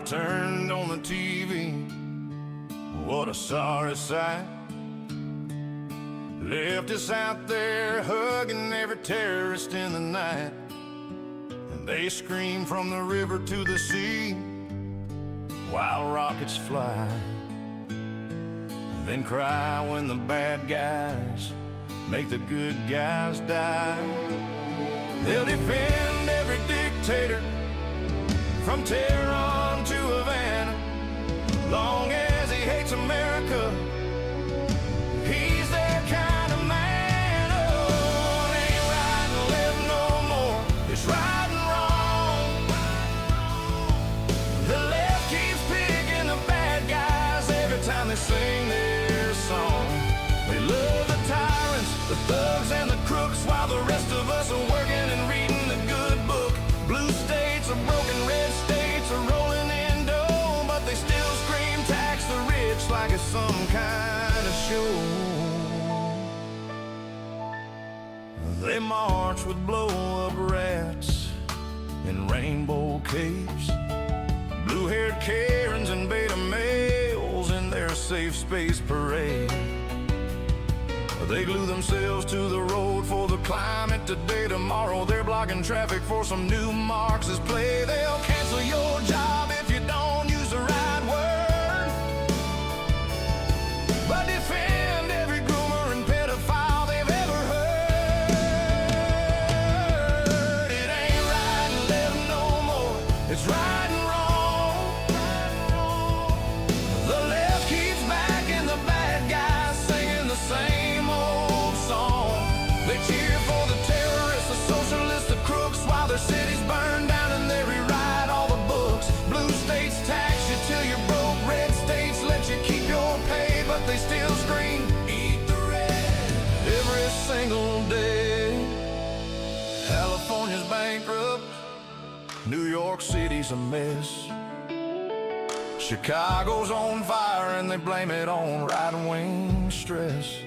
turned on the TV. What a sorry sight. Left us out there hugging every terrorist in the night. And they scream from the river to the sea while rockets fly. Then cry when the bad guys make the good guys die. They'll defend every dictator from Tehran to Havana. Long as he hates America, he's their kind of man. Oh, it ain't right and left no more, it's right and wrong. The left keeps picking the bad guys every time they sing their song. They love the tyrants, the thugs and the crooks, while the rest of us are working and reading the good book. Blue states are broken, red states are rolling in dough, but they still scream tax the rich like it's some kind of show. They march with blow-up rats in rainbow capes, blue-haired Karens and beta males in their safe space parade. They glue themselves to the road for the climate today. Tomorrow they're blocking traffic for some new Marxist play. They'll cancel your job if you don't use the right word, but defend every groomer and pedophile they've ever heard. It ain't right and left no more, it's right and wrong. The left keeps backing the bad guys, singing the same old song. They cheer for the terrorists, the socialists, the crooks, while their cities burn down and they rewrite all the books. Blue states tax you till you're broke, red states let you keep your pay, but they still scream, eat the red, every single day. California's bankrupt, New York City's a mess, Chicago's on fire and they blame it on right-wing stress.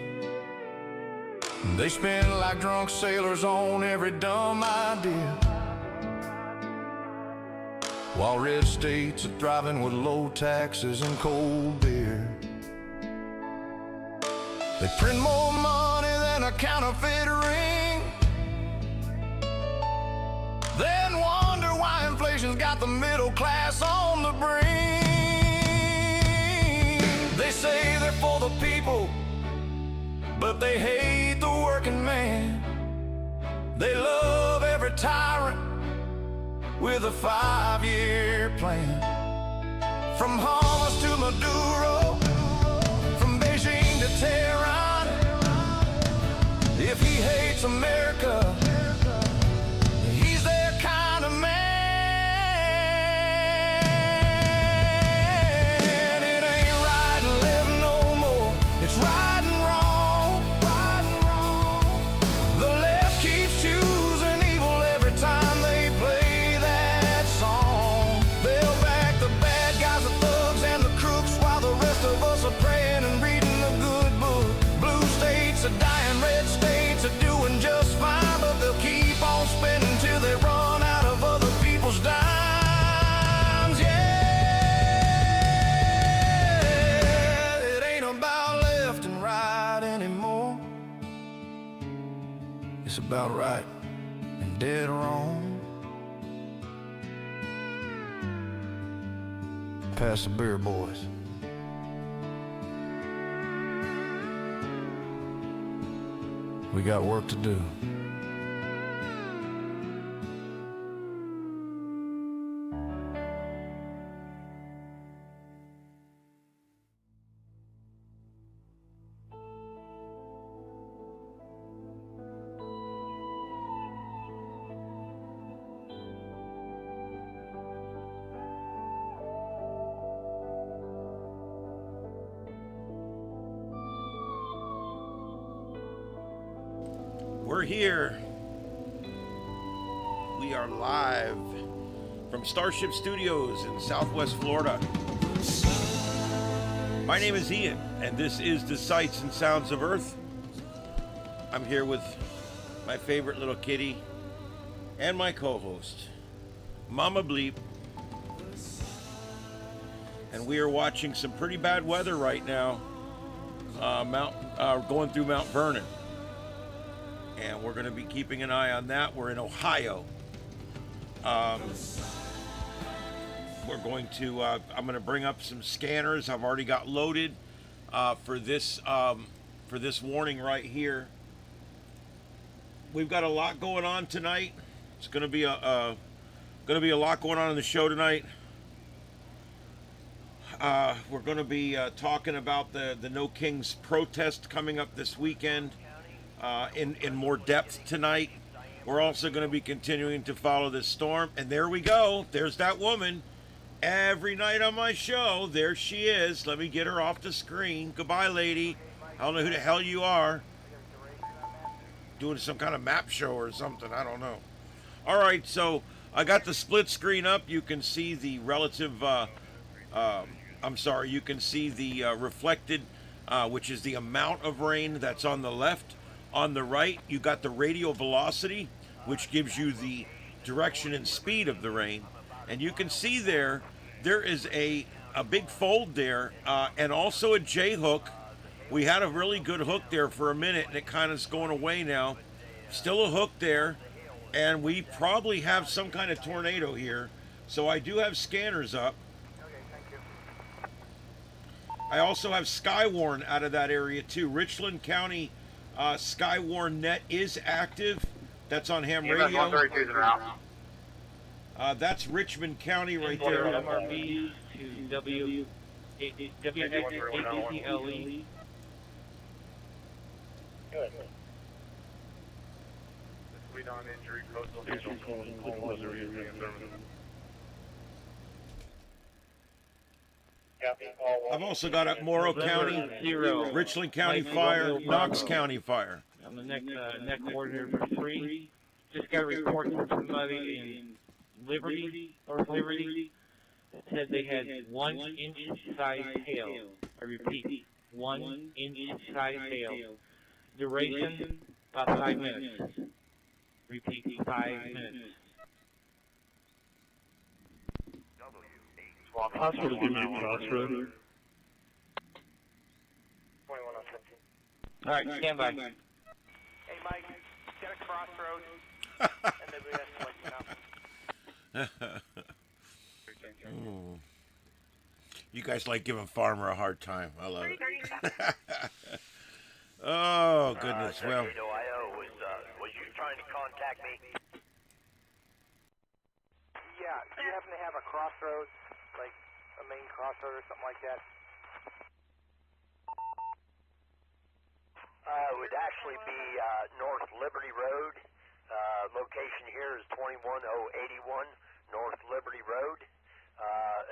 They spend like drunk sailors on every dumb idea, while red states are thriving with low taxes and cold beer. They print more money than a counterfeit ring, then wonder why inflation's got the middle class on the brink. They say they're for the people, but they hate the working man. They love every tyrant with a 5-year plan. From Hamas to Maduro, from Beijing to Tehran. If he hates America, he's their kind of man. It ain't right and left no more, it's right and wrong. The left keeps choosing evil every time they play that song. They'll back the bad guys, the thugs and the crooks, while the rest of us are praying and reading the good book. Blue states are dying, red states are doing just fine, but they'll keep on spending till they run out of other people's dimes. Yeah, it ain't about left and right anymore, it's about right and dead wrong. Pass the beer, boys. We got work to do. We're here. We are live from Starship Studios in Southwest Florida. My name is Ian, and this is the Sights and Sounds of Earth. I'm here with my favorite little kitty and my co-host, Mama Bleep. and we are watching some pretty bad weather right now. Going through Mount Vernon, and we're going to be keeping an eye on that. We're in Ohio. We're going to. I'm going to bring up some scanners. I've already got loaded for this warning right here. We've got a lot going on tonight. It's going to be a lot going on in the show tonight. We're going to be talking about the No Kings protest coming up this weekend in more depth tonight. We're also going to be continuing to follow this storm. And there we go. There's that woman. Every night on my show, there she is. Let me get her off the screen. Goodbye, lady. I don't know who the hell you are. Doing some kind of map show or something. I don't know. All right, so I got the split screen up. You can see the relative... you can see the reflected, which is the amount of rain that's on the left. On the right, you got the radial velocity, which gives you the direction and speed of the rain. And you can see there is a big fold there, and also a J-hook. We had a really good hook there for a minute, and it kind of is going away now. Still a hook there, and we probably have some kind of tornado here. So I do have scanners up. I also have Skywarn out of that area too. Richland County Skywarn net is active. That's on ham radio. That's Richmond County right there. MRB to WXADCLE. Good. I've also got up Morrow County, Richland County Fire, Knox County Fire. I'm the next coordinator for 3. Just got a report from somebody in Liberty, North Liberty, that said they had 1 inch size hail. I repeat, 1 inch size hail. Duration, about 5 minutes. Repeat, 5 minutes. Hospital gives you crossroad. All right, stand by. Hey, Mike, get a crossroad, and then we have to let you know. You guys like giving Farmer a hard time. I love it. Oh, goodness. Well, Ohio, was you trying to contact me? Yeah, do you happen to have a crossroad, like a main crossroad or something like that? It would actually be North Liberty Road. Location here is 21081 North Liberty Road.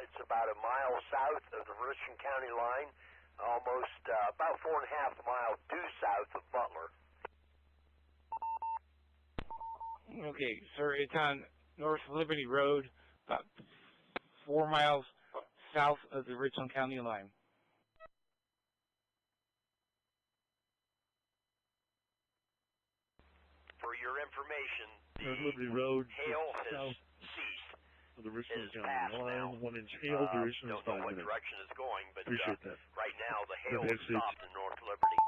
It's about a mile south of the Richland County line, almost about 4.5 miles due south of Butler. Okay, sir, it's on North Liberty Road, about 4 miles south of the Richland County line. For your information, North Liberty Road, hail has south ceased. of the Richland It's past County now. line. 1 inch hail, duration is Don't know 5 what minutes. direction it's going, but Appreciate that. right now the hail United has States. stopped in North Liberty.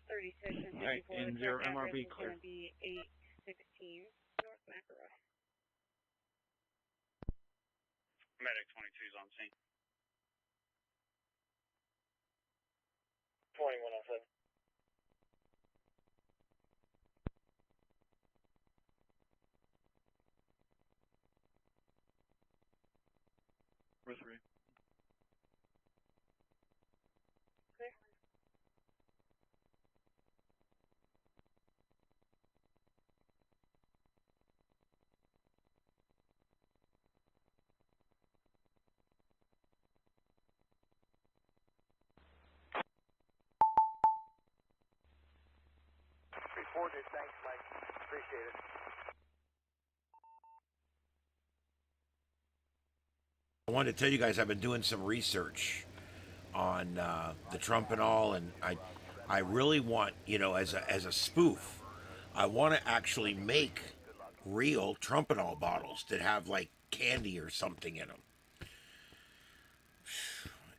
36 and All right, 54. and The zero current MRB address is clear. going to be 816 North McElroy. Medic 22 is on scene. 2107. We're 3. Clear. Reported. Thanks, Mike. Appreciate it. I wanted to tell you guys I've been doing some research on the Trump and all, and I really want, as a spoof, I want to actually make real Trumpanol bottles that have like candy or something in them.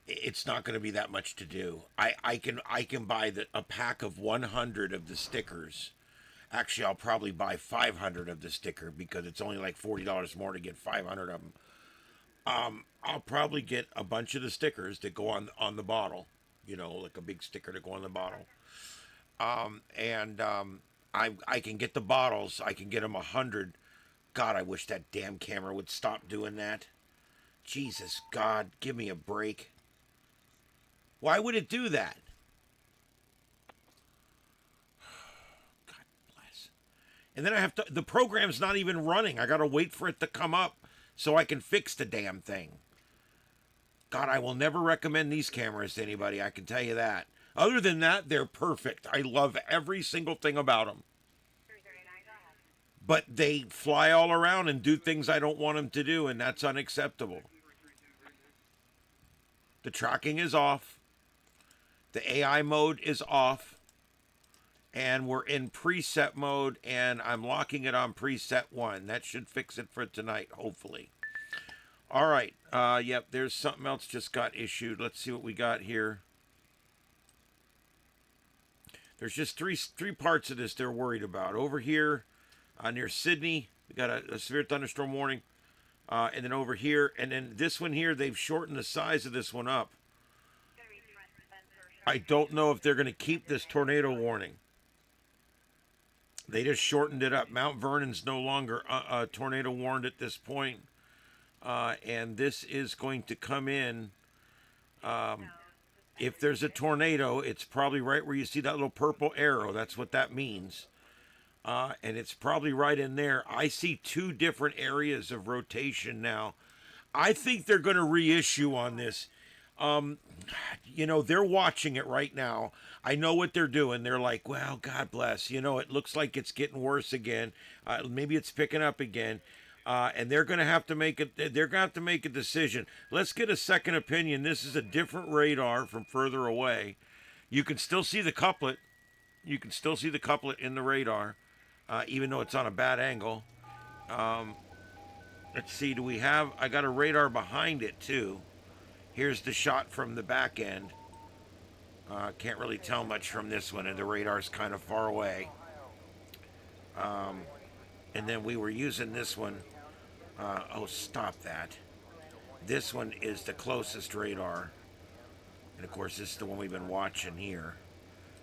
It's not going to be that much to do. I can buy a pack of 100 of the stickers. Actually, I'll probably buy 500 of the sticker because it's only like $40 more to get 500 of them. I'll probably get a bunch of the stickers that go on the bottle. You know, like a big sticker to go on the bottle. I can get the bottles. I can get them 100. God, I wish that damn camera would stop doing that. Jesus, God, give me a break. Why would it do that? God bless. And then I have to, the program's not even running. I got to wait for it to come up so I can fix the damn thing. God, I will never recommend these cameras to anybody. I can tell you that. Other than that, they're perfect. I love every single thing about them. But they fly all around and do things I don't want them to do, and that's unacceptable. The tracking is off. The AI mode is off. And we're in preset mode, and I'm locking it on preset 1. That should fix it for tonight, hopefully. All right. Yep, there's something else just got issued. Let's see what we got here. There's just three parts of this they're worried about. Over here, near Sydney, we got a severe thunderstorm warning. And then over here, and then this one here, they've shortened the size of this one up. I don't know if they're going to keep this tornado warning. They just shortened it up. Mount Vernon's no longer tornado warned at this point. And this is going to come in. If there's a tornado, it's probably right where you see that little purple arrow. That's what that means. And it's probably right in there. I see 2 different areas of rotation now. I think they're going to reissue on this. You know, they're watching it right now. I know what they're doing. They're like, well, God bless. You know, it looks like it's getting worse again. Maybe it's picking up again. And they're going to have to make it. They're going to have to make a decision. Let's get a second opinion. This is a different radar from further away. You can still see the couplet. You can still see the couplet in the radar, even though it's on a bad angle. Let's see. Do we have? I got a radar behind it too. Here's the shot from the back end. Can't really tell much from this one, and the radar's kind of far away. And then we were using this one. Oh, stop that. This one is the closest radar. And of course, this is the one we've been watching here.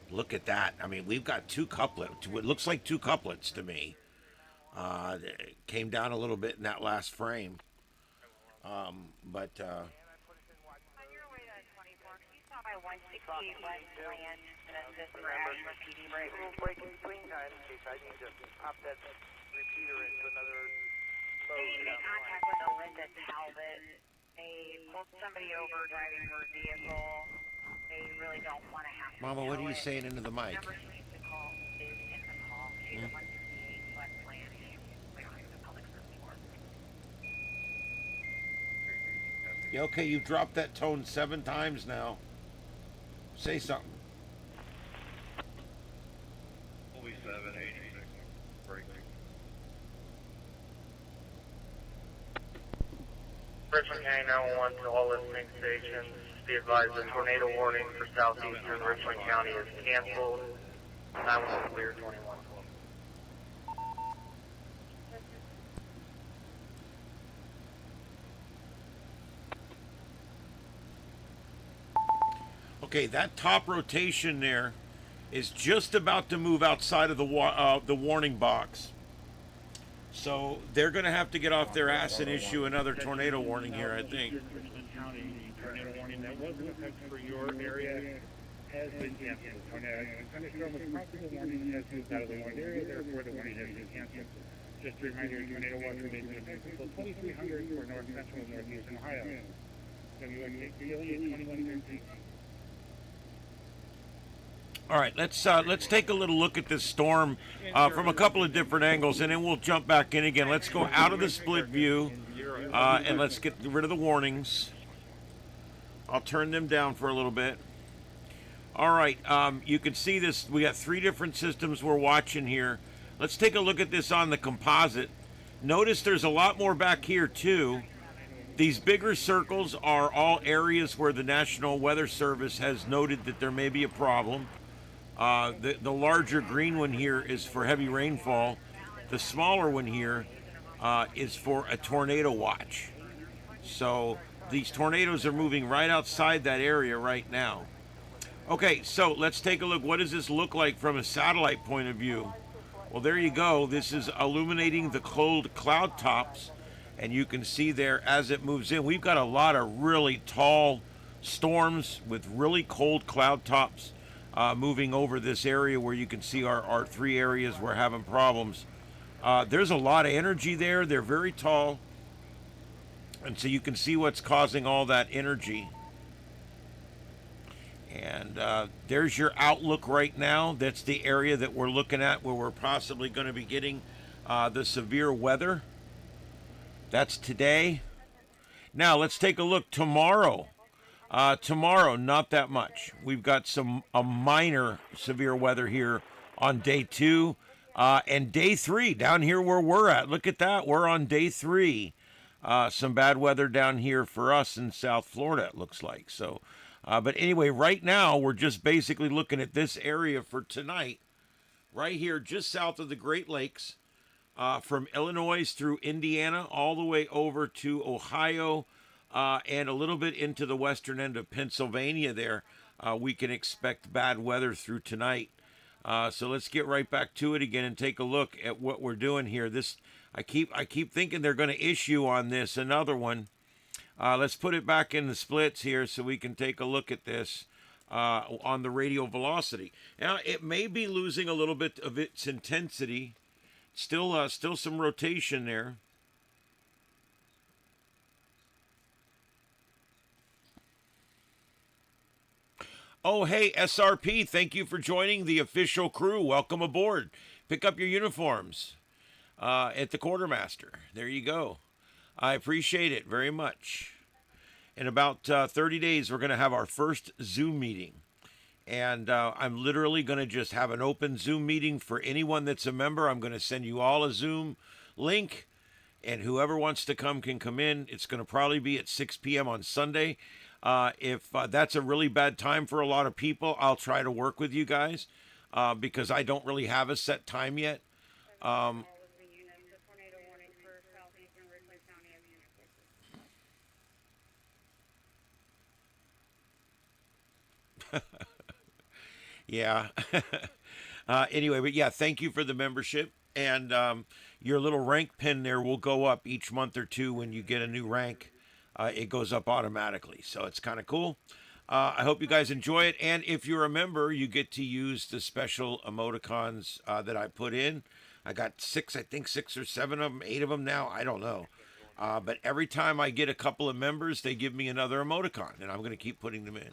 Look at that. I mean, we've got 2 couplets. It looks like 2 couplets to me. It came down a little bit in that last frame. But by 160 West Land, and assist for repeating break. We'll break in between time in case I need to pop that repeater into another mode. They made contact with Linda Talbot. They pulled somebody over driving her vehicle. They really don't want to have to. Mama, what are you saying into the mic? Number she needs to call is in the call. She's at 168 West Land. We don't have the public service for. Yeah, okay, you've dropped that tone 7 times now. Say something. Only 786. Break. Richmond County 911 to all listening stations. Be advised the tornado warning for southeastern Richmond County is canceled. 911 clear 21. Okay, that top rotation there is just about to move outside of the warning box. So they're going to have to get off their ass and issue another tornado warning here, I think. Richmond County tornado warning that was in effect for your area has been canceled. Thunderstorm with possible warning has moved out of the warned area, therefore the warning has been canceled. Just a reminder, tornado watch remains in effect until 2300 for north central and northeastern Ohio. WNK affiliate 2113. All right, let's take a little look at this storm from a couple of different angles, and then we'll jump back in again. Let's go out of the split view, and let's get rid of the warnings. I'll turn them down for a little bit. All right, you can see this. We got 3 different systems we're watching here. Let's take a look at this on the composite. Notice there's a lot more back here too. These bigger circles are all areas where the National Weather Service has noted that there may be a problem. The larger green one here is for heavy rainfall. The smaller one here is for a tornado watch. So these tornadoes are moving right outside that area right now. Okay, so let's take a look. What does this look like from a satellite point of view? Well, there you go. This is illuminating the cold cloud tops, and you can see there as it moves in. We've got a lot of really tall storms with really cold cloud tops moving over this area where you can see our three areas we're having problems. There's a lot of energy there. They're very tall, and so you can see what's causing all that energy. And there's your outlook right now. That's the area that we're looking at where we're possibly going to be getting the severe weather. That's today. Now let's take a look tomorrow. Tomorrow, not that much. We've got a minor severe weather here on day 2 and day 3 down here where we're at. Look at that. We're on day 3. Some bad weather down here for us in South Florida, it looks like. So. But anyway, right now, we're just basically looking at this area for tonight, right here, just south of the Great Lakes, from Illinois through Indiana, all the way over to Ohio, and a little bit into the western end of Pennsylvania there. We can expect bad weather through tonight. So let's get right back to it again and take a look at what we're doing here. I keep thinking they're going to issue on this another one. Let's put it back in the splits here so we can take a look at this on the radial velocity. Now, it may be losing a little bit of its intensity. Still some rotation there. Oh, hey, SRP, thank you for joining the official crew. Welcome aboard. Pick up your uniforms at the quartermaster. There you go. I appreciate it very much. In about 30 days, we're going to have our first Zoom meeting. And I'm literally going to just have an open Zoom meeting for anyone that's a member. I'm going to send you all a Zoom link, and whoever wants to come can come in. It's going to probably be at 6 p.m. on Sunday. If that's a really bad time for a lot of people, I'll try to work with you guys because I don't really have a set time yet. Yeah. Anyway, but yeah, thank you for the membership. And your little rank pin there will go up each month or two when you get a new rank. It goes up automatically. So it's kind of cool. I hope you guys enjoy it. And if you're a member, you get to use the special emoticons that I put in. I got 6 or 7 of them, 8 of them now. I don't know. But every time I get a couple of members, they give me another emoticon. And I'm going to keep putting them in.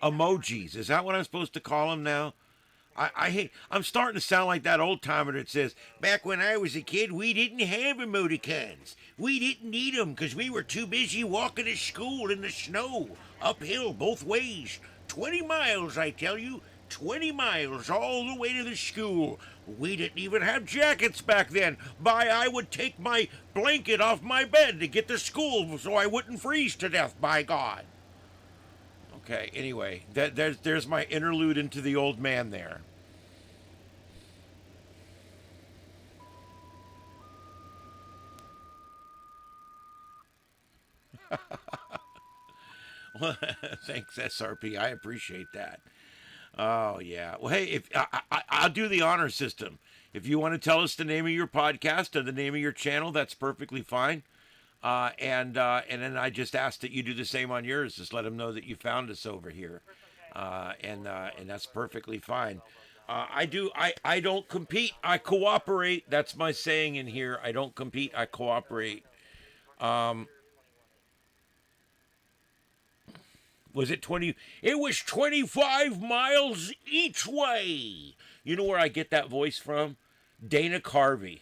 Emojis. Is that what I'm supposed to call them now? I'm starting to sound like that old timer that says, back when I was a kid, we didn't have emoticons. We didn't need them because we were too busy walking to school in the snow, uphill both ways. 20 miles, I tell you. 20 miles all the way to the school. We didn't even have jackets back then. I would take my blanket off my bed to get to school so I wouldn't freeze to death, by God. Okay, anyway, there's my interlude into the old man there. Well, thanks, SRP. I appreciate that. Oh, yeah. Well, hey, if I'll do the honor system. If you want to tell us the name of your podcast or the name of your channel, that's perfectly fine. And then I just ask that you do the same on yours. Just let them know that you found us over here. And that's perfectly fine. I don't compete. I cooperate. That's my saying in here. I don't compete. I cooperate. Was it 20? It was 25 miles each way. You know where I get that voice from? Dana Carvey.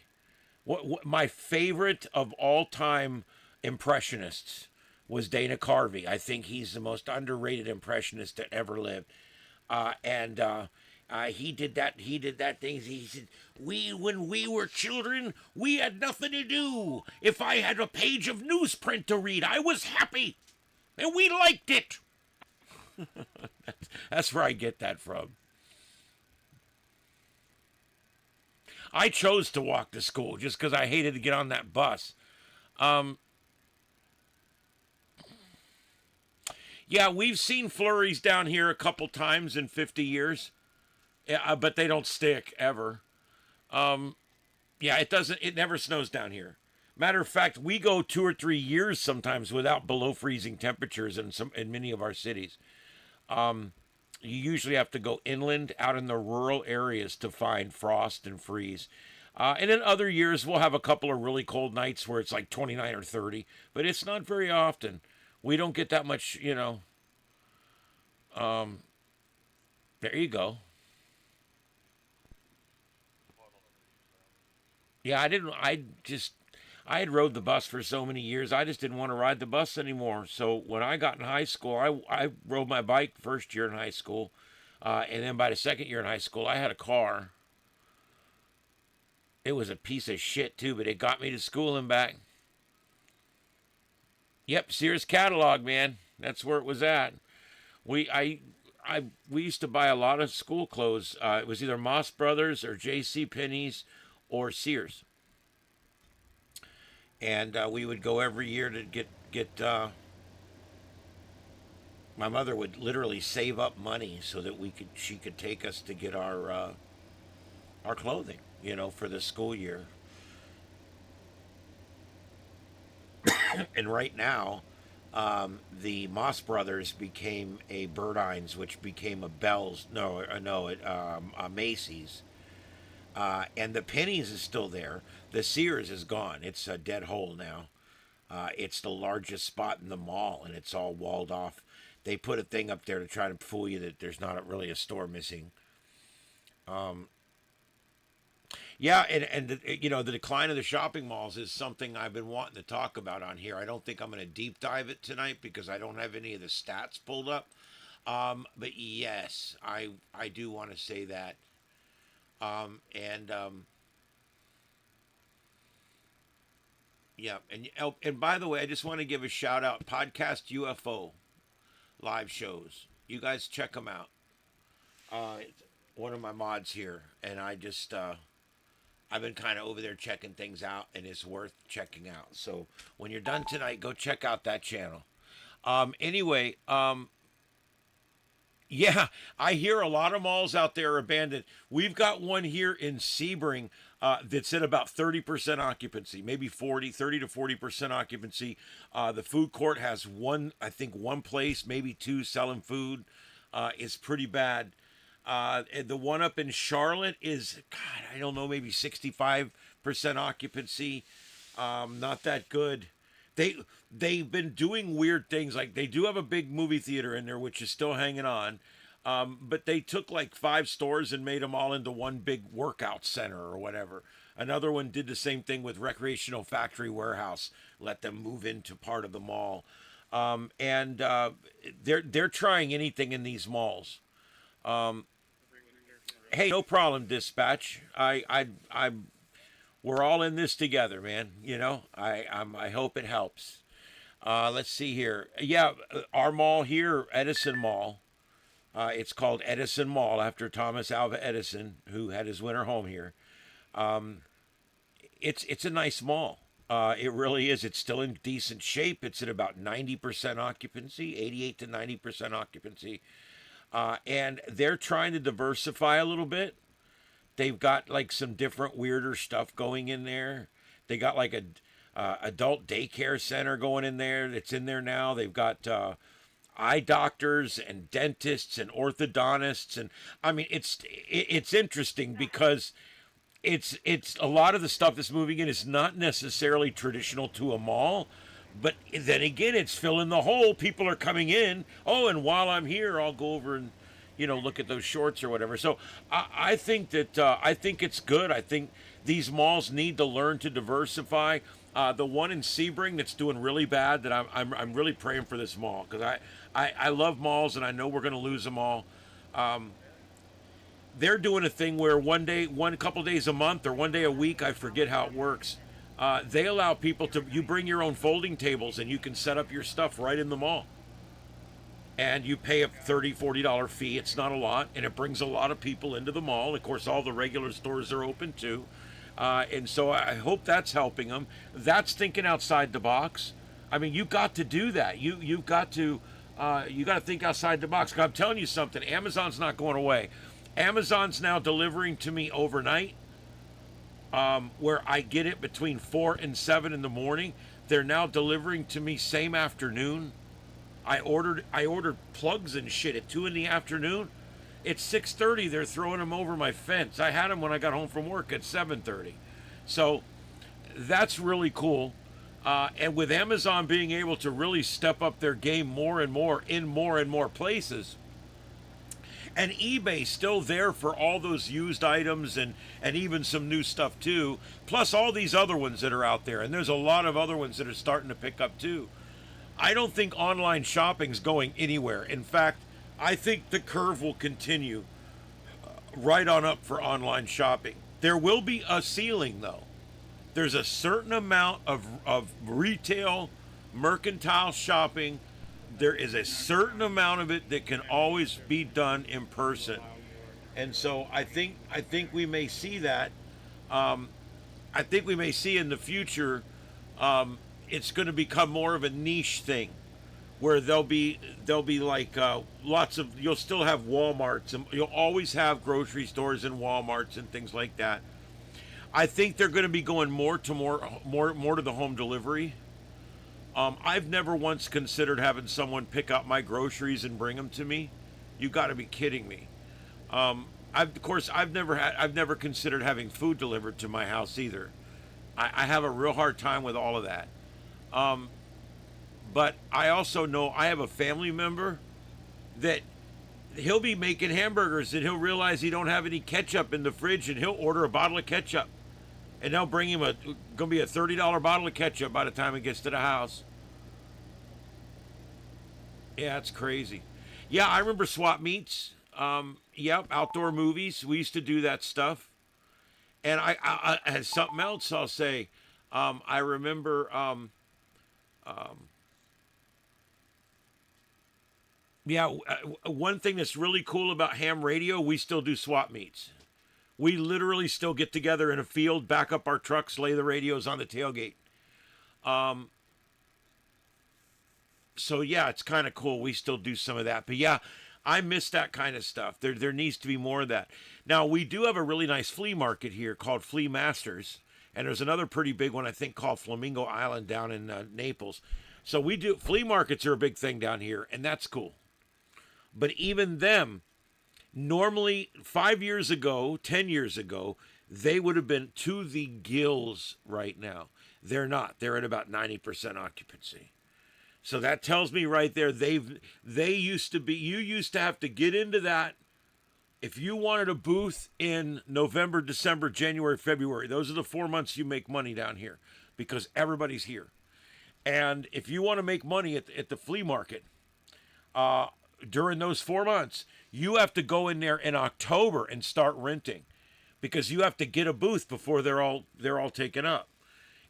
What my favorite of all time impressionists was Dana Carvey. I think he's the most underrated impressionist that ever lived. And He did that. He did that thing. He said, when we were children, we had nothing to do. If I had a page of newsprint to read, I was happy, and we liked it. That's where I get that from. I chose to walk to school just because I hated to get on that bus. Yeah, we've seen flurries down here a couple times in 50 years. Yeah, but they don't stick ever. Yeah, it never snows down here. Matter of fact, we go 2 or 3 years sometimes without below freezing temperatures in many of our cities. You usually have to go inland out in the rural areas to find frost and freeze. And in other years, we'll have a couple of really cold nights where it's like 29 or 30, but it's not very often. We don't get that much, you know. There you go. Yeah, I had rode the bus for so many years, I just didn't want to ride the bus anymore. So when I got in high school, I rode my bike first year in high school. And then by the second year in high school, I had a car. It was a piece of shit too, but it got me to school and back. Yep, Sears catalog, man. That's where it was at. We used to buy a lot of school clothes. It was either Moss Brothers or J.C. Penney's or Sears. And we would go every year to get my mother would literally save up money so that she could take us to get our clothing, you know, for the school year. And right now, the Moss Brothers became a Burdines, which became a Bell's. A Macy's. And the Penny's is still there. The Sears is gone. It's a dead hole now. It's the largest spot in the mall, and it's all walled off. They put a thing up there to try to fool you that there's not really a store missing. Yeah, and the decline of the shopping malls is something I've been wanting to talk about on here. I don't think I'm going to deep dive it tonight because I don't have any of the stats pulled up. But yes, I do want to say that. Yeah, and by the way, I just want to give a shout out, Podcast UFO live shows. You guys check them out. One of my mods here, and I just I've been kind of over there checking things out, and it's worth checking out. So when you're done tonight, go check out that channel. Yeah, I hear a lot of malls out there are abandoned. We've got one here in Sebring that's at about 30% occupancy, maybe 30 to 40% occupancy. The food court has one place, maybe two selling food. It's pretty bad. And the one up in Charlotte is, God, I don't know, maybe 65% occupancy. Not that good. They've been doing weird things. Like they do have a big movie theater in there, which is still hanging on. But they took like 5 stores and made them all into one big workout center or whatever. Another one did the same thing with Recreational Factory Warehouse, let them move into part of the mall. They're trying anything in these malls. Hey, no problem, Dispatch. We're all in this together, man. You know, I hope it helps. Let's see here. Yeah, our mall here, Edison Mall. It's called Edison Mall after Thomas Alva Edison, who had his winter home here. It's a nice mall. It really is. It's still in decent shape. It's at about 90% occupancy, 88 to 90% occupancy. And they're trying to diversify a little bit. They've got like some different weirder stuff going in there. They got like a adult daycare center going in there. It's in there now. They've got eye doctors and dentists and orthodontists, and I mean it's interesting because it's a lot of the stuff that's moving in is not necessarily traditional to a mall. But then again, it's filling the hole. People are coming in. Oh, and while I'm here, I'll go over and, look at those shorts or whatever. So I think that I think it's good. I think these malls need to learn to diversify. The one in Sebring that's doing really bad, that I'm really praying for this mall because I love malls and I know we're going to lose them all. they're doing a thing where one couple days a month or one day a week, I forget how it works. They allow people to, you bring your own folding tables and you can set up your stuff right in the mall. And you pay a $30-40 fee. It's not a lot, and it brings a lot of people into the mall. Of course, all the regular stores are open too. And so I hope that's helping them. That's thinking outside the box. I mean, you've got to do that. You've got to think outside the box. 'Cause I'm telling you something. Amazon's not going away. Amazon's now delivering to me overnight, where I get it between 4 and 7 in the morning. They're now delivering to me same afternoon. I ordered plugs and shit at 2 in the afternoon. It's 6:30. They're throwing them over my fence. I had them when I got home from work at 7:30. So that's really cool. And with Amazon being able to really step up their game more and more in more and more places, and eBay still there for all those used items and even some new stuff too, plus all these other ones that are out there. And there's a lot of other ones that are starting to pick up too. I don't think online shopping's going anywhere. In fact, I think the curve will continue right on up for online shopping. There will be a ceiling though. There's a certain amount of retail, mercantile shopping. There is a certain amount of it that can always be done in person. And so I think we may see that. I think we may see in the future, it's going to become more of a niche thing, where there'll be like lots of, you'll still have Walmarts, and you'll always have grocery stores and Walmarts and things like that. I think they're going to be going more to the home delivery. I've never once considered having someone pick up my groceries and bring them to me. You got to be kidding me. I've never considered having food delivered to my house either. I have a real hard time with all of that. But I also know I have a family member that he'll be making hamburgers and he'll realize he don't have any ketchup in the fridge, and he'll order a bottle of ketchup, and they'll bring him gonna be a $30 bottle of ketchup by the time it gets to the house. Yeah, it's crazy. Yeah, I remember swap meets. Outdoor movies. We used to do that stuff. And I had something else I'll say. I remember one thing that's really cool about ham radio, we still do swap meets. We literally still get together in a field, back up our trucks, lay the radios on the tailgate. So yeah, it's kind of cool. We still do some of that. But yeah, I miss that kind of stuff. There needs to be more of that. Now, we do have a really nice flea market here called Flea Masters. And there's another pretty big one, I think, called Flamingo Island down in Naples. So we do, flea markets are a big thing down here, and that's cool. But even them, normally 5 years ago, 10 years ago, they would have been to the gills right now. They're not. They're at about 90% occupancy. So that tells me right there, they used to be, you used to have to get into that. If you wanted a booth in November, December, January, February, those are the 4 months you make money down here because everybody's here. And if you want to make money at the flea market during those 4 months, you have to go in there in October and start renting because you have to get a booth before they're all taken up.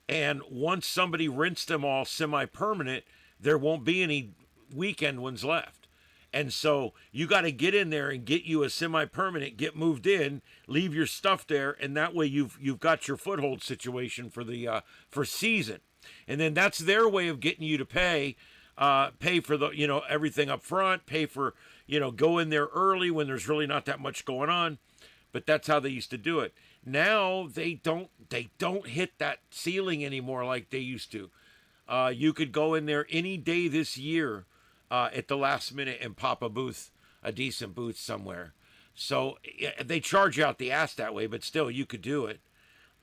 And once somebody rents them all semi-permanent, there won't be any weekend ones left. And so you got to get in there and get you a semi-permanent, get moved in, leave your stuff there, and that way you've got your foothold situation for the for season. And then that's their way of getting you to pay for the everything up front, pay for go in there early when there's really not that much going on. But that's how they used to do it. Now they don't hit that ceiling anymore like they used to. You could go in there any day this year at the last minute and pop a decent booth somewhere. So they charge you out the ass that way, but still you could do it.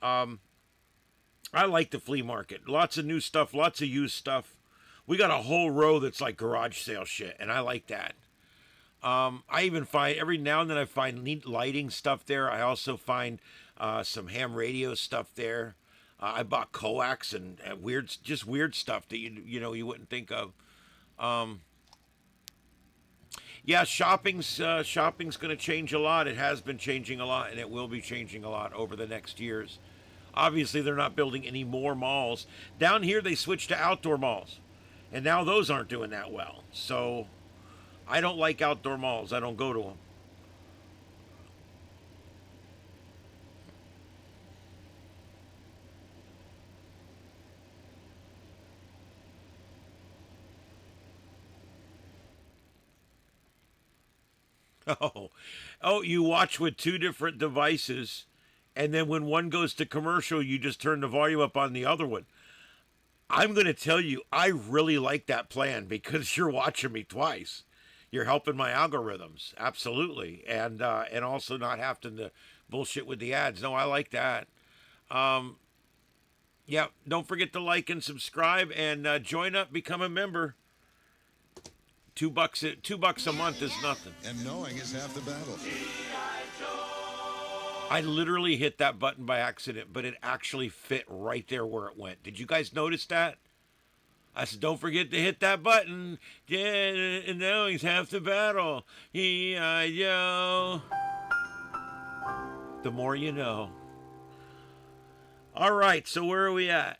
I like the flea market. Lots of new stuff, lots of used stuff. We got a whole row that's like garage sale shit, and I like that. I even find, every now and then I find neat lighting stuff there. I also find some ham radio stuff there. I bought coax and weird stuff that you wouldn't think of. Yeah, shopping's going to change a lot. It has been changing a lot, and it will be changing a lot over the next years. Obviously, they're not building any more malls. Down here, they switched to outdoor malls, and now those aren't doing that well. So I don't like outdoor malls. I don't go to them. Oh, you watch with two different devices, and then when one goes to commercial, you just turn the volume up on the other one. I'm going to tell you, I really like that plan because you're watching me twice. You're helping my algorithms, absolutely, and also not having to bullshit with the ads. No, I like that. Yeah, don't forget to like and subscribe and join up, become a member. $2 a month is nothing. And knowing is half the battle. I literally hit that button by accident, but it actually fit right there where it went. Did you guys notice that? I said, don't forget to hit that button. Yeah, and knowing's half the battle. E-I-O. The more you know. All right, so where are we at?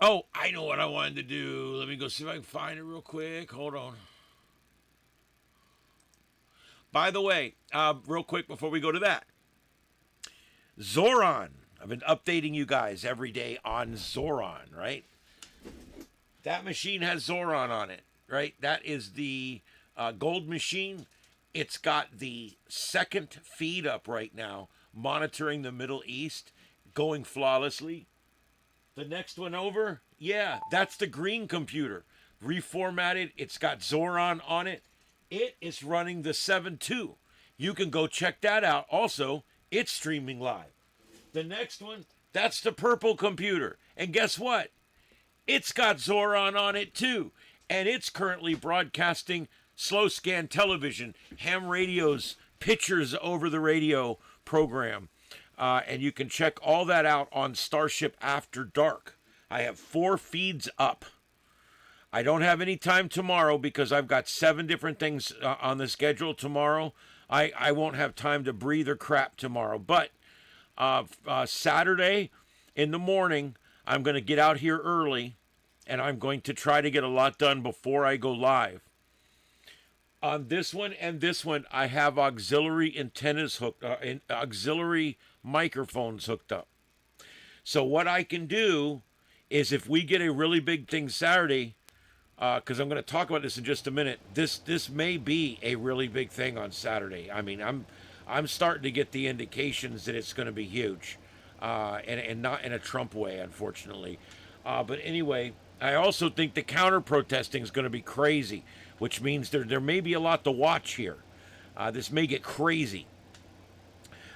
Oh, I know what I wanted to do. Let me go see if I can find it real quick. Hold on. By the way, real quick before we go to that, Zoran. I've been updating you guys every day on Zoran, right? That machine has Zoran on it, right? That is the gold machine. It's got the second feed up right now, monitoring the Middle East, going flawlessly. The next one over, yeah, that's the green computer. Reformatted, it's got Zoran on it. It is running the 7.2. You can go check that out. Also, it's streaming live. The next one, that's the purple computer. And guess what? It's got Zoran on it too. And it's currently broadcasting slow scan television, ham radios, pictures over the radio program. And you can check all that out on Starship After Dark. I have 4 feeds up. I don't have any time tomorrow because I've got 7 different things on the schedule tomorrow. I won't have time to breathe or crap tomorrow. But Saturday in the morning, I'm going to get out here early, and I'm going to try to get a lot done before I go live. On this one and this one, I have auxiliary antennas hooked, auxiliary microphones hooked up. So what I can do is if we get a really big thing Saturday, because I'm going to talk about this in just a minute, this may be a really big thing on Saturday. I mean, I'm starting to get the indications that it's going to be huge, and not in a Trump way, unfortunately. But anyway, I also think the counter-protesting is going to be crazy, which means there may be a lot to watch here. This may get crazy.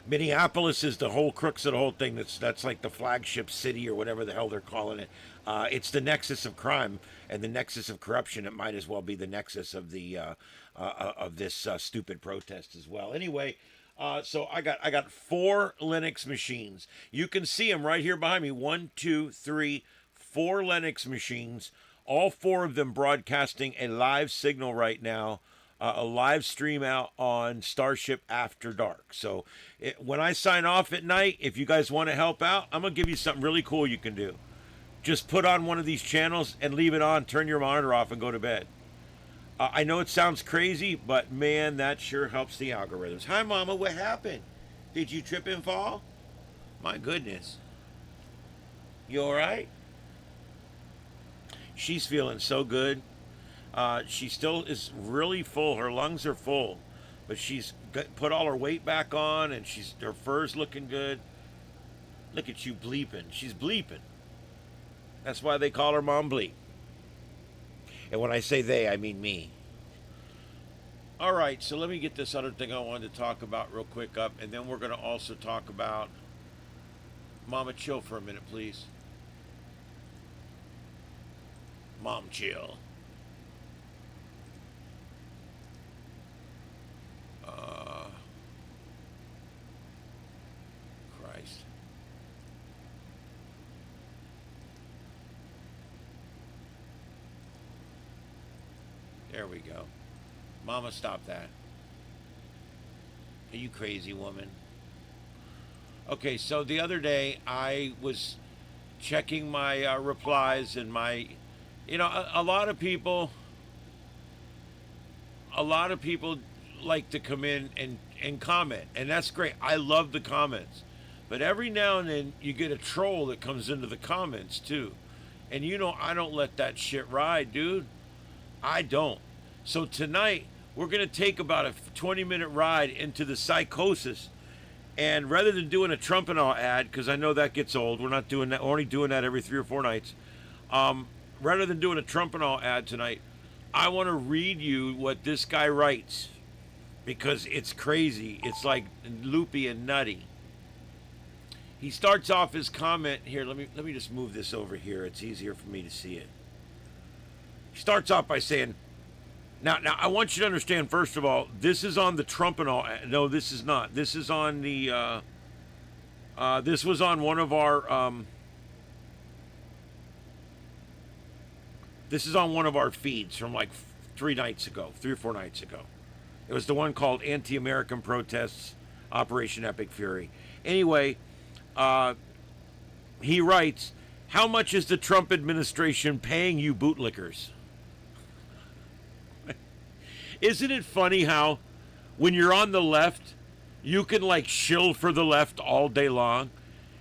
Minneapolis is the whole crux of the whole thing. That's like the flagship city or whatever the hell they're calling it. It's the nexus of crime and the nexus of corruption. It might as well be the nexus of the of this stupid protest as well. Anyway, so I got 4 Linux machines. You can see them right here behind me. 1, 2, 3, 4 Linux machines. All 4 of them broadcasting a live signal right now. A live stream out on Starship After Dark. So when I sign off at night, if you guys want to help out, I'm going to give you something really cool you can do. Just put on one of these channels and leave it on, turn your monitor off and go to bed. I know it sounds crazy, but man, that sure helps the algorithms. Hi, Mama, what happened? Did you trip and fall? My goodness. You all right? She's feeling so good. She still is really full. Her lungs are full, but she's put all her weight back on, and her fur's looking good. Look at you bleeping. She's bleeping. That's why they call her Mom Bleep. And when I say they, I mean me. All right, so let me get this other thing I wanted to talk about real quick up, and then we're going to also talk about... Mama, chill for a minute, please. Mom, chill. Christ. There we go. Mama, stop that. Are you crazy, woman? Okay, so the other day I was checking my replies and my, a lot of people like to come in and comment, and that's great. I love the comments, but every now and then you get a troll that comes into the comments too, and I don't let that shit ride, dude. I don't. So tonight we're gonna take about a 20-minute ride into the psychosis. And rather than doing a Trump and all ad, because I know that gets old, we're not doing that. We're only doing that every 3 or 4 nights. Rather than doing a Trump and all ad tonight, I want to read you what this guy writes, because it's crazy. It's like loopy and nutty. He starts off his comment here. Let me just move this over here. It's easier for me to see it. He starts off by saying, Now, I want you to understand, first of all, this is on the Trump and all. No, this is not. This is on the, this was on one of our, this is on one of our feeds from like 3 or 4 nights ago. It was the one called Anti-American Protests, Operation Epic Fury. Anyway, he writes, how much is the Trump administration paying you bootlickers? Isn't it funny how when you're on the left, you can like shill for the left all day long?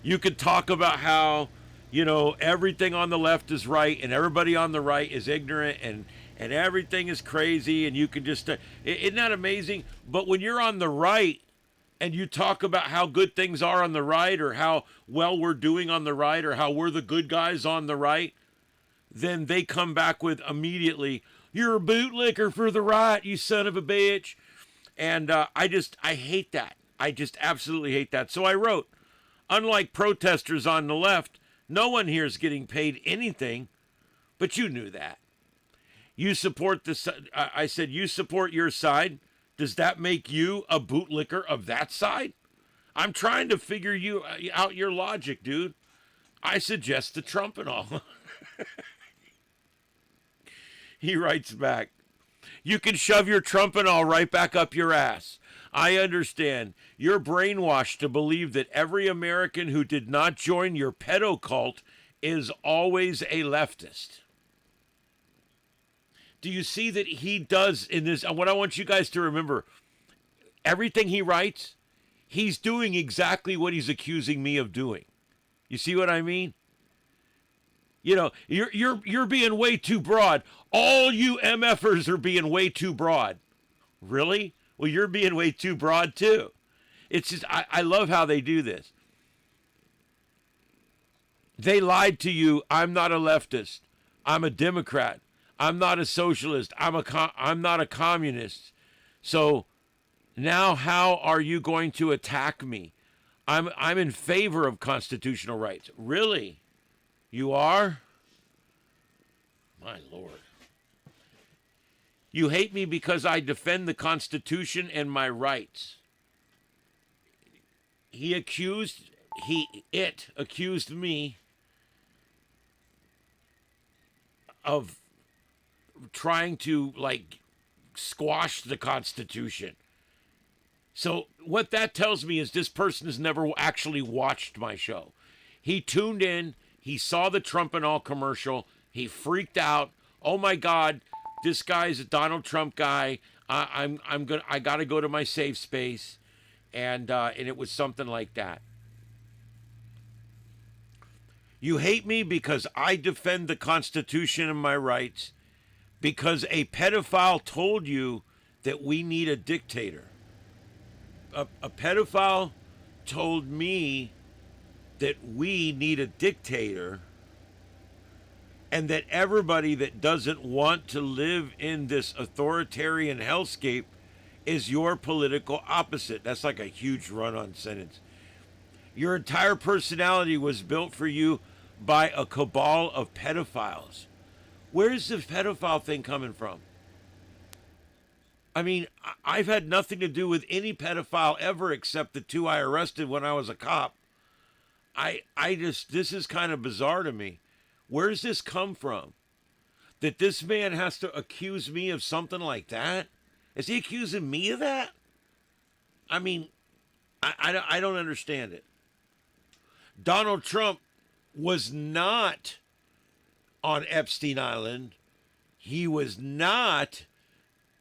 You could talk about how, everything on the left is right and everybody on the right is ignorant and everything is crazy, and you can just, isn't that amazing? But when you're on the right and you talk about how good things are on the right, or how well we're doing on the right, or how we're the good guys on the right, then they come back with immediately, you're a bootlicker for the right, you son of a bitch. And I hate that. I just absolutely hate that. So I wrote, unlike protesters on the left, no one here is getting paid anything, but you knew that. You support this. I said, you support your side. Does that make you a bootlicker of that side? I'm trying to figure you out your logic, dude. I suggest the Trump and all. He writes back, you can shove your Trump and all right back up your ass. I understand. You're brainwashed to believe that every American who did not join your pedo cult is always a leftist. Do you see that he does in this? What I want you guys to remember, everything he writes, he's doing exactly what he's accusing me of doing. You see what I mean? You're being way too broad. All you MFers are being way too broad. Really? Well, you're being way too broad too. It's just, I love how they do this. They lied to you. I'm not a leftist. I'm a Democrat. I'm not a socialist. I'm not a communist. So now how are you going to attack me? I'm in favor of constitutional rights. Really? You are? My Lord. You hate me because I defend the Constitution and my rights. It accused me of trying to, squash the Constitution. So what that tells me is this person has never actually watched my show. He tuned in, he saw the Trump and all commercial, he freaked out. Oh my God, this guy's a Donald Trump guy. I got to go to my safe space, and it was something like that. You hate me because I defend the Constitution and my rights, because a pedophile told you that we need a dictator. A pedophile told me that we need a dictator, and that everybody that doesn't want to live in this authoritarian hellscape is your political opposite. That's like a huge run-on sentence. Your entire personality was built for you by a cabal of pedophiles. Where's the pedophile thing coming from? I mean, I've had nothing to do with any pedophile ever except the 2 I arrested when I was a cop. This is kind of bizarre to me. Where's this come from? that this man has to accuse me of something like that? Is he accusing me of that? I mean, I don't understand it. Donald Trump was not on Epstein Island. He was not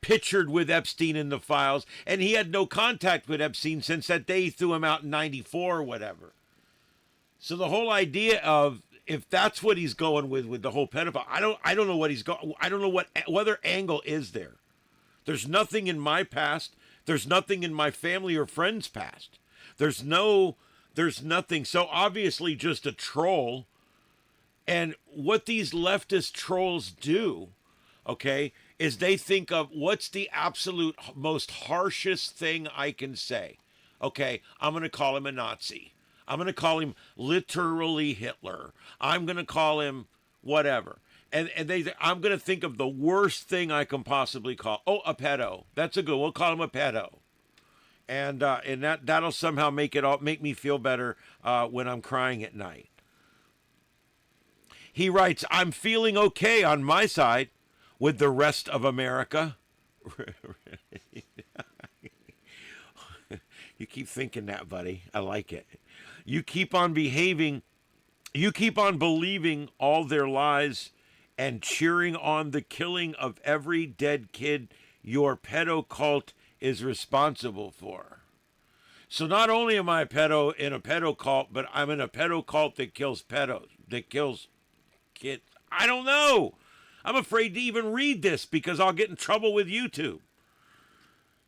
pictured with Epstein in the files, and he had no contact with Epstein since that day he threw him out in '94 or whatever. So the whole idea of, if that's what he's going with the whole pedophile, I don't know what he's going. I don't know what other angle is there. There's nothing in my past. There's nothing in my family or friends' past. There's nothing. So obviously just a troll. And what these leftist trolls do, okay, is they think of what's the absolute most harshest thing I can say. Okay, I'm going to call him a Nazi. I'm going to call him literally Hitler. I'm going to call him whatever. And I'm going to think of the worst thing I can possibly call. Oh, a pedo. That's a good. We'll call him a pedo. And that'll somehow make me feel better when I'm crying at night. He writes, I'm feeling okay on my side with the rest of America. You keep thinking that, buddy. I like it. You keep on behaving. You keep on believing all their lies and cheering on the killing of every dead kid your pedo cult is responsible for. So not only am I in a pedo cult, but I'm in a pedo cult that kills pedos, that kills kids. I don't know. I'm afraid to even read this because I'll get in trouble with YouTube.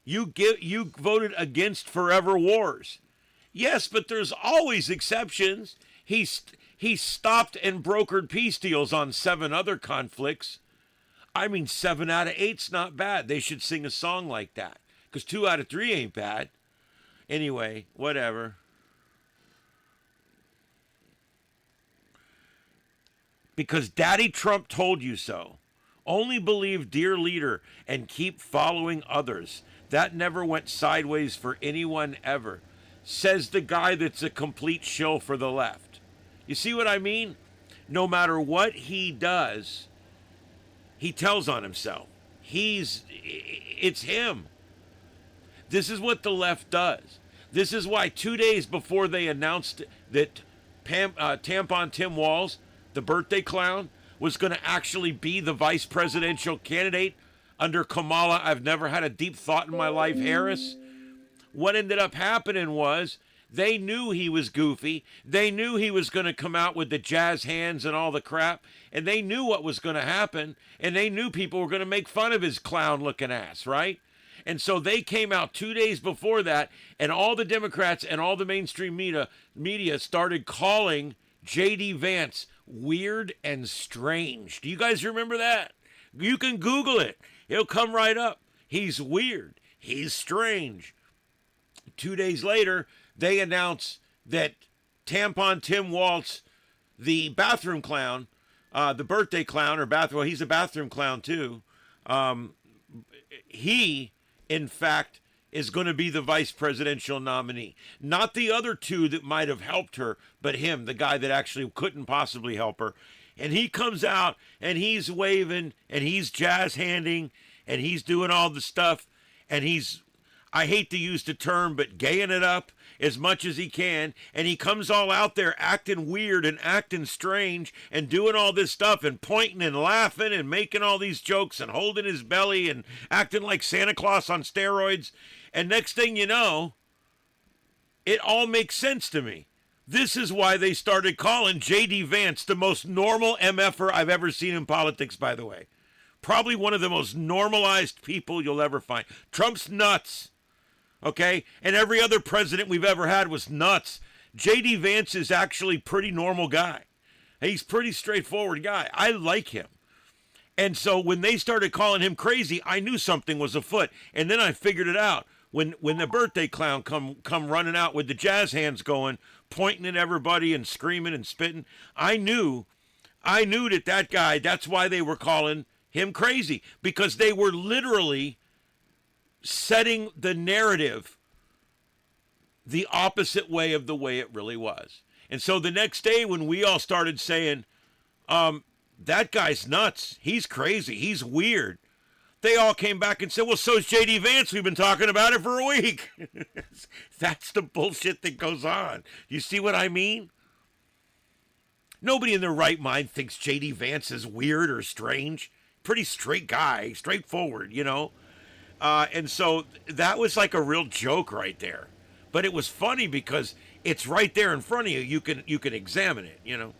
You voted against forever wars. Yes, but there's always exceptions. He stopped and brokered peace deals on 7 other conflicts. I mean, 7 out of 8's not bad. They should sing a song like that, because 2 out of 3 ain't bad. Anyway, whatever. Because Daddy Trump told you so. Only believe dear leader and keep following others. That never went sideways for anyone ever. Says the guy that's a complete shill for the left. You see what I mean? No matter what he does, he tells on himself. It's him. This is what the left does. This is why 2 days before they announced that Tampon Tim Walz, the birthday clown, was going to actually be the vice presidential candidate under Kamala, I've never had a deep thought in my life, Harris. What ended up happening was they knew he was goofy. They knew he was going to come out with the jazz hands and all the crap. And they knew what was going to happen. And they knew people were going to make fun of his clown-looking ass, right? And so they came out 2 days before that, and all the Democrats and all the mainstream media started calling J.D. Vance weird and strange. Do you guys remember that? You can Google it. It'll come right up. He's weird. He's strange. 2 days later, they announce that Tampon Tim Walz, the bathroom clown, the birthday clown, he's a bathroom clown too. He, in fact, is going to be the vice presidential nominee. Not the other 2 that might have helped her, but him, the guy that actually couldn't possibly help her. And he comes out and he's waving and he's jazz handing and he's doing all the stuff and he's, I hate to use the term, but gaying it up as much as he can. And he comes all out there acting weird and acting strange and doing all this stuff and pointing and laughing and making all these jokes and holding his belly and acting like Santa Claus on steroids. And next thing you know, it all makes sense to me. This is why they started calling J.D. Vance the most normal MFer I've ever seen in politics, by the way. Probably one of the most normalized people you'll ever find. Trump's nuts, okay? And every other president we've ever had was nuts. J.D. Vance is actually a pretty normal guy. He's a pretty straightforward guy. I like him. And so when they started calling him crazy, I knew something was afoot. And then I figured it out. When the birthday clown come running out with the jazz hands going, pointing at everybody and screaming and spitting, I knew that guy, that's why they were calling him crazy, because they were literally setting the narrative the opposite way of the way it really was. And so the next day when we all started saying, That guy's nuts. He's crazy. He's weird. They all came back and said, well, so's J.D. Vance. We've been talking about it for a week. That's the bullshit that goes on. You see what I mean? Nobody in their right mind thinks J.D. Vance is weird or strange. Pretty straight guy, straightforward, you know. And so that was like a real joke right there. But it was funny because it's right there in front of you. You can examine it, you know.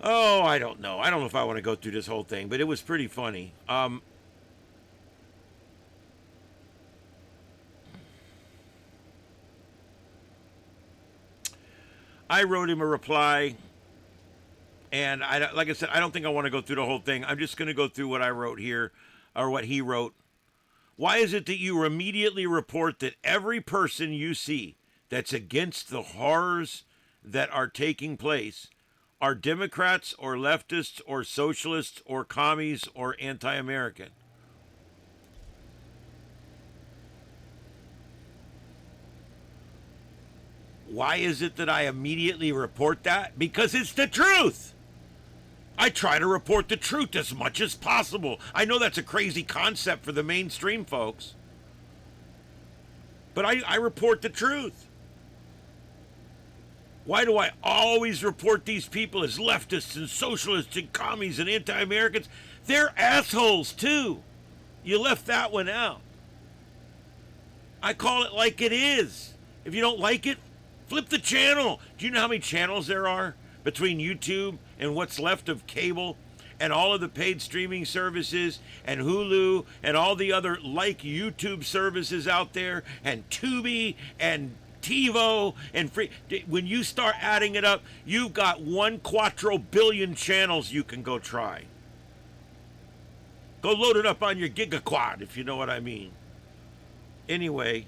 Oh, I don't know. I don't know if I want to go through this whole thing, but it was pretty funny. I wrote him a reply, and like I said, I don't think I want to go through the whole thing. I'm just going to go through what I wrote here, or what he wrote. Why is it that you immediately report that every person you see that's against the horrors that are taking place are Democrats or leftists or socialists or commies or anti-American? Why is it that I immediately report that? Because it's the truth. I try to report the truth as much as possible. I know that's a crazy concept for the mainstream folks, but I report the truth. Why do I always report these people as leftists and socialists and commies and anti-Americans? They're assholes too. You left that one out. I call it like it is. If you don't like it, flip the channel. Do you know how many channels there are between YouTube and what's left of cable and all of the paid streaming services and Hulu and all the other like YouTube services out there and Tubi and TiVo and free? When you start adding it up, you've got 1 billion channels you can go try. Go load it up on your gigaquad, if you know what I mean. Anyway,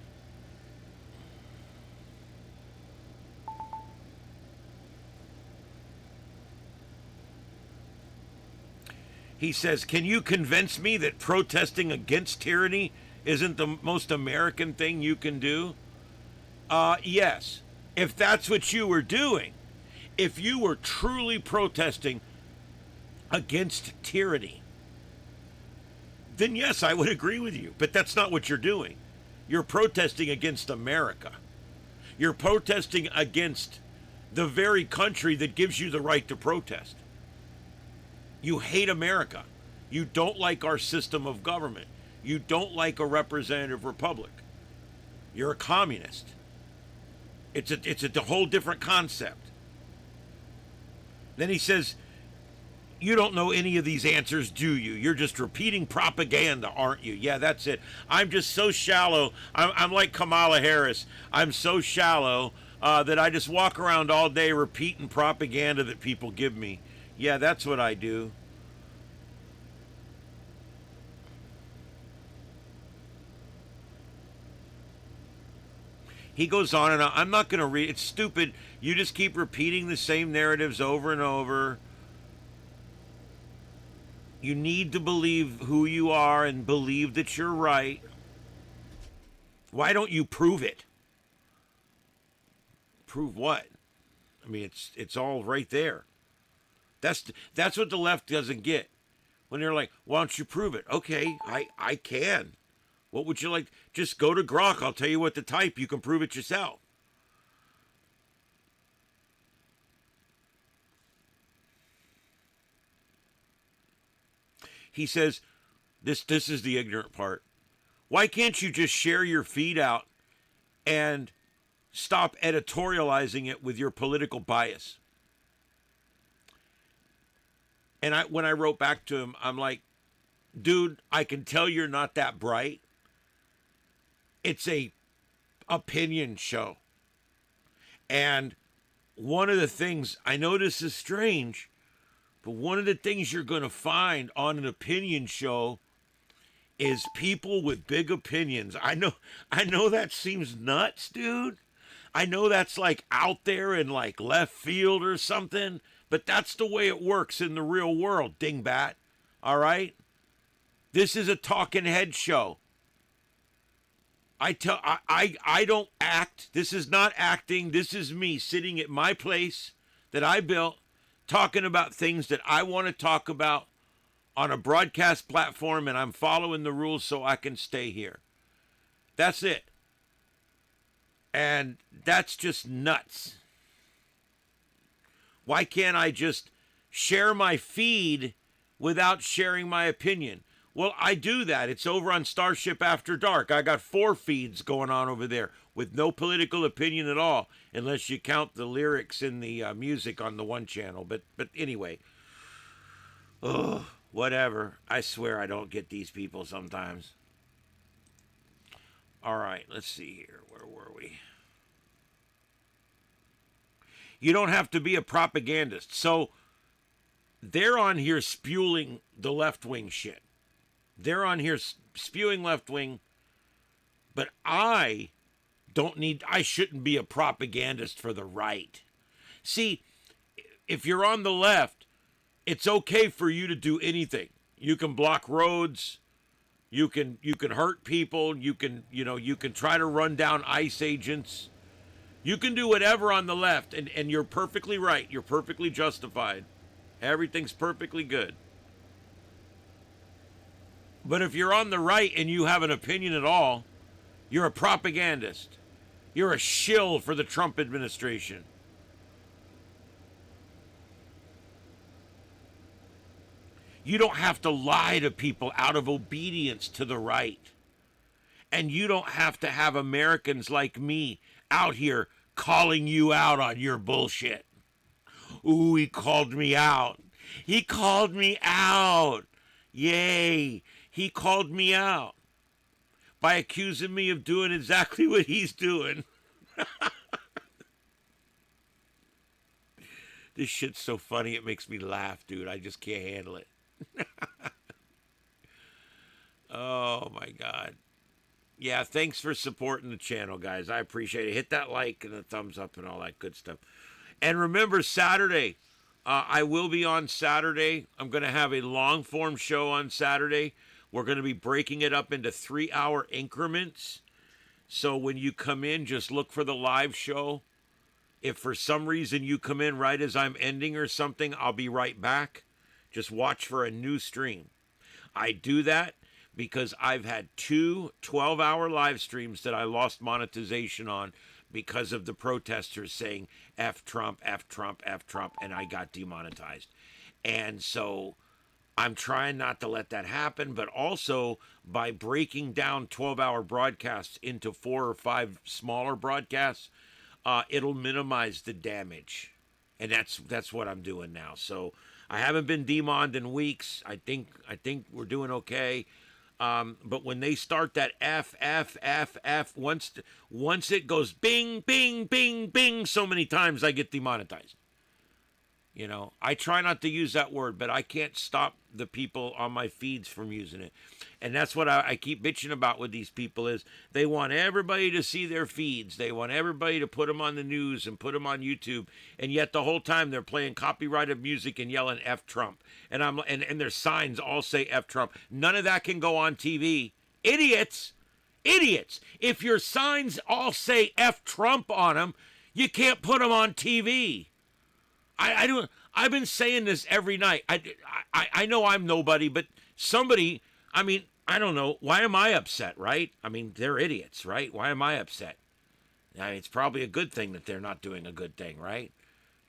he says, can you convince me that protesting against tyranny isn't the most American thing you can do? Yes. If that's what you were doing, if you were truly protesting against tyranny, then yes, I would agree with you. But that's not what you're doing. You're protesting against America. You're protesting against the very country that gives you the right to protest. You hate America. You don't like our system of government. You don't like a representative republic. You're a communist. It's a whole different concept. Then he says, you don't know any of these answers, do you? You're just repeating propaganda, aren't you? Yeah, that's it. I'm just so shallow. I'm like Kamala Harris. I'm so shallow that I just walk around all day repeating propaganda that people give me. Yeah, that's what I do. He goes on and on. I'm not going to read. It's stupid. You just keep repeating the same narratives over and over. You need to believe who you are and believe that you're right. Why don't you prove it? Prove what? I mean, it's all right there. That's what the left doesn't get. When they're like, why don't you prove it? Okay, I can. What would you like? Just go to Grok. I'll tell you what to type. You can prove it yourself. He says, this is the ignorant part. Why can't you just share your feed out and stop editorializing it with your political bias? And when I wrote back to him, I'm like, dude, I can tell you're not that bright. It's a opinion show. And one of the things, I know this is strange, but one of the things you're going to find on an opinion show is people with big opinions. I know that seems nuts, dude. I know that's like out there in like left field or something, but that's the way it works in the real world, dingbat. All right? This is a talking head show. I don't act. This is not acting. This is me sitting at my place that I built, talking about things that I want to talk about on a broadcast platform, and I'm following the rules so I can stay here. That's it. And that's just nuts. Why can't I just share my feed without sharing my opinion? Well, I do that. It's over on Starship After Dark. I got 4 feeds going on over there with no political opinion at all, unless you count the lyrics in the music on the one channel. But anyway, whatever. I swear I don't get these people sometimes. All right, let's see here. Where were we? You don't have to be a propagandist. So they're on here spewing the left-wing shit. They're on here spewing left-wing, but I shouldn't be a propagandist for the right. See, if you're on the left, it's okay for you to do anything. You can block roads, you can hurt people, you can try to run down ICE agents. You can do whatever on the left, and you're perfectly right. You're perfectly justified. Everything's perfectly good. But if you're on the right and you have an opinion at all, you're a propagandist. You're a shill for the Trump administration. You don't have to lie to people out of obedience to the right. And you don't have to have Americans like me out here calling you out on your bullshit. Ooh, he called me out. He called me out. Yay. He called me out by accusing me of doing exactly what he's doing. This shit's so funny, it makes me laugh, dude. I just can't handle it. Oh, my God. Yeah, thanks for supporting the channel, guys. I appreciate it. Hit that like and the thumbs up and all that good stuff. And remember, Saturday, I will be on Saturday. I'm going to have a long-form show on Saturday. We're going to be breaking it up into 3-hour increments. So when you come in, just look for the live show. If for some reason you come in right as I'm ending or something, I'll be right back. Just watch for a new stream. I do that because I've had 2 12-hour live streams that I lost monetization on because of the protesters saying F Trump, F Trump, F Trump, and I got demonetized. And so I'm trying not to let that happen, but also by breaking down 12-hour broadcasts into 4 or 5 smaller broadcasts, it'll minimize the damage. And that's what I'm doing now. So I haven't been demoned in weeks. I think we're doing okay. But when they start that F, once it goes bing, bing, bing, bing so many times, I get demonetized. You know, I try not to use that word, but I can't stop the people on my feeds from using it. And that's what I keep bitching about with these people is they want everybody to see their feeds. They want everybody to put them on the news and put them on YouTube. And yet the whole time they're playing copyrighted music and yelling F Trump. And and their signs all say F Trump. None of that can go on TV. Idiots. Idiots. If your signs all say F Trump on them, you can't put them on TV. I don't. I've been saying this every night. I know I'm nobody, but somebody. I mean, I don't know. Why am I upset? Right? I mean, they're idiots, right? Why am I upset? I mean, it's probably a good thing that they're not doing a good thing, right?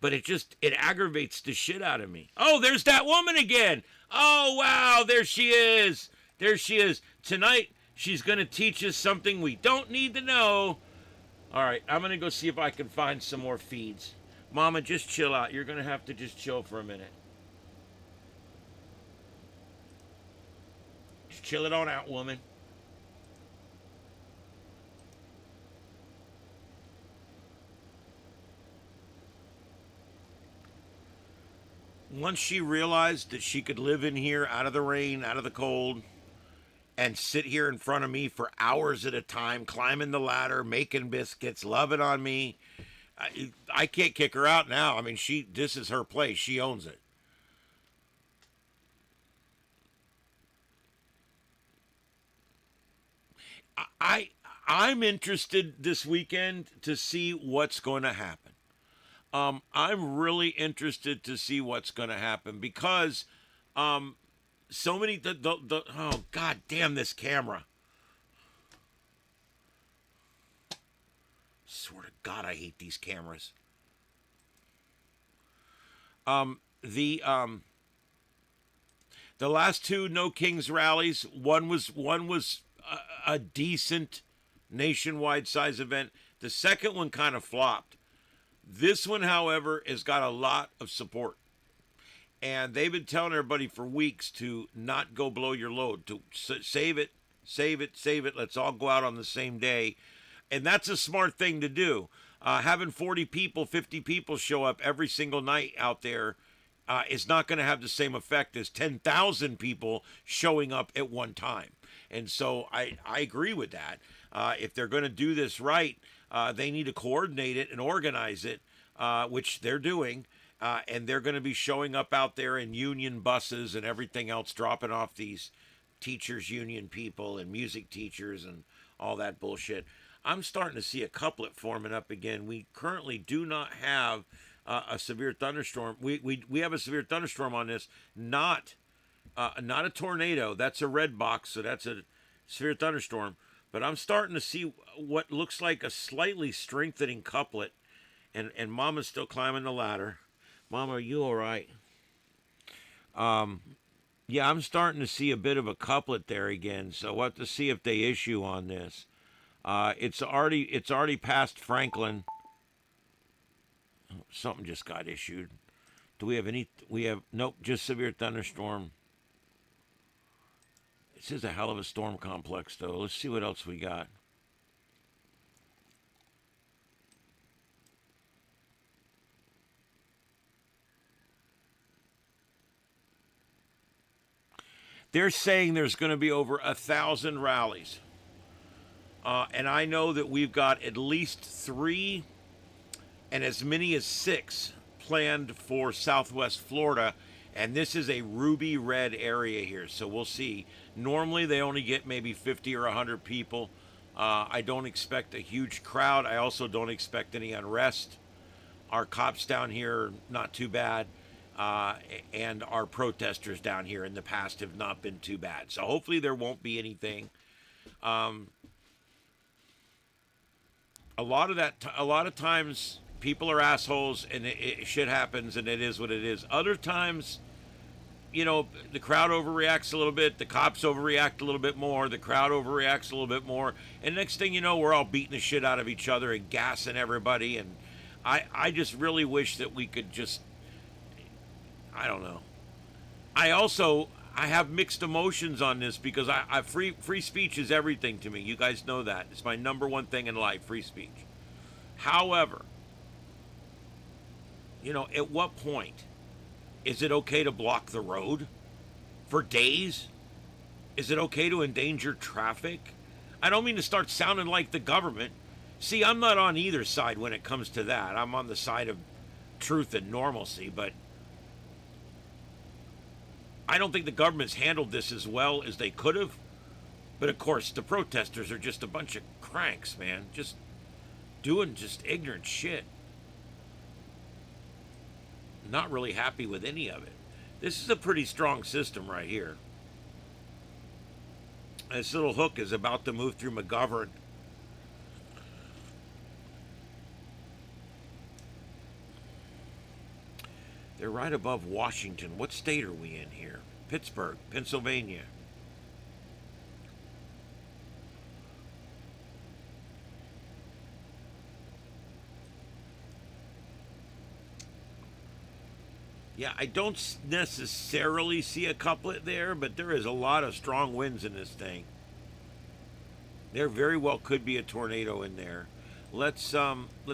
But it aggravates the shit out of me. Oh, there's that woman again. Oh wow, there she is. There she is. Tonight she's gonna teach us something we don't need to know. All right, I'm gonna go see if I can find some more feeds. Mama, just chill out. You're going to have to just chill for a minute. Just chill it on out, woman. Once she realized that she could live in here out of the rain, out of the cold, and sit here in front of me for hours at a time, climbing the ladder, making biscuits, loving on me, I can't kick her out now. I mean, this is her place. She owns it. I'm interested this weekend to see what's going to happen. I'm really interested to see what's going to happen because so many oh god damn this camera. Swear to God, I hate these cameras. The last two No Kings rallies, one was a decent nationwide size event. The second one kind of flopped. This one, however, has got a lot of support. And they've been telling everybody for weeks to not go below your load, to save it, save it, save it. Let's all go out on the same day. And that's a smart thing to do. Having 40 people, 50 people show up every single night out there is not going to have the same effect as 10,000 people showing up at one time. And so I agree with that. If they're going to do this right, they need to coordinate it and organize it, which they're doing. And they're going to be showing up out there in union buses and everything else, dropping off these teachers union people and music teachers and all that bullshit. I'm starting to see a couplet forming up again. We currently do not have a severe thunderstorm. We have a severe thunderstorm on this, not a tornado. That's a red box, so that's a severe thunderstorm. But I'm starting to see what looks like a slightly strengthening couplet, and Mama's still climbing the ladder. Mama, are you all right? Yeah, I'm starting to see a bit of a couplet there again, so we'll have to see if they issue on this. It's already past Franklin. Oh, something just got issued. Do we have any? We have nope. Just severe thunderstorm. This is a hell of a storm complex, though. Let's see what else we got. They're saying there's going to be over 1,000 rallies. And I know that we've got at least 3 and as many as 6 planned for Southwest Florida. And this is a ruby red area here. So we'll see. Normally they only get maybe 50 or 100 people. I don't expect a huge crowd. I also don't expect any unrest. Our cops down here are not too bad. And our protesters down here in the past have not been too bad. So hopefully there won't be anything. A lot of times people are assholes and shit happens and it is what it is. Other times, you know, the crowd overreacts a little bit, the cops overreact a little bit more, the crowd overreacts a little bit more, and next thing you know, we're all beating the shit out of each other and gassing everybody. And I just really wish that we could just, I don't know. I have mixed emotions on this because free speech is everything to me. You guys know that. It's my number one thing in life, free speech. However, you know, at what point is it okay to block the road for days? Is it okay to endanger traffic? I don't mean to start sounding like the government. See, I'm not on either side when it comes to that. I'm on the side of truth and normalcy, but I don't think the government's handled this as well as they could have. But of course, the protesters are just a bunch of cranks, man. Just doing just ignorant shit. Not really happy with any of it. This is a pretty strong system right here. This little hook is about to move through McGovern. They're right above Washington. What state are we in here? Pittsburgh, Pennsylvania. Yeah, I don't necessarily see a couplet there, but there is a lot of strong winds in this thing. There very well could be a tornado in there. Let's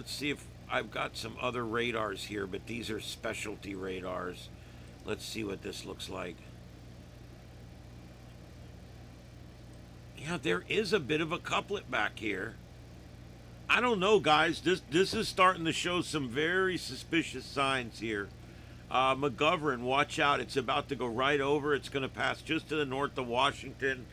see if I've got some other radars here, but these are specialty radars. Let's see what this looks like. Yeah, there is a bit of a couplet back here. I don't know, guys. This is starting to show some very suspicious signs here. McGovern, watch out. It's about to go right over. It's going to pass just to the north of Washington,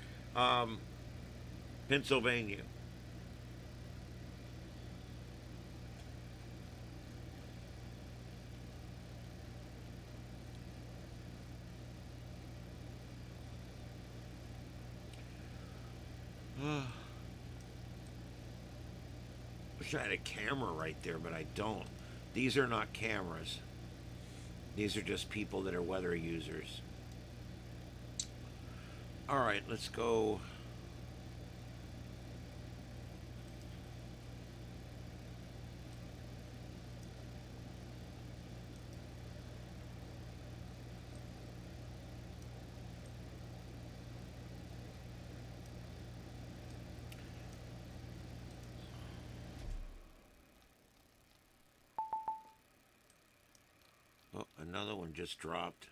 Wish I had a camera right there, but I don't. These are not cameras. These are just people that are weather users. All right, let's go. Oh, another one just dropped.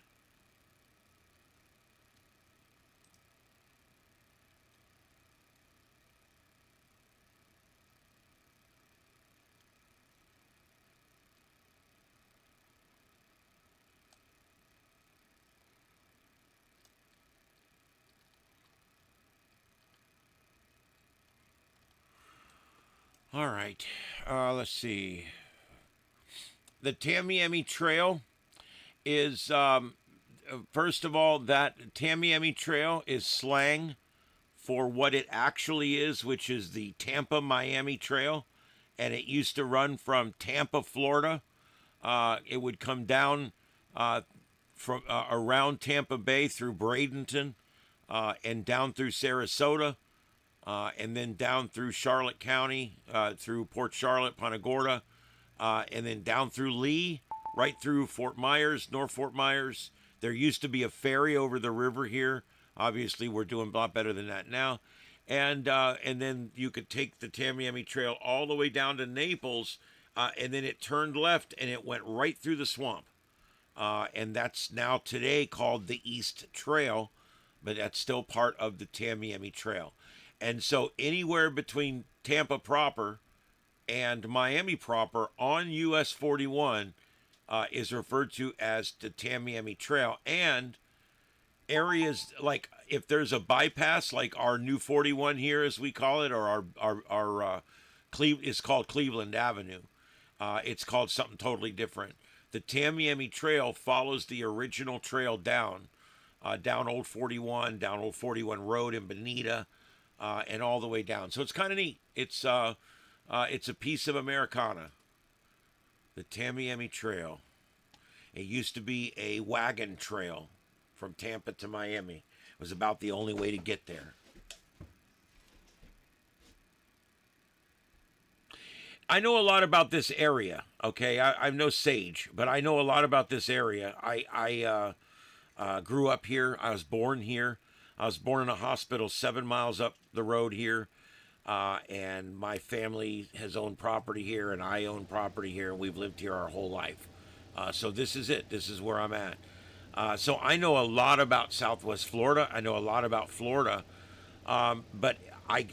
All right, let's see. The Tamiami Trail is, first of all, that Tamiami Trail is slang for what it actually is, which is the Tampa-Miami Trail. And it used to run from Tampa, Florida. It would come down from around Tampa Bay through Bradenton and down through Sarasota. And then down through Charlotte County, through Port Charlotte, Punta Gorda, and then down through Lee, right through Fort Myers, North Fort Myers. There used to be a ferry over the river here. Obviously, we're doing a lot better than that now. And then you could take the Tamiami Trail all the way down to Naples, and then it turned left and it went right through the swamp. And that's now today called the East Trail, but that's still part of the Tamiami Trail. And so anywhere between Tampa proper and Miami proper on US 41 is referred to as the Tamiami Trail. And areas like if there's a bypass, like our new 41 here, as we call it, or our it's called Cleveland Avenue. It's called something totally different. The Tamiami Trail follows the original trail down Old 41, down Old 41 Road in Bonita. And all the way down. So it's kind of neat. It's a piece of Americana. The Tamiami Trail. It used to be a wagon trail from Tampa to Miami. It was about the only way to get there. I know a lot about this area. Okay, I'm no sage, but I know a lot about this area. I grew up here. I was born here. I was born in a hospital 7 miles up the road here, and my family has owned property here, and I own property here, and we've lived here our whole life. So this is it. This is where I'm at. So I know a lot about Southwest Florida. I know a lot about Florida, but I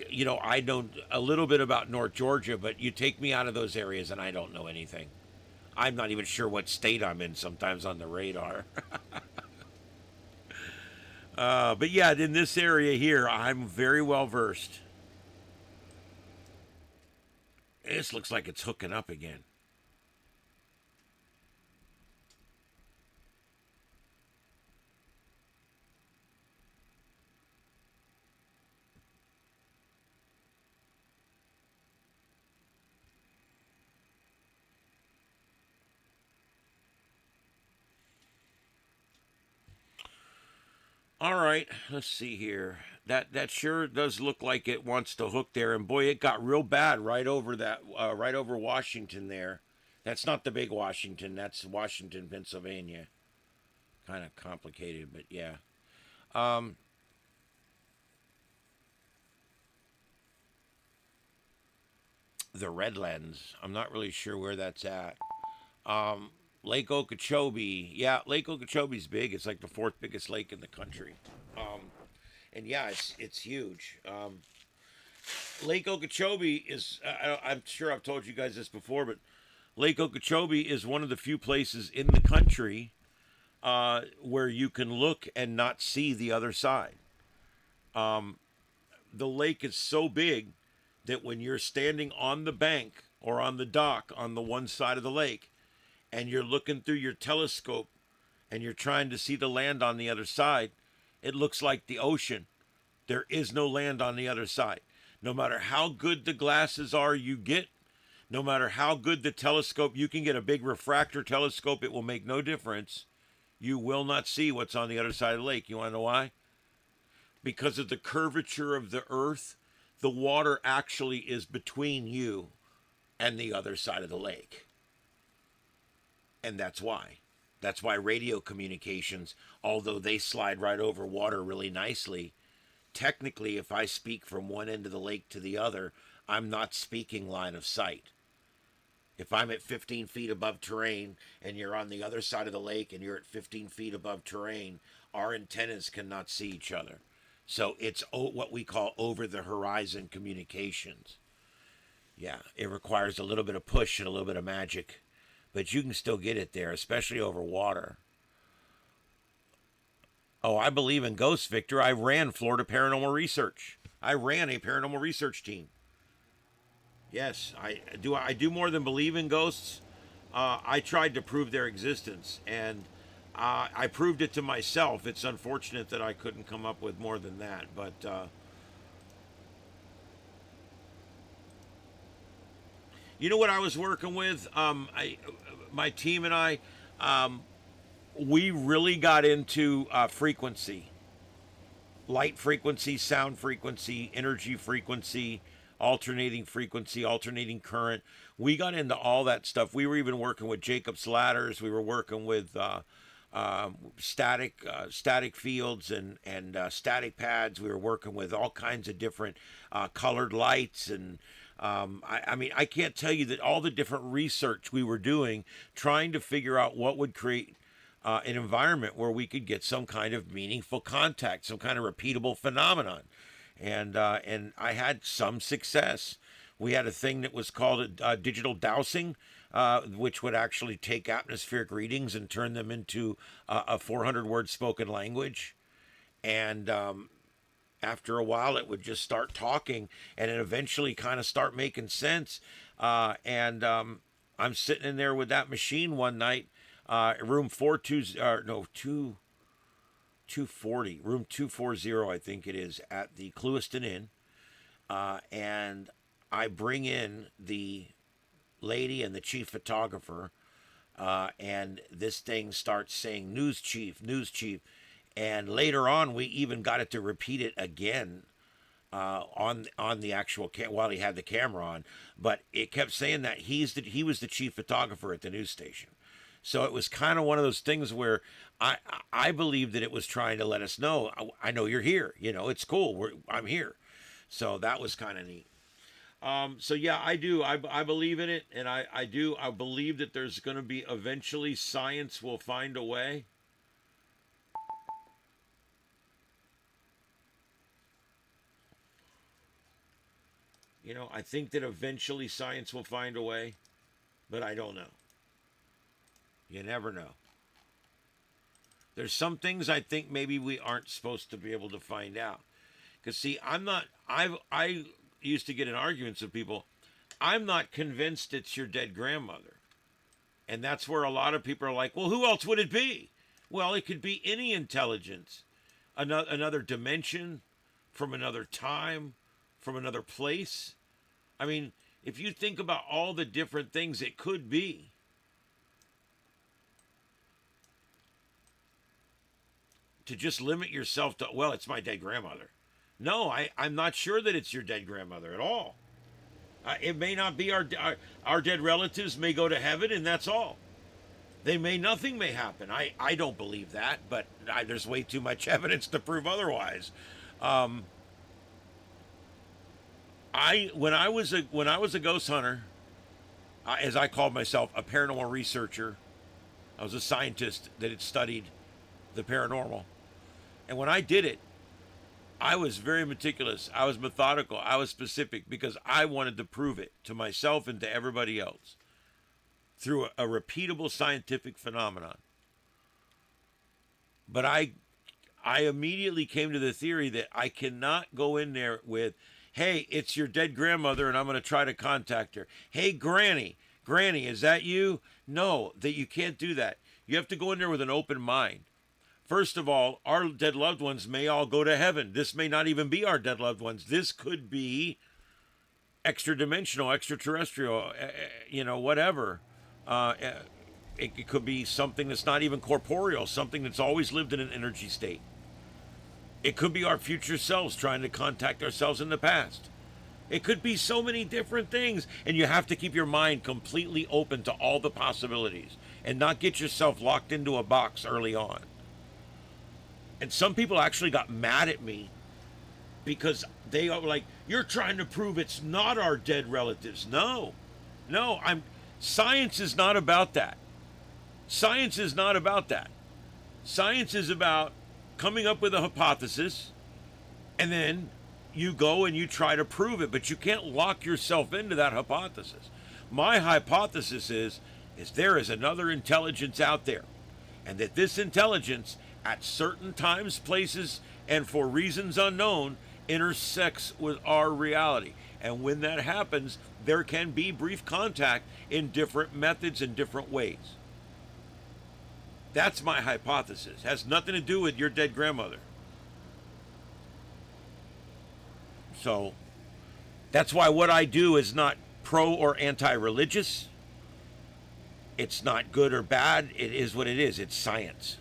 know a little bit about North Georgia, but you take me out of those areas, and I don't know anything. I'm not even sure what state I'm in sometimes on the radar. But yeah, in this area here, I'm very well versed. This looks like it's hooking up again. All right, let's see here. That sure does look like it wants to hook there, and boy, it got real bad right over right over Washington there. That's not the big Washington. That's Washington, Pennsylvania. Kind of complicated, but yeah. The Redlands. I'm not really sure where that's at. Lake Okeechobee. Yeah, Lake Okeechobee's big. It's like the fourth biggest lake in the country. And yeah, it's huge. Lake Okeechobee is, I'm sure I've told you guys this before, but Lake Okeechobee is one of the few places in the country where you can look and not see the other side. The lake is so big that when you're standing on the bank or on the dock on the one side of the lake, and you're looking through your telescope and you're trying to see the land on the other side, it looks like the ocean. There is no land on the other side. No matter how good the glasses are you get, no matter how good the telescope, you can get a big refractor telescope, it will make no difference. You will not see what's on the other side of the lake. You want to know why? Because of the curvature of the earth, the water actually is between you and the other side of the lake. And that's why. That's why radio communications, although they slide right over water really nicely, technically, if I speak from one end of the lake to the other, I'm not speaking line of sight. If I'm at 15 feet above terrain and you're on the other side of the lake and you're at 15 feet above terrain, our antennas cannot see each other. So it's what we call over-the-horizon communications. Yeah, it requires a little bit of push and a little bit of magic. But you can still get it there, especially over water. Oh, I believe in ghosts, Victor. I ran Florida Paranormal Research. I ran a paranormal research team. Yes, I do more than believe in ghosts. I tried to prove their existence, and I proved it to myself. It's unfortunate that I couldn't come up with more than that, but you know what I was working with? My team and I, we really got into frequency, light frequency, sound frequency, energy frequency, alternating frequency, alternating current. We got into all that stuff. We were even working with Jacob's ladders. We were working with static fields and static pads. We were working with all kinds of different colored lights. And I mean, I can't tell you that all the different research we were doing, trying to figure out what would create an environment where we could get some kind of meaningful contact, some kind of repeatable phenomenon. And I had some success. We had a thing that was called digital dowsing, which would actually take atmospheric readings and turn them into a 400-word spoken language. And after a while, it would just start talking, and it eventually kind of start making sense. I'm sitting in there with that machine one night, room 240, room 240, I think it is, at the Clewiston Inn. And I bring in the lady and the chief photographer, and this thing starts saying, news chief, news chief. And later on, we even got it to repeat it again on the actual while he had the camera on. But it kept saying that he was the chief photographer at the news station. So it was kind of one of those things where I believe that it was trying to let us know, I know you're here. You know, it's cool. I'm here. So that was kind of neat. So yeah, I do. I believe in it, and I do. I believe that there's going to be eventually science will find a way. You know, I think that eventually science will find a way, but I don't know. You never know. There's some things I think maybe we aren't supposed to be able to find out. Because, see, I used to get in arguments with people. I'm not convinced it's your dead grandmother. And that's where a lot of people are like, well, who else would it be? Well, it could be any intelligence. Another dimension, from another time, from another place. I mean, if you think about all the different things it could be. To just limit yourself to, well, it's my dead grandmother. No, I'm not sure that it's your dead grandmother at all. It may not be our dead relatives may go to heaven, and that's all. Nothing may happen. I don't believe that, but there's way too much evidence to prove otherwise. When I was a ghost hunter, as I called myself, a paranormal researcher, I was a scientist that had studied the paranormal. And when I did it, I was very meticulous. I was methodical. I was specific because I wanted to prove it to myself and to everybody else through a repeatable scientific phenomenon. But I immediately came to the theory that I cannot go in there with, hey, it's your dead grandmother and I'm going to try to contact her. Hey, Granny, is that you? No, that you can't do that. You have to go in there with an open mind. First of all, our dead loved ones may all go to heaven. This may not even be our dead loved ones. This could be extra dimensional, extraterrestrial, whatever. It could be something that's not even corporeal, something that's always lived in an energy state. It could be our future selves trying to contact ourselves in the past. It could be so many different things, and you have to keep your mind completely open to all the possibilities and not get yourself locked into a box early on. And some people actually got mad at me because they are like, you're trying to prove it's not our dead relatives. No, science is not about that. Science is not about that. Science is about coming up with a hypothesis, and then you go and you try to prove it, but you can't lock yourself into that hypothesis. My hypothesis is there is another intelligence out there, and that this intelligence at certain times, places, and for reasons unknown, intersects with our reality. And when that happens, there can be brief contact in different methods and different ways. That's my hypothesis. It has nothing to do with your dead grandmother. So that's why what I do is not pro or anti-religious. It's not good or bad. It is what it is. It's science.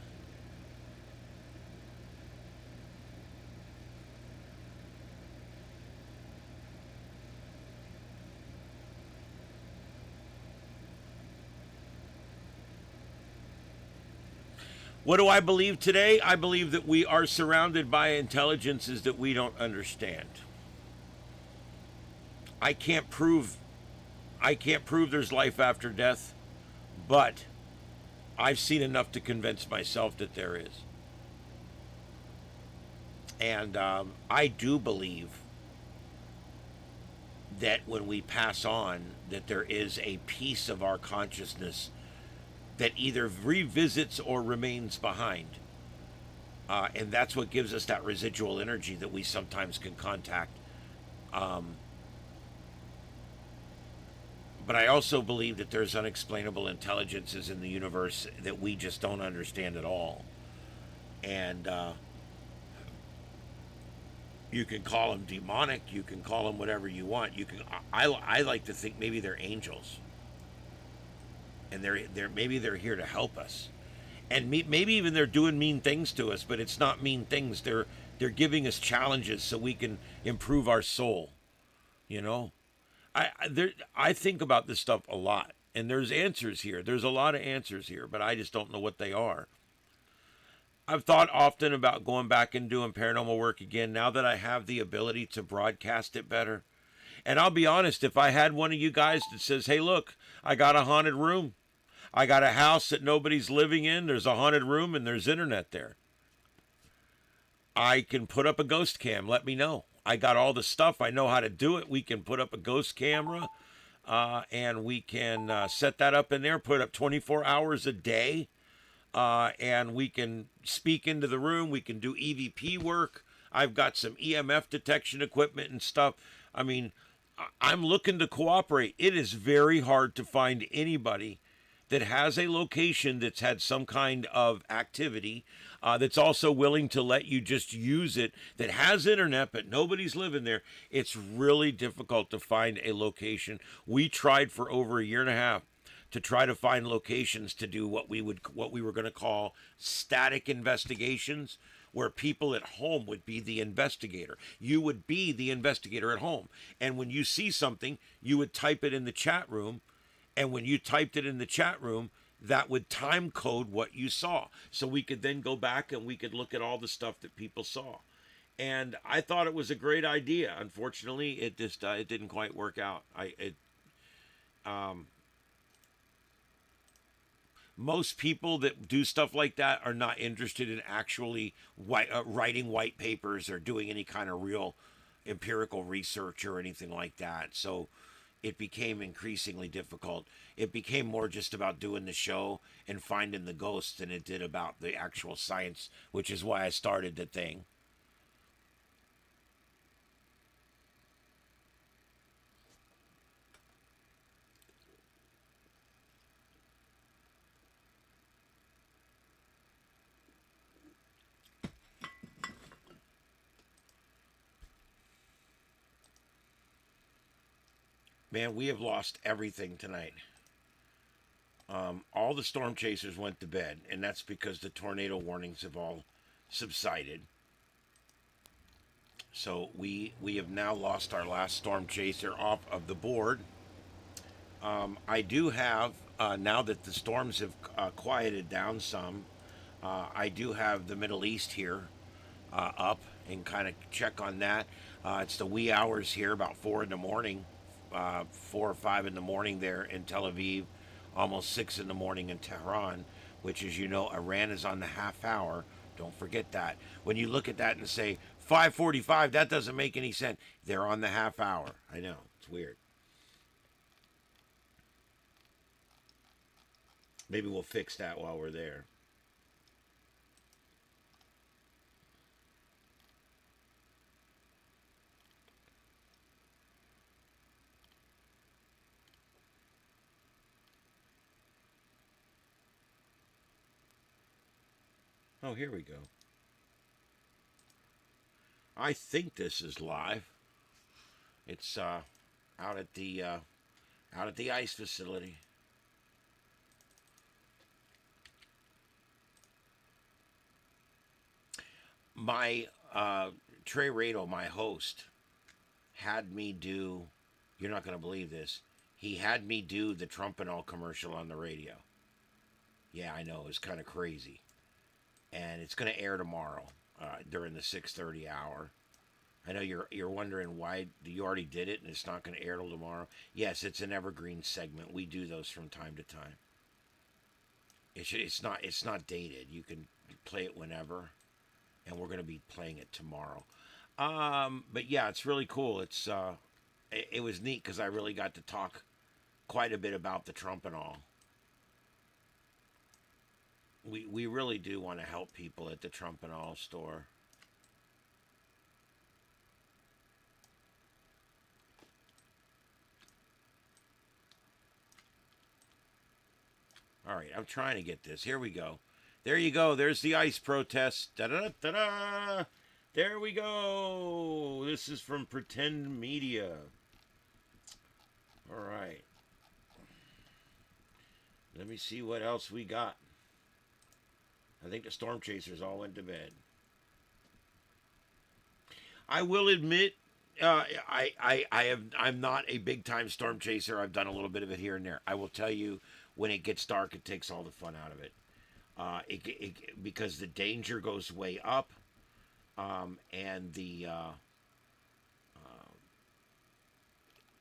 What do I believe today? I believe that we are surrounded by intelligences that we don't understand. I can't prove there's life after death, but I've seen enough to convince myself that there is. And I do believe that when we pass on, that there is a piece of our consciousness that either revisits or remains behind. And that's what gives us that residual energy that we sometimes can contact. But I also believe that there's unexplainable intelligences in the universe that we just don't understand at all. And you can call them demonic, you can call them whatever you want. I like to think maybe they're angels. And maybe they're here to help us, and maybe even they're doing mean things to us. But it's not mean things. They're giving us challenges so we can improve our soul. I think about this stuff a lot, and there's answers here. There's a lot of answers here, but I just don't know what they are. I've thought often about going back and doing paranormal work again now that I have the ability to broadcast it better. And I'll be honest, if I had one of you guys that says, hey, look, I got a haunted room. I got a house that nobody's living in. There's a haunted room and there's internet there. I can put up a ghost cam. Let me know. I got all the stuff. I know how to do it. We can put up a ghost camera and we can set that up in there, put up 24 hours a day. And we can speak into the room. We can do EVP work. I've got some EMF detection equipment and stuff. I mean, I'm looking to cooperate. It is very hard to find anybody that has a location that's had some kind of activity, that's also willing to let you just use it, that has internet, but nobody's living there. It's really difficult to find a location. We tried for over a year and a half to try to find locations to do what we were going to call static investigations, where people at home would be the investigator. You would be the investigator at home. And when you see something, you would type it in the chat room. And when you typed it in the chat room, that would time code what you saw. So we could then go back and we could look at all the stuff that people saw. And I thought it was a great idea. Unfortunately, it didn't quite work out. Most people that do stuff like that are not interested in actually writing white papers or doing any kind of real empirical research or anything like that. So it became increasingly difficult. It became more just about doing the show and finding the ghosts than it did about the actual science, which is why I started the thing. Man, we have lost everything tonight. All the storm chasers went to bed, and that's because the tornado warnings have all subsided. So we have now lost our last storm chaser off of the board. I do have, now that the storms have quieted down some, I do have the Middle East here up and kind of check on that. It's the wee hours here, about 4 in the morning, 4 or 5 in the morning there in Tel Aviv, almost 6 in the morning in Tehran, which, as you know, Iran is on the half hour. Don't forget that. When you look at that and say 5:45, that doesn't make any sense. They're on the half hour. I know, it's weird. Maybe we'll fix that while we're there. Oh, here we go. I think this is live. It's out at the ice facility. My Trey Rado, my host, had me do. You're not going to believe this. He had me do the Trump and all commercial on the radio. Yeah, I know, it was kind of crazy. And it's going to air tomorrow during the 6:30 hour. I know you're wondering why you already did it and it's not going to air till tomorrow. Yes, it's an evergreen segment. We do those from time to time. It's not dated. You can play it whenever, and we're going to be playing it tomorrow. But yeah, it's really cool. It was neat because I really got to talk quite a bit about the Trump and all. We really do want to help people at the Trump and all store. All right, I'm trying to get this. Here we go. There you go. There's the ICE protest. Da-da-da-da-da. There we go. This is from Pretend Media. All right. Let me see what else we got. I think the storm chasers all went to bed. I will admit, I'm not a big time storm chaser. I've done a little bit of it here and there. I will tell you, when it gets dark, it takes all the fun out of it. Because the danger goes way up, and the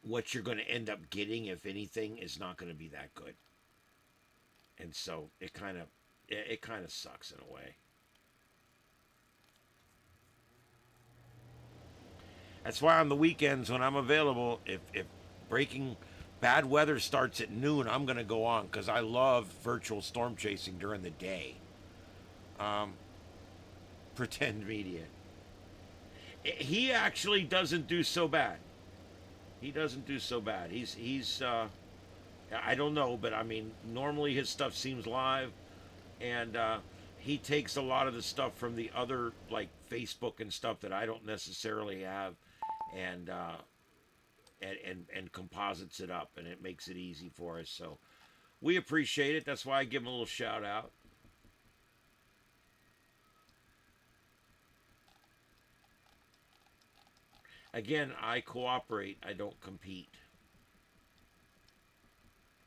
what you're going to end up getting, if anything, is not going to be that good. And so it kind of sucks in a way. That's why on the weekends when I'm available, if breaking bad weather starts at noon, I'm going to go on because I love virtual storm chasing during the day. Pretend Media. He actually doesn't do so bad. He doesn't do so bad. He's I don't know, but I mean, normally his stuff seems live, and he takes a lot of the stuff from the other, like Facebook and stuff that I don't necessarily have, and composites it up, and it makes it easy for us. So we appreciate it. That's why I give him a little shout out. Again, I cooperate. I don't compete.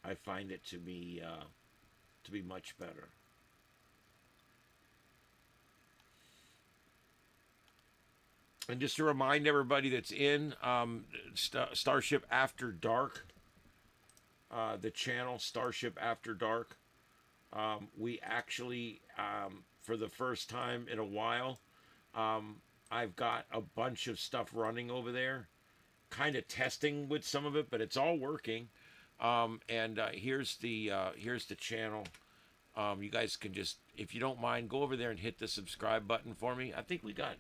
I find it to be much better. And just to remind everybody that's in Starship After Dark, the channel Starship After Dark, we actually, for the first time in a while, I've got a bunch of stuff running over there, kind of testing with some of it, but it's all working. Here's the channel. You guys can just, if you don't mind, go over there and hit the subscribe button for me. I think we got,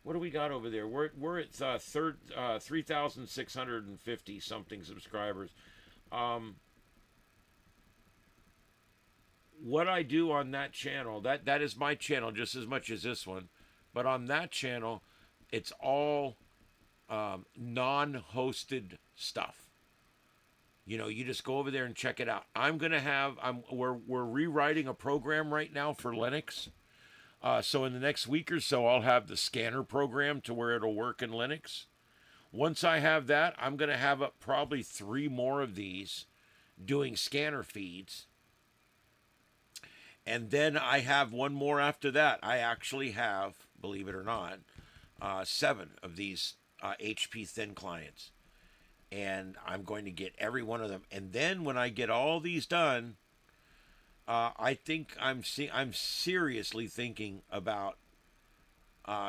what do we got over there? We're at 3,650 something subscribers. What I do on that channel, that is my channel just as much as this one, but on that channel, it's all non-hosted stuff. You know, you just go over there and check it out. We're rewriting a program right now for Linux. So in the next week or so, I'll have the scanner program to where it'll work in Linux. Once I have that, I'm going to have up probably 3 more of these doing scanner feeds. And then I have 1 more after that. I actually have, believe it or not, 7 of these HP thin clients. And I'm going to get every one of them. And then when I get all these done, I think I'm seriously thinking about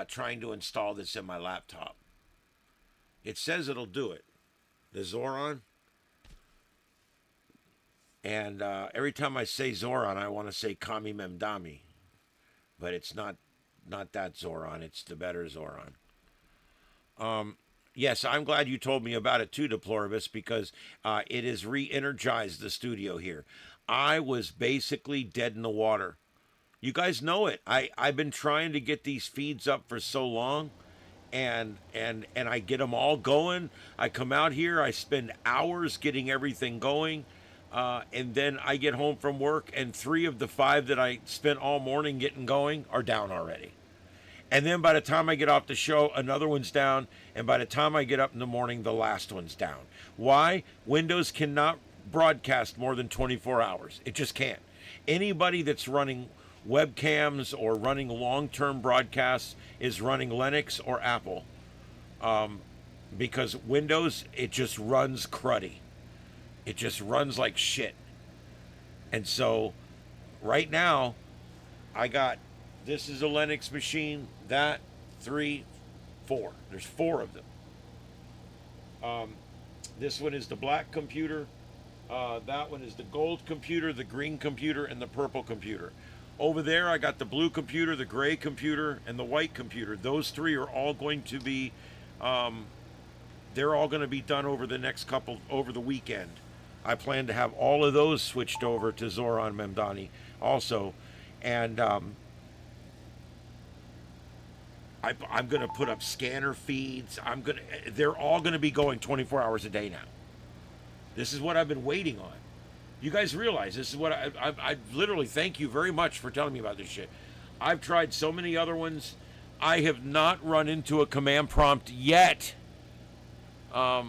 trying to install this in my laptop. It says it'll do it. The Zoran. And every time I say Zoran, I want to say Kami Memdami. But it's not that Zoran. It's the better Zoran. Yes, I'm glad you told me about it too, Deploribus, because it has re-energized the studio here. I was basically dead in the water. You guys know it. I've been trying to get these feeds up for so long, and I get them all going. I come out here, I spend hours getting everything going, and then I get home from work, and 3 of the 5 that I spent all morning getting going are down already. And then by the time I get off the show, another one's down. And by the time I get up in the morning, the last one's down. Why? Windows cannot broadcast more than 24 hours. It just can't. Anybody that's running webcams or running long-term broadcasts is running Linux or Apple. Because Windows, it just runs cruddy. It just runs like shit. And so, right now, this is a Linux machine, that, 3, 4. There's 4 of them. This one is the black computer. That one is the gold computer, the green computer, and the purple computer. Over there, I got the blue computer, the gray computer, and the white computer. Those 3 are all going to be, they're all going to be done over the weekend. I plan to have all of those switched over to Zoran Memdani also. And, I'm going to put up scanner feeds. They're all going to be going 24 hours a day now. This is what I've been waiting on. You guys realize this is what I literally thank you very much for telling me about this shit. I've tried so many other ones. I have not run into a command prompt yet. Yeah,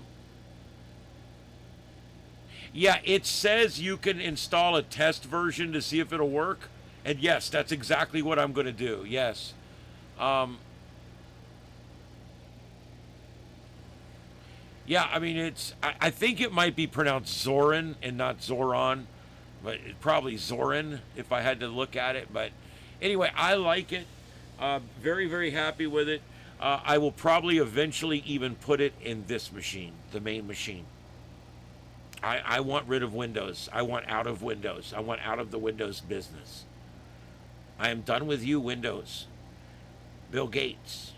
it says you can install a test version to see if it'll work. And yes, that's exactly what I'm going to do. Yes. Yeah, I mean, I think it might be pronounced Zoran and not Zoran, but it's probably Zoran if I had to look at it. But anyway, I like it. Very, very happy with it. I will probably eventually even put it in this machine, the main machine. I want rid of Windows. I want out of Windows. I want out of the Windows business. I am done with you, Windows. Bill Gates.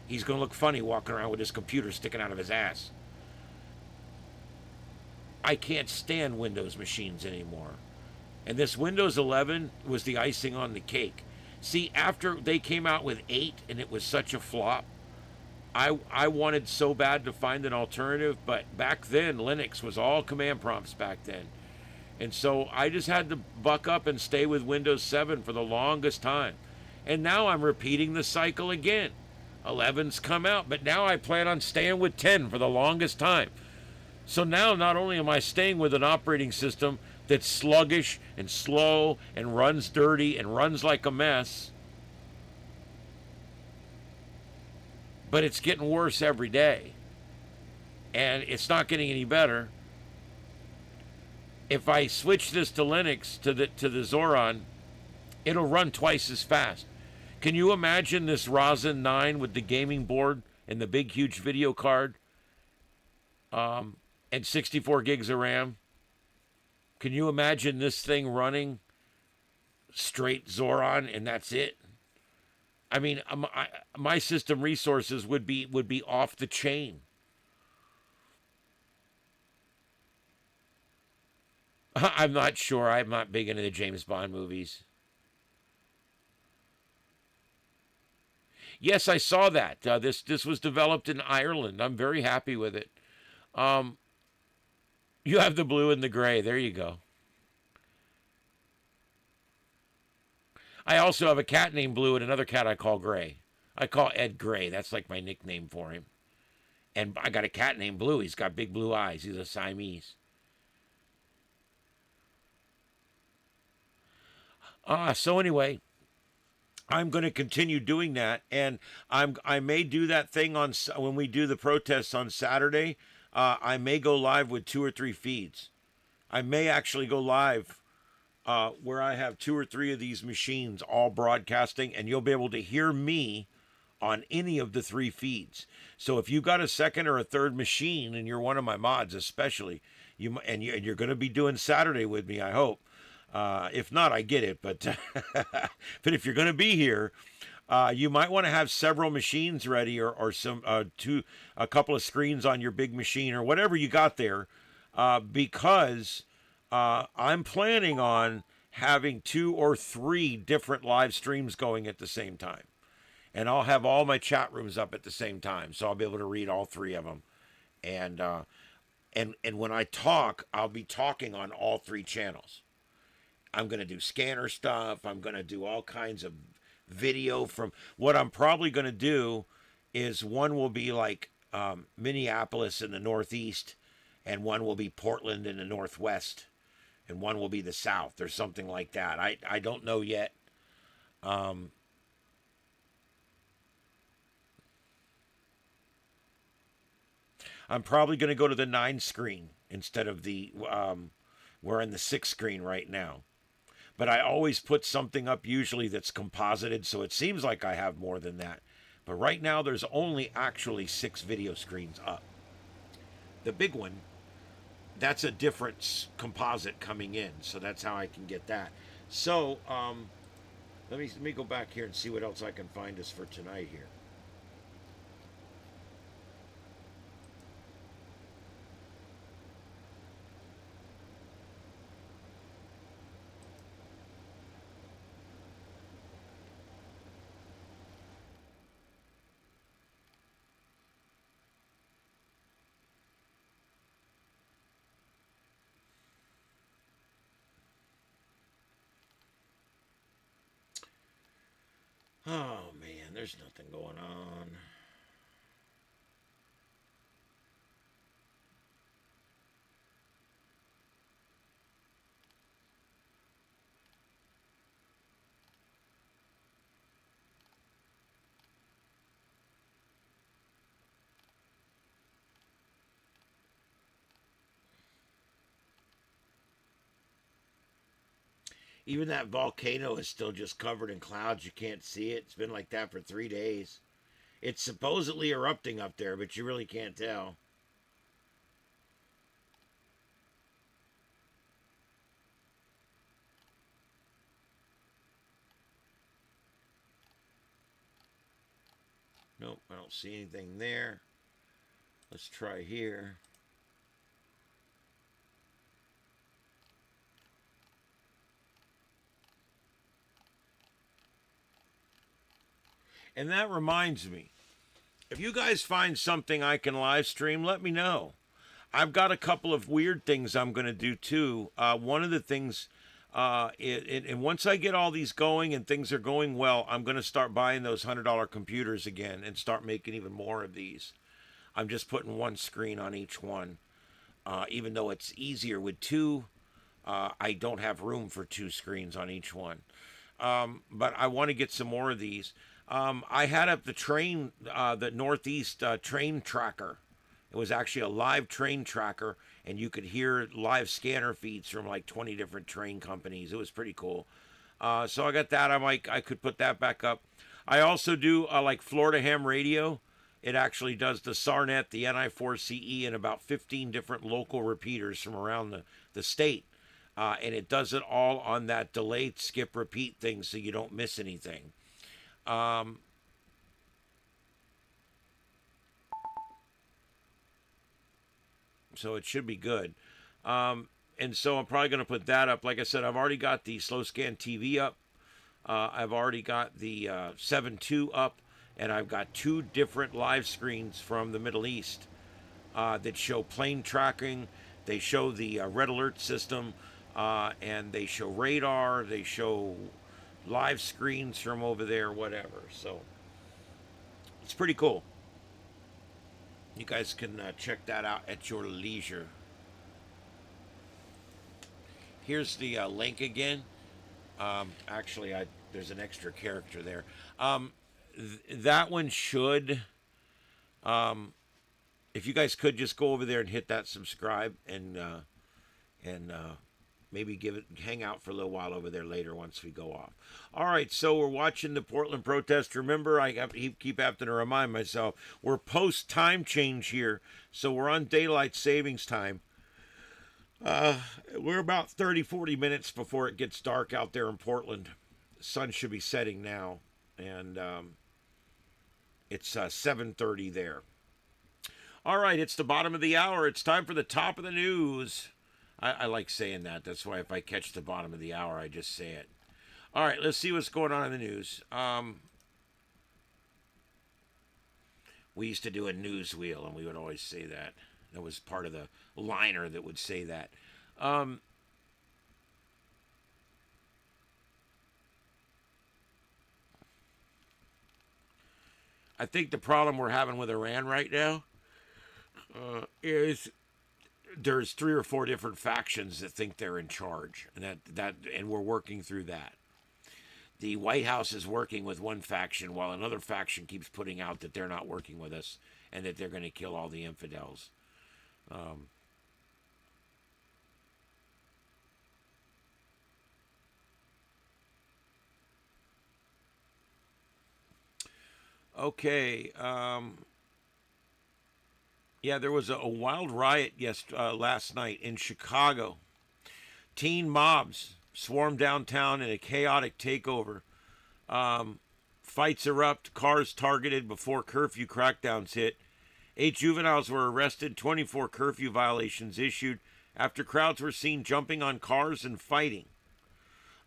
He's going to look funny walking around with his computer sticking out of his ass. I can't stand Windows machines anymore. And this Windows 11 was the icing on the cake. See, after they came out with 8 and it was such a flop, I wanted so bad to find an alternative, but back then, Linux was all command prompts back then. And so I just had to buck up and stay with Windows 7 for the longest time. And now I'm repeating the cycle again. 11's come out, but now I plan on staying with 10 for the longest time. So now not only am I staying with an operating system that's sluggish and slow and runs dirty and runs like a mess, but it's getting worse every day. And it's not getting any better. If I switch this to Linux, to the Zoran, it'll run twice as fast. Can you imagine this Ryzen 9 with the gaming board and the big, huge video card and 64 gigs of RAM? Can you imagine this thing running straight Zoran and that's it? I mean, my system resources would be off the chain. I'm not sure. I'm not big into the James Bond movies. Yes, I saw that. This was developed in Ireland. I'm very happy with it. You have the blue and the gray. There you go. I also have a cat named Blue and another cat I call Gray. I call Ed Gray. That's like my nickname for him. And I got a cat named Blue. He's got big blue eyes. He's a Siamese. So anyway, I'm going to continue doing that, and I may do that thing on when we do the protests on Saturday. I may go live with 2 or 3 feeds. I may actually go live where I have 2 or 3 of these machines all broadcasting, and you'll be able to hear me on any of the 3 feeds. So if you got a second or a third machine, and you're one of my mods, especially, you're going to be doing Saturday with me, I hope. If not, I get it, but but if you're going to be here, you might want to have several machines ready, or some a couple of screens on your big machine, or whatever you got there, because I'm planning on having 2 or 3 different live streams going at the same time, and I'll have all my chat rooms up at the same time, so I'll be able to read all 3 of them, and when I talk, I'll be talking on all 3 channels. I'm going to do scanner stuff. I'm going to do all kinds of video from what I'm probably going to do is one will be like Minneapolis in the Northeast, and one will be Portland in the Northwest, and one will be the South or something like that. I don't know yet. I'm probably going to go to the 9 screen instead of the, we're in the 6 screen right now. But I always put something up usually that's composited, so it seems like I have more than that. But right now there's only actually 6 video screens up. The big one, that's a different composite coming in, so that's how I can get that. So let me go back here and see what else I can find us for tonight here. Oh, man, there's nothing going on. Even that volcano is still just covered in clouds. You can't see it. It's been like that for 3 days. It's supposedly erupting up there, but you really can't tell. Nope, I don't see anything there. Let's try here. And that reminds me, if you guys find something I can live stream, let me know. I've got a couple of weird things I'm going to do too. One of the things, and once I get all these going and things are going well, I'm going to start buying those $100 computers again and start making even more of these. I'm just putting 1 screen on each one. Even though it's easier with 2, I don't have room for 2 screens on each one. But I want to get some more of these. I had up the train, the Northeast train tracker. It was actually a live train tracker, and you could hear live scanner feeds from like 20 different train companies. It was pretty cool. So I got that. I could put that back up. I also do like Florida Ham Radio. It actually does the SARnet, the NI4CE, and about 15 different local repeaters from around the state. And it does it all on that delayed skip repeat thing, so you don't miss anything. So it should be good. And so I'm probably going to put that up. Like I said, I've already got the slow scan TV up. I've already got the 7.2 up, and I've got 2 different live screens from the Middle East that show plane tracking, They show the red alert system, and they show radar. They show live screens from over there, whatever. So it's pretty cool. You guys can check that out at your leisure. Here's the link again. Actually, there's an extra character there. That one should, if you guys could just go over there and hit that subscribe and maybe hang out for a little while over there later once we go off. All right, so we're watching the Portland protest. Remember, I keep having to remind myself, we're post time change here, so we're on daylight savings time. We're about 30-40 minutes before it gets dark out there in Portland. The sun should be setting now, and it's 7:30 there. All right, it's the bottom of the hour. It's time for the top of the news. I like saying that. That's why if I catch the bottom of the hour, I just say it. All right, let's see what's going on in the news. We used to do a news wheel, and we would always say that. That was part of the liner that would say that. I think the problem we're having with Iran right now is there's 3 or 4 different factions that think they're in charge, and and we're working through that. The White House is working with one faction while another faction keeps putting out that they're not working with us and that they're going to kill all the infidels. Okay. Yeah, there was a wild riot last night in Chicago. Teen mobs swarmed downtown in a chaotic takeover. Fights erupt, cars targeted before curfew crackdowns hit. 8 juveniles were arrested, 24 curfew violations issued after crowds were seen jumping on cars and fighting.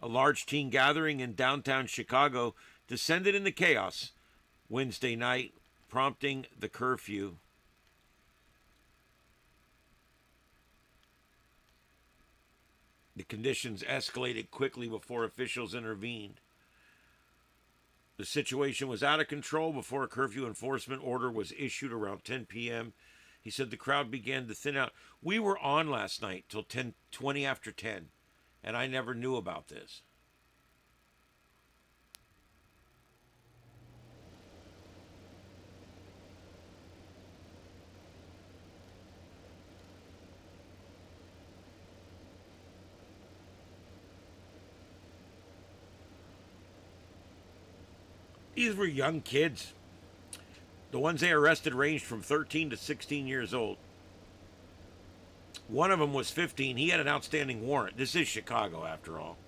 A large teen gathering in downtown Chicago descended into chaos Wednesday night, prompting the curfew. The conditions escalated quickly before officials intervened. The situation was out of control before a curfew enforcement order was issued around 10 p.m. He said the crowd began to thin out. We were on last night till 20 after 10, and I never knew about this. These were young kids. The ones they arrested ranged from 13 to 16 years old. One of them was 15. He had an outstanding warrant. This is Chicago, after all.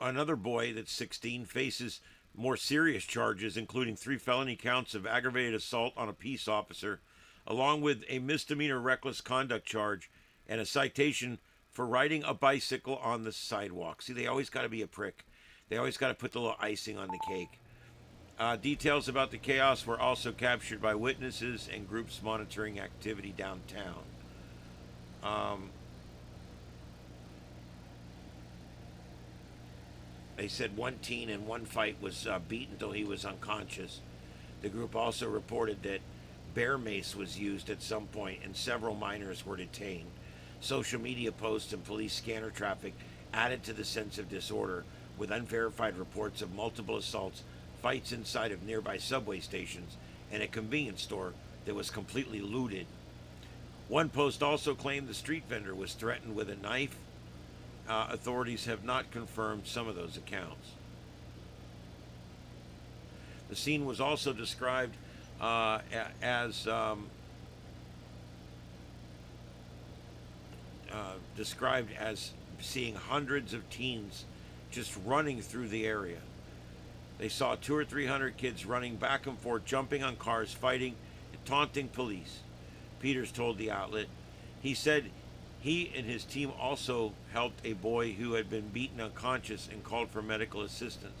Another boy that's 16 faces more serious charges, including 3 felony counts of aggravated assault on a peace officer, along with a misdemeanor reckless conduct charge and a citation for riding a bicycle on the sidewalk. See, they always got to be a prick. They always got to put the little icing on the cake. Details about the chaos were also captured by witnesses and groups monitoring activity downtown. They said one teen in one fight was beaten until he was unconscious. The group also reported that bear mace was used at some point and several minors were detained. Social media posts and police scanner traffic added to the sense of disorder, with unverified reports of multiple assaults, fights inside of nearby subway stations, and a convenience store that was completely looted. One post also claimed the street vendor was threatened with a knife. Authorities have not confirmed some of those accounts. The scene was also described as seeing hundreds of teens just running through the area. They saw 200 or 300 kids running back and forth, jumping on cars, fighting, and taunting police. Peters told the outlet. He said he and his team also helped a boy who had been beaten unconscious and called for medical assistance.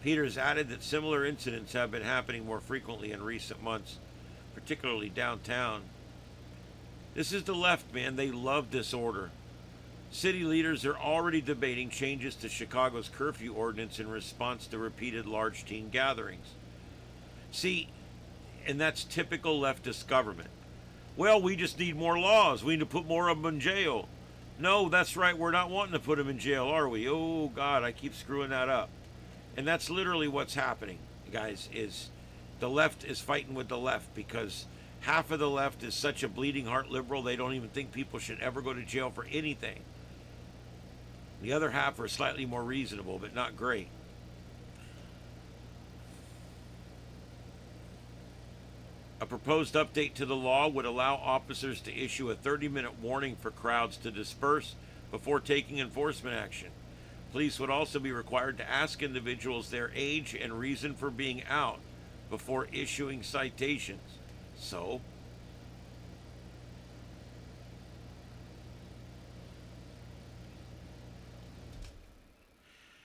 Peters added that similar incidents have been happening more frequently in recent months, particularly downtown. This is the left, man. They love disorder. City leaders are already debating changes to Chicago's curfew ordinance in response to repeated large teen gatherings. See, and that's typical leftist government. Well, we just need more laws. We need to put more of them in jail. No, that's right. We're not wanting to put them in jail, are we? Oh, God, I keep screwing that up. And that's literally what's happening, guys, is the left is fighting with the left because half of the left is such a bleeding heart liberal, they don't even think people should ever go to jail for anything. The other half are slightly more reasonable, but not great. A proposed update to the law would allow officers to issue a 30-minute warning for crowds to disperse before taking enforcement action. Police would also be required to ask individuals their age and reason for being out before issuing citations. So,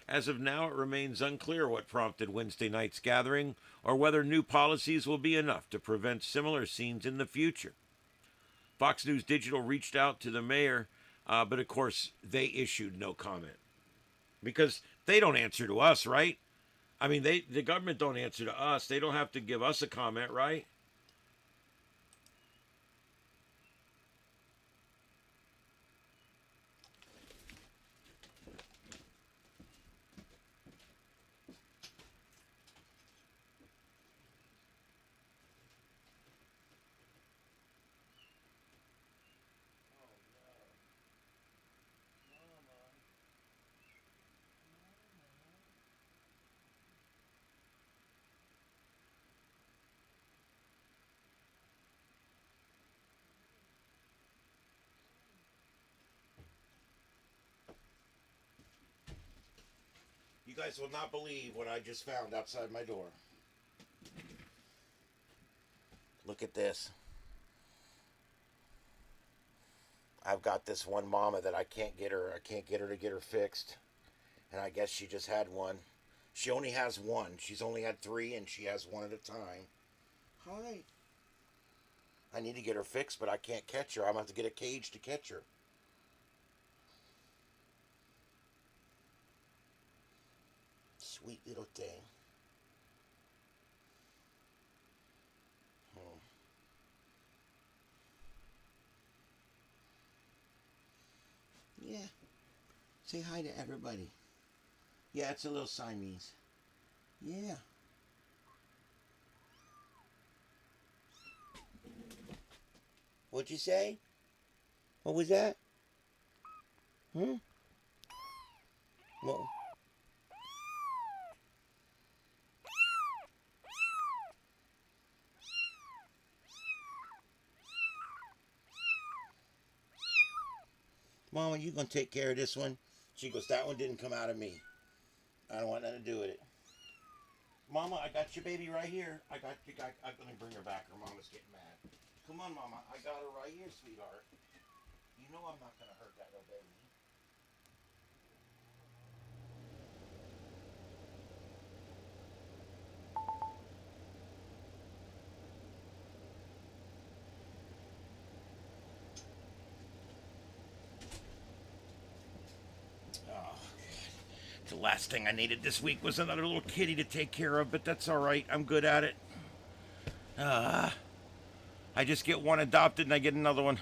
as of now, it remains unclear what prompted Wednesday night's gathering or whether new policies will be enough to prevent similar scenes in the future. Fox News Digital reached out to the mayor, but of course, they issued no comment. Because they don't answer to us, right? I mean, the government don't answer to us. They don't have to give us a comment, right? You guys will not believe what I just found outside my door. Look at this. I've got this one mama that I can't get her to get her fixed. And I guess she just had one. She only has one. She's only had 3 and she has one at a time. Hi. I need to get her fixed, but I can't catch her. I'm going to have to get a cage to catch her. Sweet little thing. Yeah. Say hi to everybody. Yeah, it's a little Siamese. Yeah. What'd you say? What was that? Well, Mama, you gonna take care of this one? She goes, that one didn't come out of me. I don't want nothing to do with it. Mama, I got your baby right here. I'm gonna bring her back. Her mama's getting mad. Come on, Mama. I got her right here, sweetheart. You know I'm not gonna hurt that little baby. The last thing I needed this week was another little kitty to take care of, but that's all right. I'm good at it. I just get one adopted and I get another one.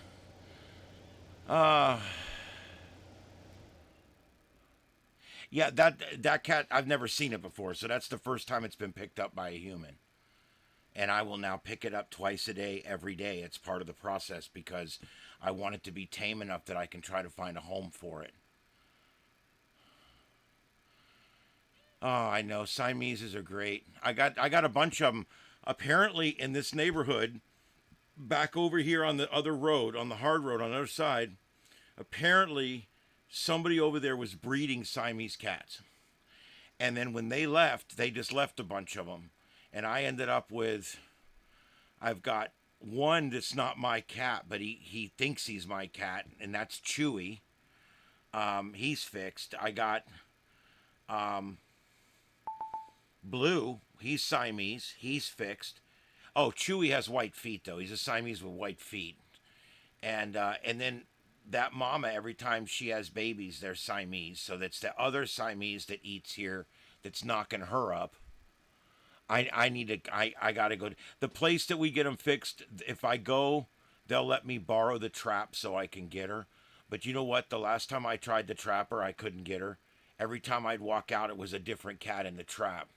Yeah, that cat, I've never seen it before, so that's the first time it's been picked up by a human. And I will now pick it up twice a day, every day. It's part of the process because I want it to be tame enough that I can try to find a home for it. Oh, I know. Siameses are great. I got a bunch of them. Apparently, in this neighborhood, back over here on the other road, on the hard road on the other side, apparently somebody over there was breeding Siamese cats. And then when they left, they just left a bunch of them. And I ended up with, I've got one that's not my cat, but he thinks he's my cat, and that's Chewy. He's fixed. I got Blue, he's Siamese, he's fixed. Oh, Chewy has white feet though. He's a Siamese with white feet, and then that mama, every time she has babies, they're Siamese. So that's the other Siamese that eats here that's knocking her up. I gotta go. The place that we get them fixed, if I go, they'll let me borrow the trap so I can get her. But you know what? The last time I tried to trap her, I couldn't get her. Every time I'd walk out, it was a different cat in the trap.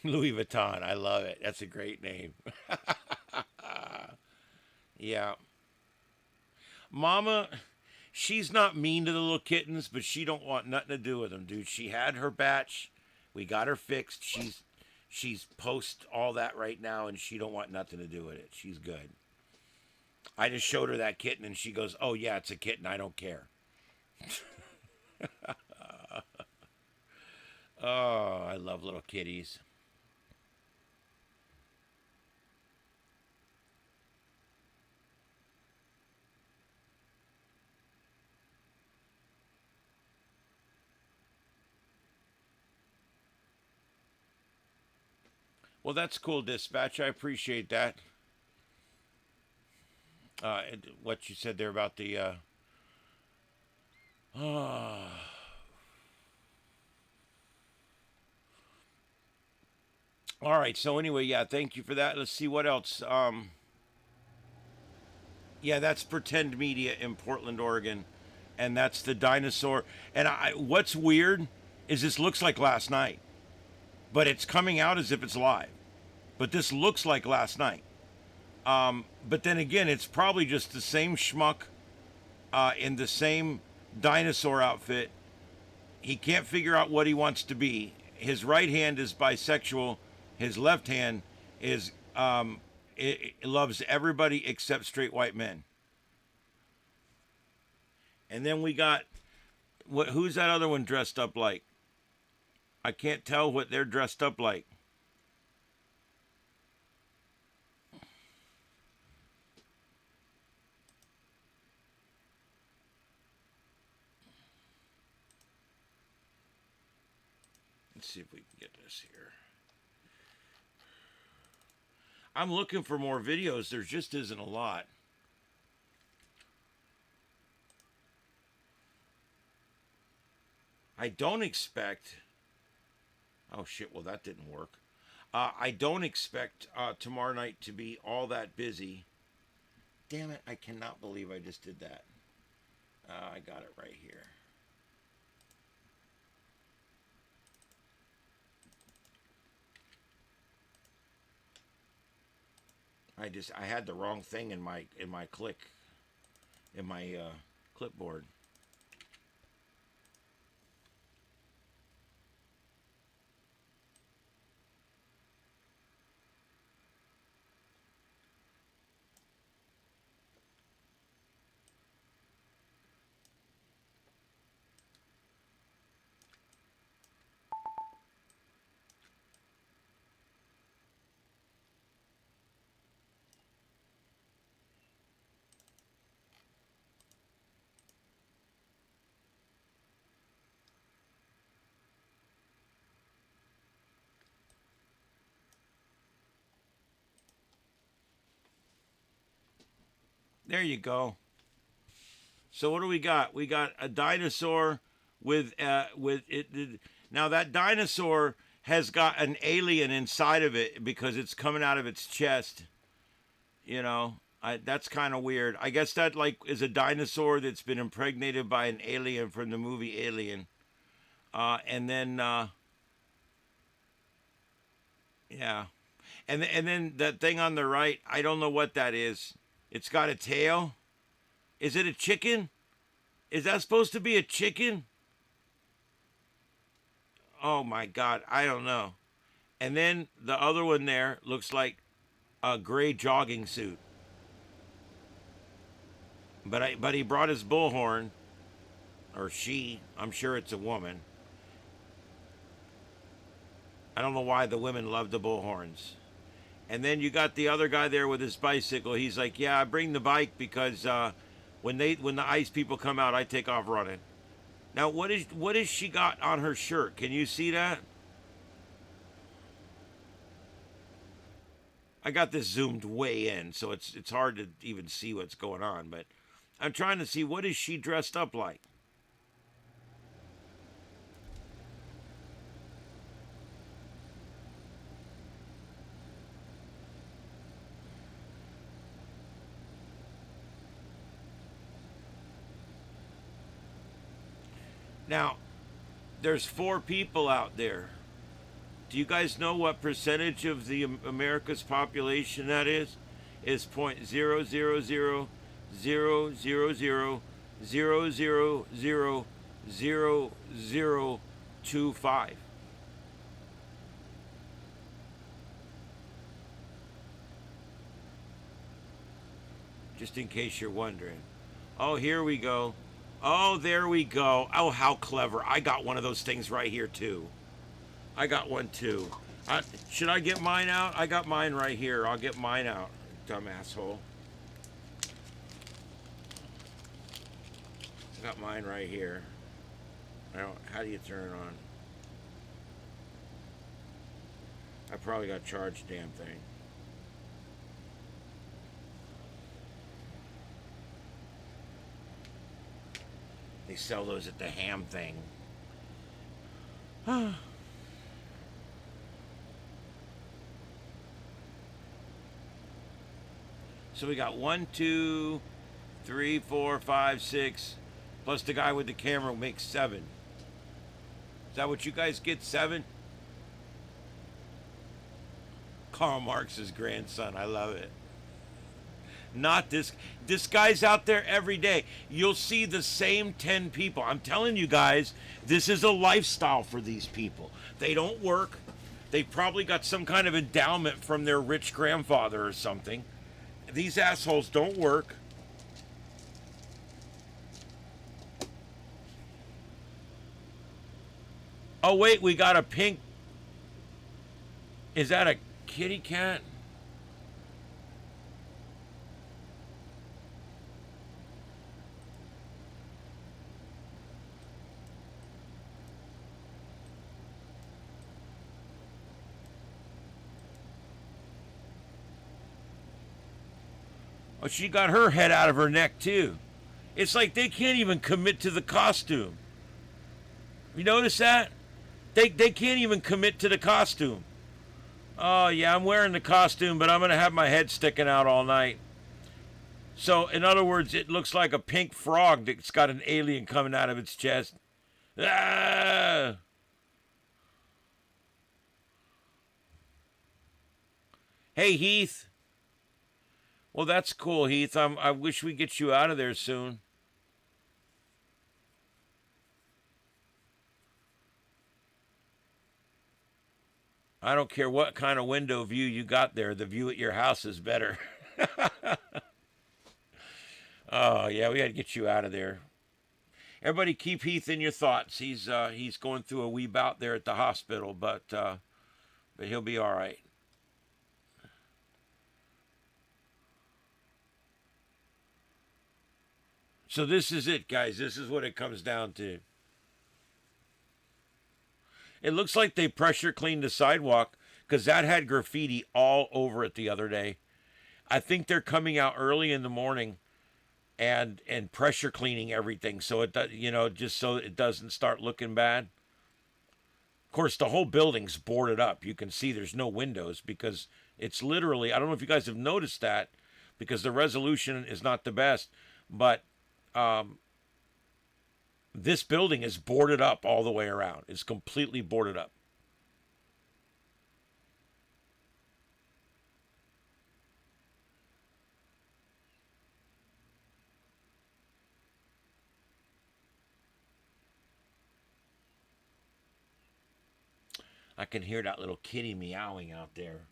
Louis Vuitton, I love it. That's a great name. Yeah. Mama, she's not mean to the little kittens, but she don't want nothing to do with them, dude. She had her batch. We got her fixed. She's post all that right now, and she don't want nothing to do with it. She's good. I just showed her that kitten, and she goes, "Oh yeah, it's a kitten. I don't care." Oh, I love little kitties. Well, that's cool, Dispatch. I appreciate that. What you said there about the... all right, so anyway, yeah, thank you for that. Let's see what else. Yeah, that's Pretend Media in Portland, Oregon. And that's the dinosaur. And what's weird is this looks like last night. But it's coming out as if it's live. But this looks like last night. But then again, it's probably just the same schmuck in the same dinosaur outfit. He can't figure out what he wants to be. His right hand is bisexual. His left hand is it loves everybody except straight white men. And then we got who's that other one dressed up like? I can't tell what they're dressed up like. Let's see if we can get this here. I'm looking for more videos. There just isn't a lot. I don't expect... Oh, shit. Well, that didn't work. I don't expect tomorrow night to be all that busy. Damn it. I cannot believe I just did that. I got it right here. I had the wrong thing in my clipboard. There you go. So what do we got? We got a dinosaur with it. Now that dinosaur has got an alien inside of it because it's coming out of its chest. You know, that's kind of weird. I guess that is a dinosaur that's been impregnated by an alien from the movie Alien. And then yeah. And then that thing on the right, I don't know what that is. It's got a tail. Is it a chicken? Is that supposed to be a chicken? Oh my God, I don't know. And then the other one there looks like a gray jogging suit. But he brought his bullhorn, or she. I'm sure it's a woman. I don't know why the women love the bullhorns. And then you got the other guy there with his bicycle. He's like, yeah, I bring the bike because when the ICE people come out, I take off running. Now, what is she got on her shirt? Can you see that? I got this zoomed way in, so it's hard to even see what's going on, but I'm trying to see what is she dressed up like. Now, there's 4 people out there. Do you guys know what percentage of the America's population that is? It's 0.00000000025. Just in case you're wondering. Oh, here we go. Oh, there we go. Oh, how clever. I got one of those things right here, too. I got one, too. Should I get mine out? I got mine right here. I'll get mine out, dumb asshole. I got mine right here. How do you turn it on? I probably got charged damn thing. They sell those at the ham thing. So we got 1, 2, 3, 4, 5, 6, plus the guy with the camera makes 7. Is that what you guys get? 7? Karl Marx's grandson. I love it. Not this. This guy's out there every day. You'll see the same 10 people. I'm telling you guys, this is a lifestyle for these people. They don't work. They probably got some kind of endowment from their rich grandfather or something. These assholes don't work. Oh, wait, we got a pink. Is that a kitty cat? Oh, she got her head out of her neck, too. It's like they can't even commit to the costume. You notice that? They can't even commit to the costume. Oh, yeah, I'm wearing the costume, but I'm going to have my head sticking out all night. So, in other words, it looks like a pink frog that's got an alien coming out of its chest. Ah! Hey, Heath. Well, that's cool, Heath. I wish we get you out of there soon. I don't care what kind of window view you got there. The view at your house is better. Oh, yeah, we got to get you out of there. Everybody keep Heath in your thoughts. He's going through a wee bout there at the hospital, but he'll be all right. So this is it, guys. This is what it comes down to. It looks like they pressure cleaned the sidewalk because that had graffiti all over it the other day. I think they're coming out early in the morning and pressure cleaning everything so it does, just so it doesn't start looking bad. Of course, the whole building's boarded up. You can see there's no windows because it's literally, I don't know if you guys have noticed that because the resolution is not the best, but this building is boarded up all the way around. It's completely boarded up. I can hear that little kitty meowing out there.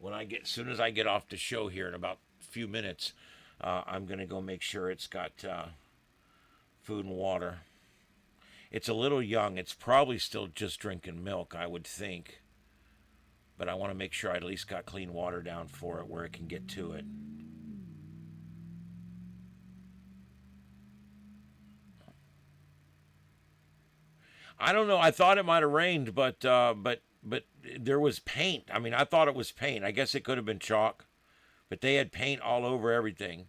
As soon as I get off the show here in about a few minutes, I'm going to go make sure it's got food and water. It's a little young. It's probably still just drinking milk, I would think. But I want to make sure I at least got clean water down for it where it can get to it. I don't know. I thought it might have rained, but there was paint. I mean, I thought it was paint. I guess it could have been chalk, but they had paint all over everything.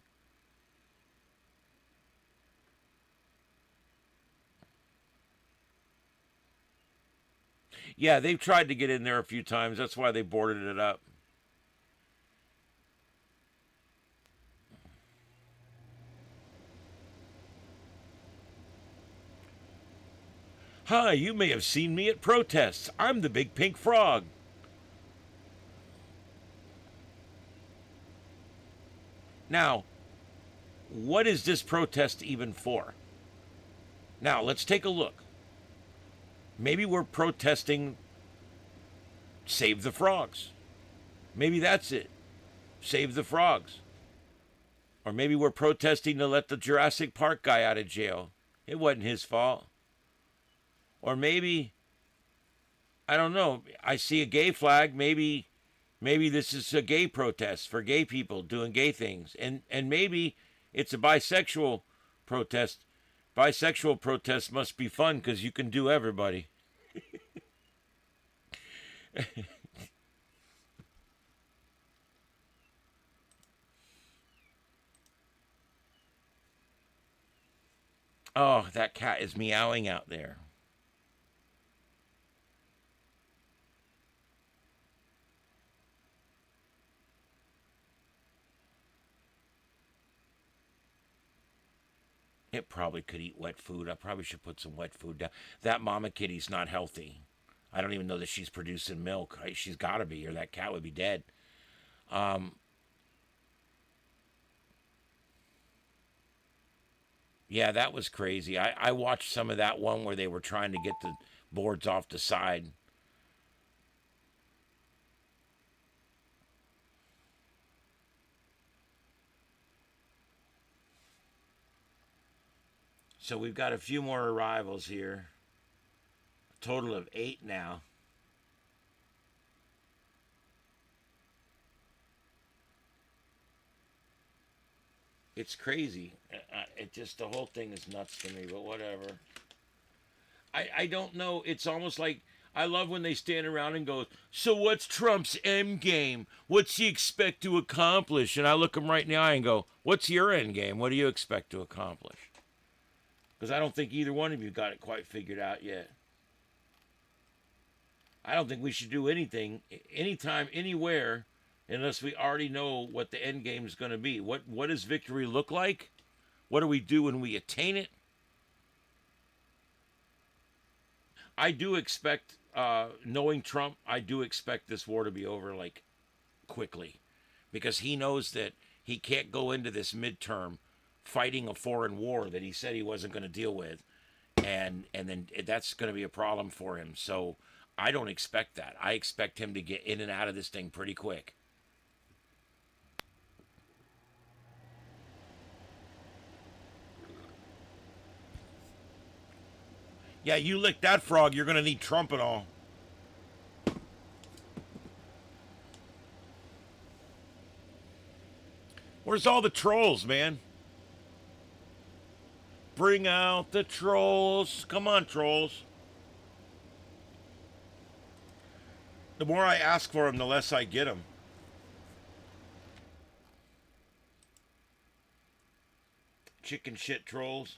Yeah, they've tried to get in there a few times. That's why they boarded it up. Hi, you may have seen me at protests. I'm the big pink frog. Now, what is this protest even for? Now, let's take a look. Maybe we're protesting Save the Frogs. Maybe that's it. Save the Frogs. Or maybe we're protesting to let the Jurassic Park guy out of jail. It wasn't his fault. Or maybe, I don't know, I see a gay flag. Maybe this is a gay protest for gay people doing gay things. And maybe it's a bisexual protest. Bisexual protests must be fun because you can do everybody. Oh, that cat is meowing out there. It probably could eat wet food. I probably should put some wet food down. That mama kitty's not healthy. I don't even know that she's producing milk. She's got to be, or that cat would be dead. Yeah, that was crazy. I watched some of that one where they were trying to get the boards off the side. So we've got a few more arrivals here. A total of 8 now. It's crazy. It just, the whole thing is nuts to me, but whatever. I don't know. It's almost like, I love when they stand around and go, so what's Trump's end game? What's he expect to accomplish? And I look him right in the eye and go, what's your end game? What do you expect to accomplish? Because I don't think either one of you got it quite figured out yet. I don't think we should do anything, anytime, anywhere, unless we already know what the end game is going to be. What does victory look like? What do we do when we attain it? I do expect, knowing Trump, I do expect this war to be over, like, quickly. Because he knows that he can't go into this midterm fighting a foreign war that he said he wasn't going to deal with. And then that's going to be a problem for him. So I don't expect that. I expect him to get in and out of this thing pretty quick. Yeah, you lick that frog, you're going to need Trump and all. Where's all the trolls, man? Bring out the trolls. Come on, trolls. The more I ask for them, the less I get them. Chicken shit trolls.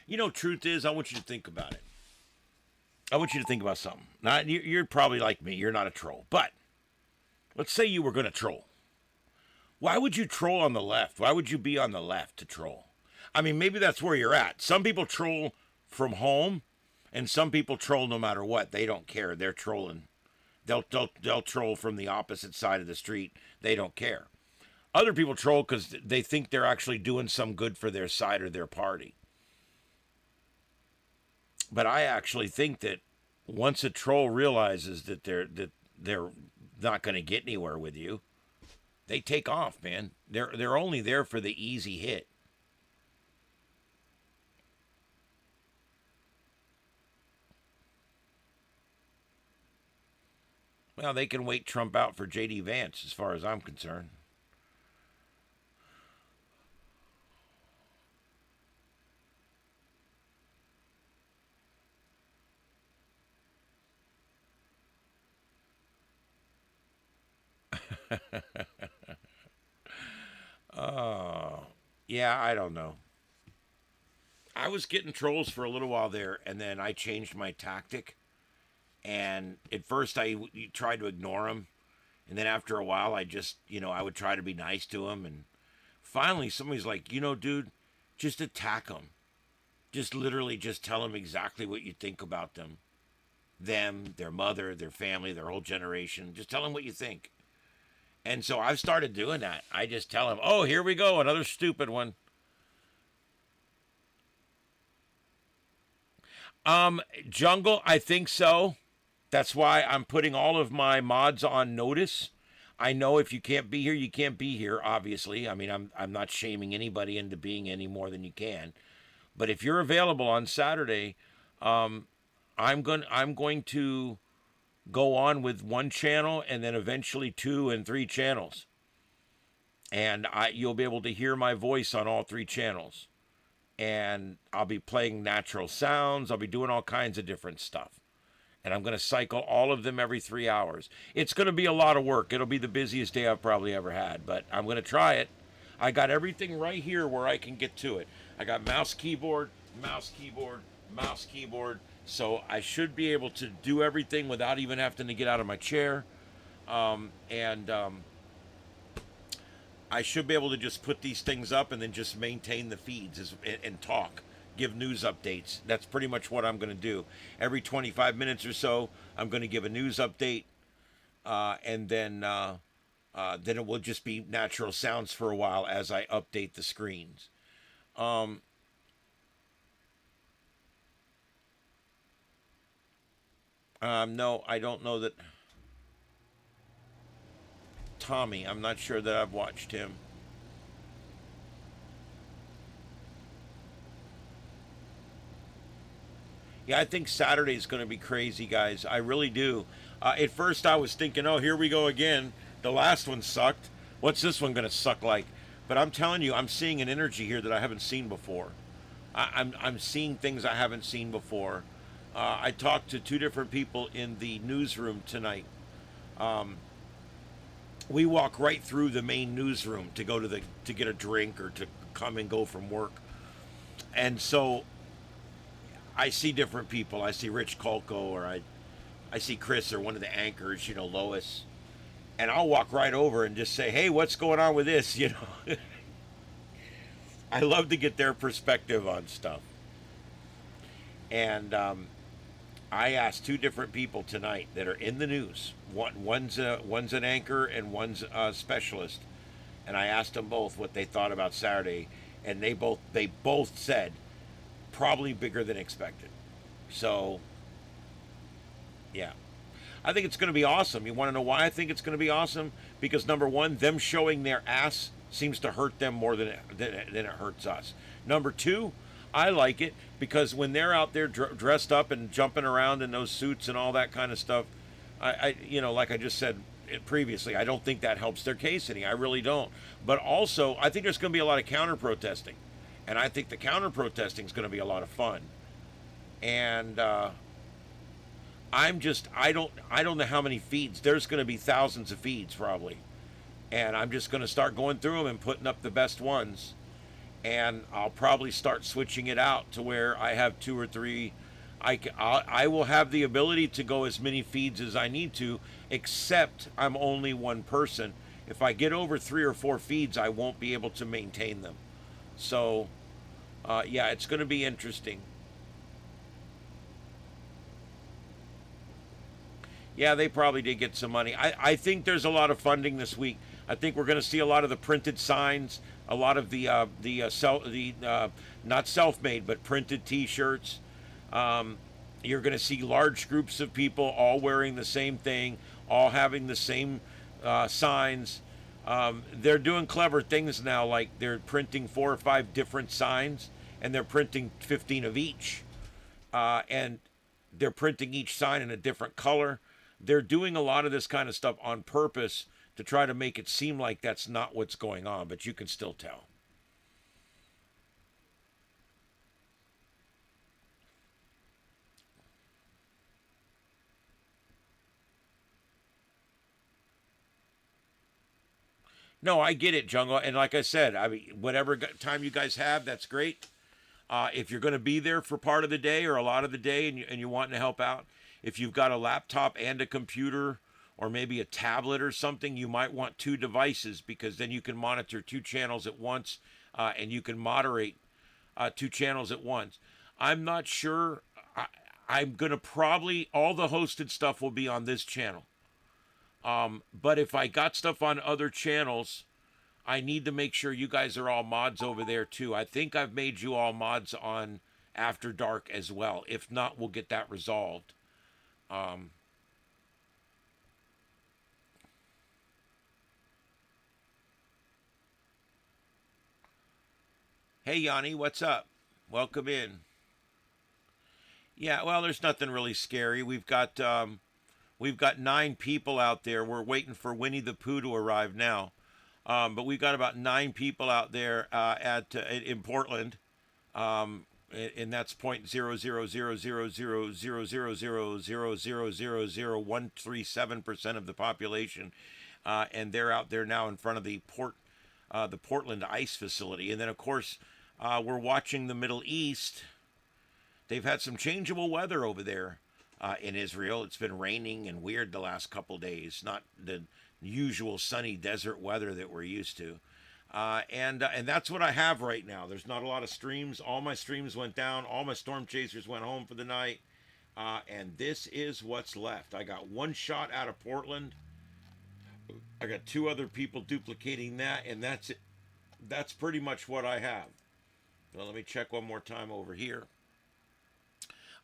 You know, truth is, I want you to think about it. I want you to think about something. Now, you're probably like me. You're not a troll. But let's say you were going to troll. Why would you troll on the left? Why would you be on the left to troll? I mean, maybe that's where you're at. Some people troll from home, and some people troll no matter what. They don't care. They're trolling. They'll troll from the opposite side of the street. They don't care. Other people troll because they think they're actually doing some good for their side or their party. But I actually think that once a troll realizes that they're not going to get anywhere with you, they take off, man. They're only there for the easy hit. Well, they can wait Trump out for J.D. Vance, as far as I'm concerned. Yeah, I don't know. I was getting trolls for a little while there, and then I changed my tactic. And at first, I tried to ignore them, and then after a while, I just, I would try to be nice to them. And finally, somebody's like, dude, just attack them. Just literally just tell them exactly what you think about them, their mother, their family, their whole generation. Just tell them what you think. And so I've started doing that. I just tell them, oh, here we go, another stupid one. Jungle, I think so. That's why I'm putting all of my mods on notice. I know if you can't be here, you can't be here, obviously. I mean, I'm not shaming anybody into being any more than you can. But if you're available on Saturday, I'm going to go on with one channel and then eventually 2 and 3 channels. And you'll be able to hear my voice on all 3 channels. And I'll be playing natural sounds. I'll be doing all kinds of different stuff. And I'm going to cycle all of them every 3 hours. It's going to be a lot of work. It'll be the busiest day I've probably ever had. But I'm going to try it. I got everything right here where I can get to it. I got mouse, keyboard, mouse, keyboard, mouse, keyboard. So I should be able to do everything without even having to get out of my chair. I should be able to just put these things up and then just maintain the feeds and talk, give news updates. That's pretty much what I'm going to do. Every 25 minutes or so, I'm going to give a news update, and then it will just be natural sounds for a while as I update the screens. No, I don't know that. Tommy, I'm not sure that I've watched him. Yeah, I think Saturday's going to be crazy, guys. I really do. At first, I was thinking, oh, here we go again. The last one sucked. What's this one going to suck like? But I'm telling you, I'm seeing an energy here that I haven't seen before. I'm seeing things I haven't seen before. I talked to 2 different people in the newsroom tonight. We walk right through the main newsroom to go to get a drink or to come and go from work. And so I see different people. I see Rich Kolko, or I see Chris, or one of the anchors, Lois. And I'll walk right over and just say, hey, what's going on with this? I love to get their perspective on stuff. And I asked 2 different people tonight that are in the news. One's an anchor and one's a specialist. And I asked them both what they thought about Saturday, and they both said probably bigger than expected. So, yeah. I think it's going to be awesome. You want to know why I think it's going to be awesome? Because number one, them showing their ass seems to hurt them more than it hurts us. Number 2, I like it because when they're out there dressed up and jumping around in those suits and all that kind of stuff, I like I just said previously, I don't think that helps their case any. I really don't. But also, I think there's going to be a lot of counter-protesting. And I think the counter-protesting is going to be a lot of fun. And I don't know how many feeds. There's going to be thousands of feeds probably. And I'm just going to start going through them and putting up the best ones. And I'll probably start switching it out to where I have 2 or 3. I will have the ability to go as many feeds as I need to, except I'm only one person. If I get over 3 or 4 feeds, I won't be able to maintain them. So, yeah, it's going to be interesting. Yeah, they probably did get some money. I think there's a lot of funding this week. I think we're going to see a lot of the printed signs, a lot of the not self-made, but printed T-shirts. You're going to see large groups of people all wearing the same thing, all having the same signs. They're doing clever things now, like they're printing 4 or 5 different signs, and they're printing 15 of each. And they're printing each sign in a different color. They're doing a lot of this kind of stuff on purpose to try to make it seem like that's not what's going on, but you can still tell. No, I get it, Jungle. And like I said, I mean, whatever time you guys have, that's great. If you're going to be there for part of the day or a lot of the day and you're wanting to help out, if you've got a laptop and a computer or maybe a tablet or something, you might want two devices because then you can monitor two channels at once and you can moderate two channels at once. I'm not sure. I'm going to probably, all the hosted stuff will be on this channel. But if I got stuff on other channels, I need to make sure you guys are all mods over there too. I think I've made you all mods on After Dark as well. If not, we'll get that resolved. Hey Yanni, what's up? Welcome in. Yeah, well, there's nothing really scary. We've got 9 people out there. We're waiting for Winnie the Pooh to arrive now. But we've got about 9 people out there in Portland, and that's 0.000000000000137% of the population, and they're out there now in front of the Portland ice facility. And then of course we're watching the Middle East. They've had some changeable weather over there in Israel. It's been raining and weird the last couple days, not the usual sunny desert weather that we're used to. And that's what I have right now. There's not a lot of streams. All my streams went down. All my storm chasers went home for the night. And this is what's left. I got 1 shot out of Portland. I got 2 other people duplicating that, and that's it. That's pretty much what I have. Well, let me check one more time over here.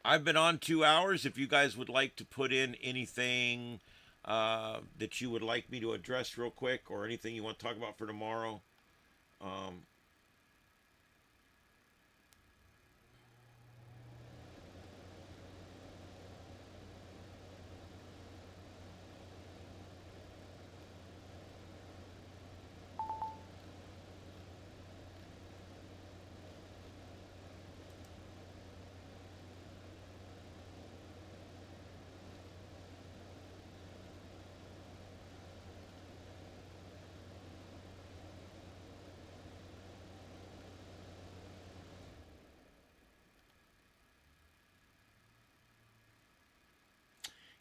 I've been on 2 hours. If you guys would like to put in anything that you would like me to address real quick, or anything you want to talk about for tomorrow.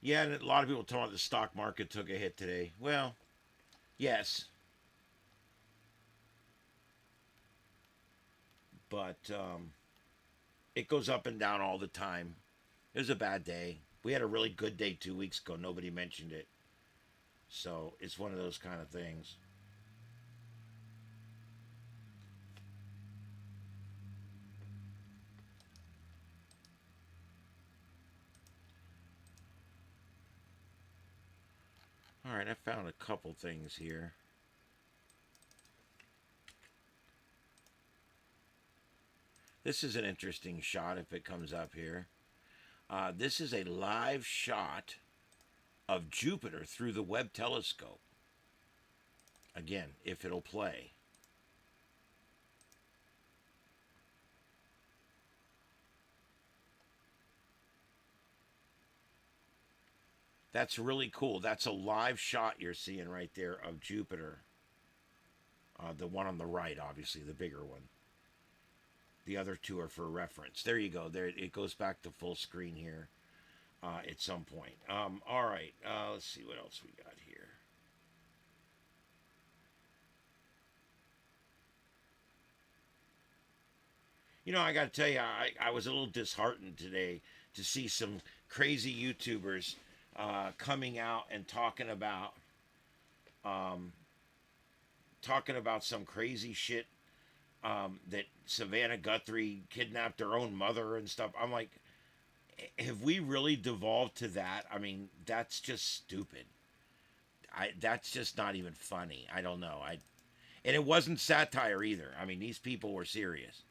Yeah, and a lot of people talk about the stock market took a hit today. Well, yes. But it goes up and down all the time. It was a bad day. We had a really good day 2 weeks ago. Nobody mentioned it. So it's one of those kind of things. All right, I found a couple things here. This is an interesting shot if it comes up here. This is a live shot of Jupiter through the Webb telescope. Again, if it'll play. That's really cool. That's a live shot you're seeing right there of Jupiter. The one on the right, obviously, the bigger one. The other 2 are for reference. There you go. There, it goes back to full screen here at some point. All right. Let's see what else we got here. You know, I got to tell you, I was a little disheartened today to see some crazy YouTubers coming out and talking about some crazy shit, that Savannah Guthrie kidnapped her own mother and stuff. I'm like, have we really devolved to that? I mean, that's just stupid. That's just not even funny. I don't know. And it wasn't satire either. I mean, these people were serious.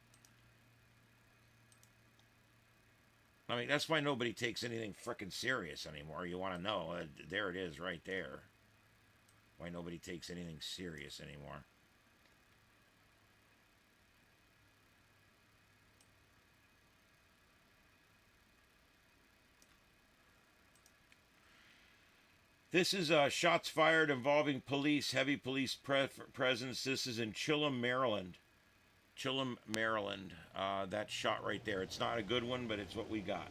I mean, that's why nobody takes anything frickin' serious anymore. You want to know? There it is right there. Why nobody takes anything serious anymore. This is shots fired involving police, heavy police presence. This is in Chilham, Maryland. Chilham, Maryland. That shot right there. It's not a good one, but it's what we got.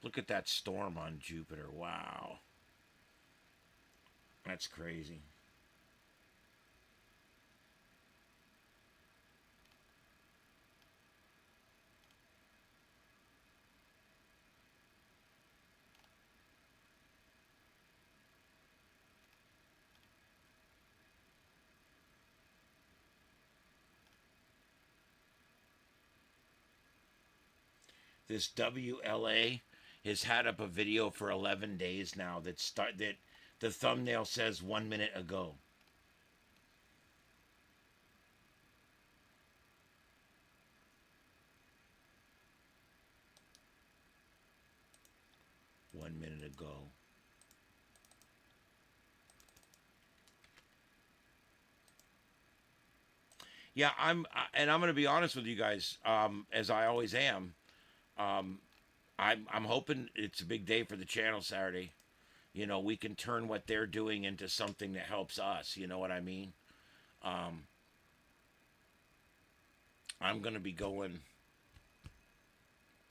Look at that storm on Jupiter. Wow. That's crazy. This WLA has had up a video for 11 days now that the thumbnail says 1 minute ago. One minute ago. Yeah, I'm going to be honest with you guys, as I always am. I'm hoping it's a big day for the channel Saturday. You know, we can turn what they're doing into something that helps us. You know what I mean? I'm going to be going,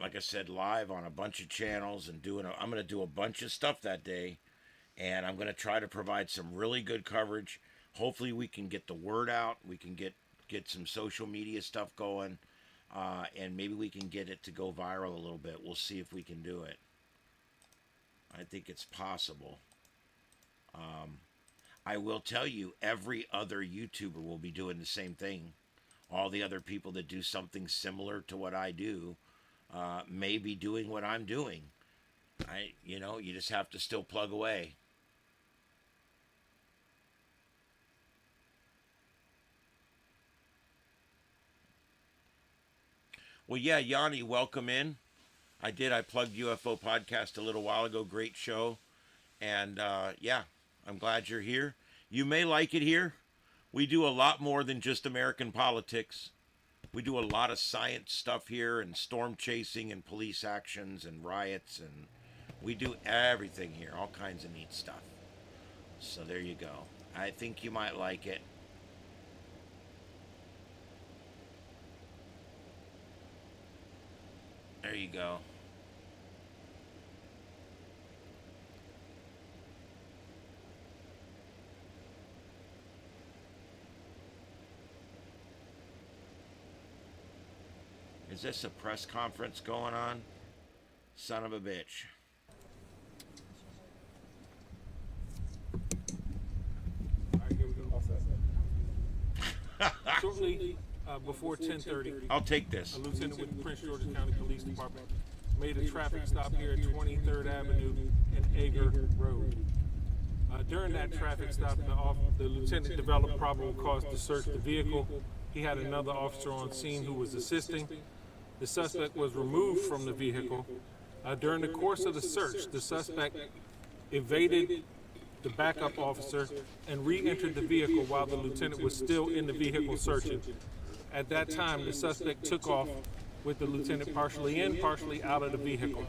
like I said, live on a bunch of channels and I'm going to do a bunch of stuff that day. And I'm going to try to provide some really good coverage. Hopefully we can get the word out. We can get some social media stuff going. And maybe we can get it to go viral a little bit. We'll see if we can do it. I think it's possible. I will tell you, every other YouTuber will be doing the same thing. All the other people that do something similar to what I do may be doing what I'm doing. You know, you just have to still plug away. Well, yeah, Yanni, welcome in. I plugged UFO Podcast a little while ago. Great show. And, yeah, I'm glad you're here. You may like it here. We do a lot more than just American politics. We do a lot of science stuff here and storm chasing and police actions and riots. And we do everything here, all kinds of neat stuff. So there you go. I think you might like it. There you go. Is this a press conference going on? Son of a bitch. All right, here we go. Shortly before 10:30, I'll take this. A lieutenant with the Prince George's County Police Department made a traffic stop here at 23rd Avenue and Ager Road. During that traffic stop, the lieutenant developed probable cause to search the vehicle. He had another officer on scene who was assisting. The suspect was removed from the vehicle. During the course of the search, the suspect evaded the backup officer and re-entered the vehicle while the lieutenant was still in the vehicle searching. At that time, the suspect took off with the lieutenant partially in, partially out of the vehicle.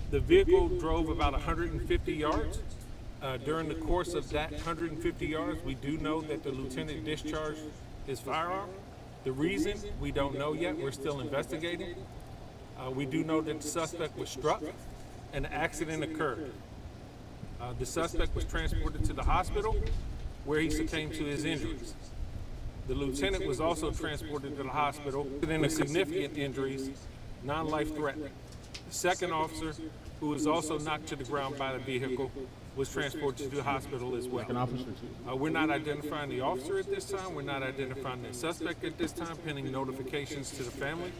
The vehicle drove about 150 yards. During the course of that 150 yards, we do know that the lieutenant discharged his firearm. The reason, we don't know yet. We're still investigating. We do know that the suspect was struck and an accident occurred. The suspect was transported to the hospital where he succumbed to his injuries. The lieutenant was also transported to the hospital with significant injuries, non-life threatening. The second officer who was also knocked to the ground by the vehicle, was transported to the hospital as well. We're not identifying the officer at this time. We're not identifying the suspect at this time, pending notifications to the family.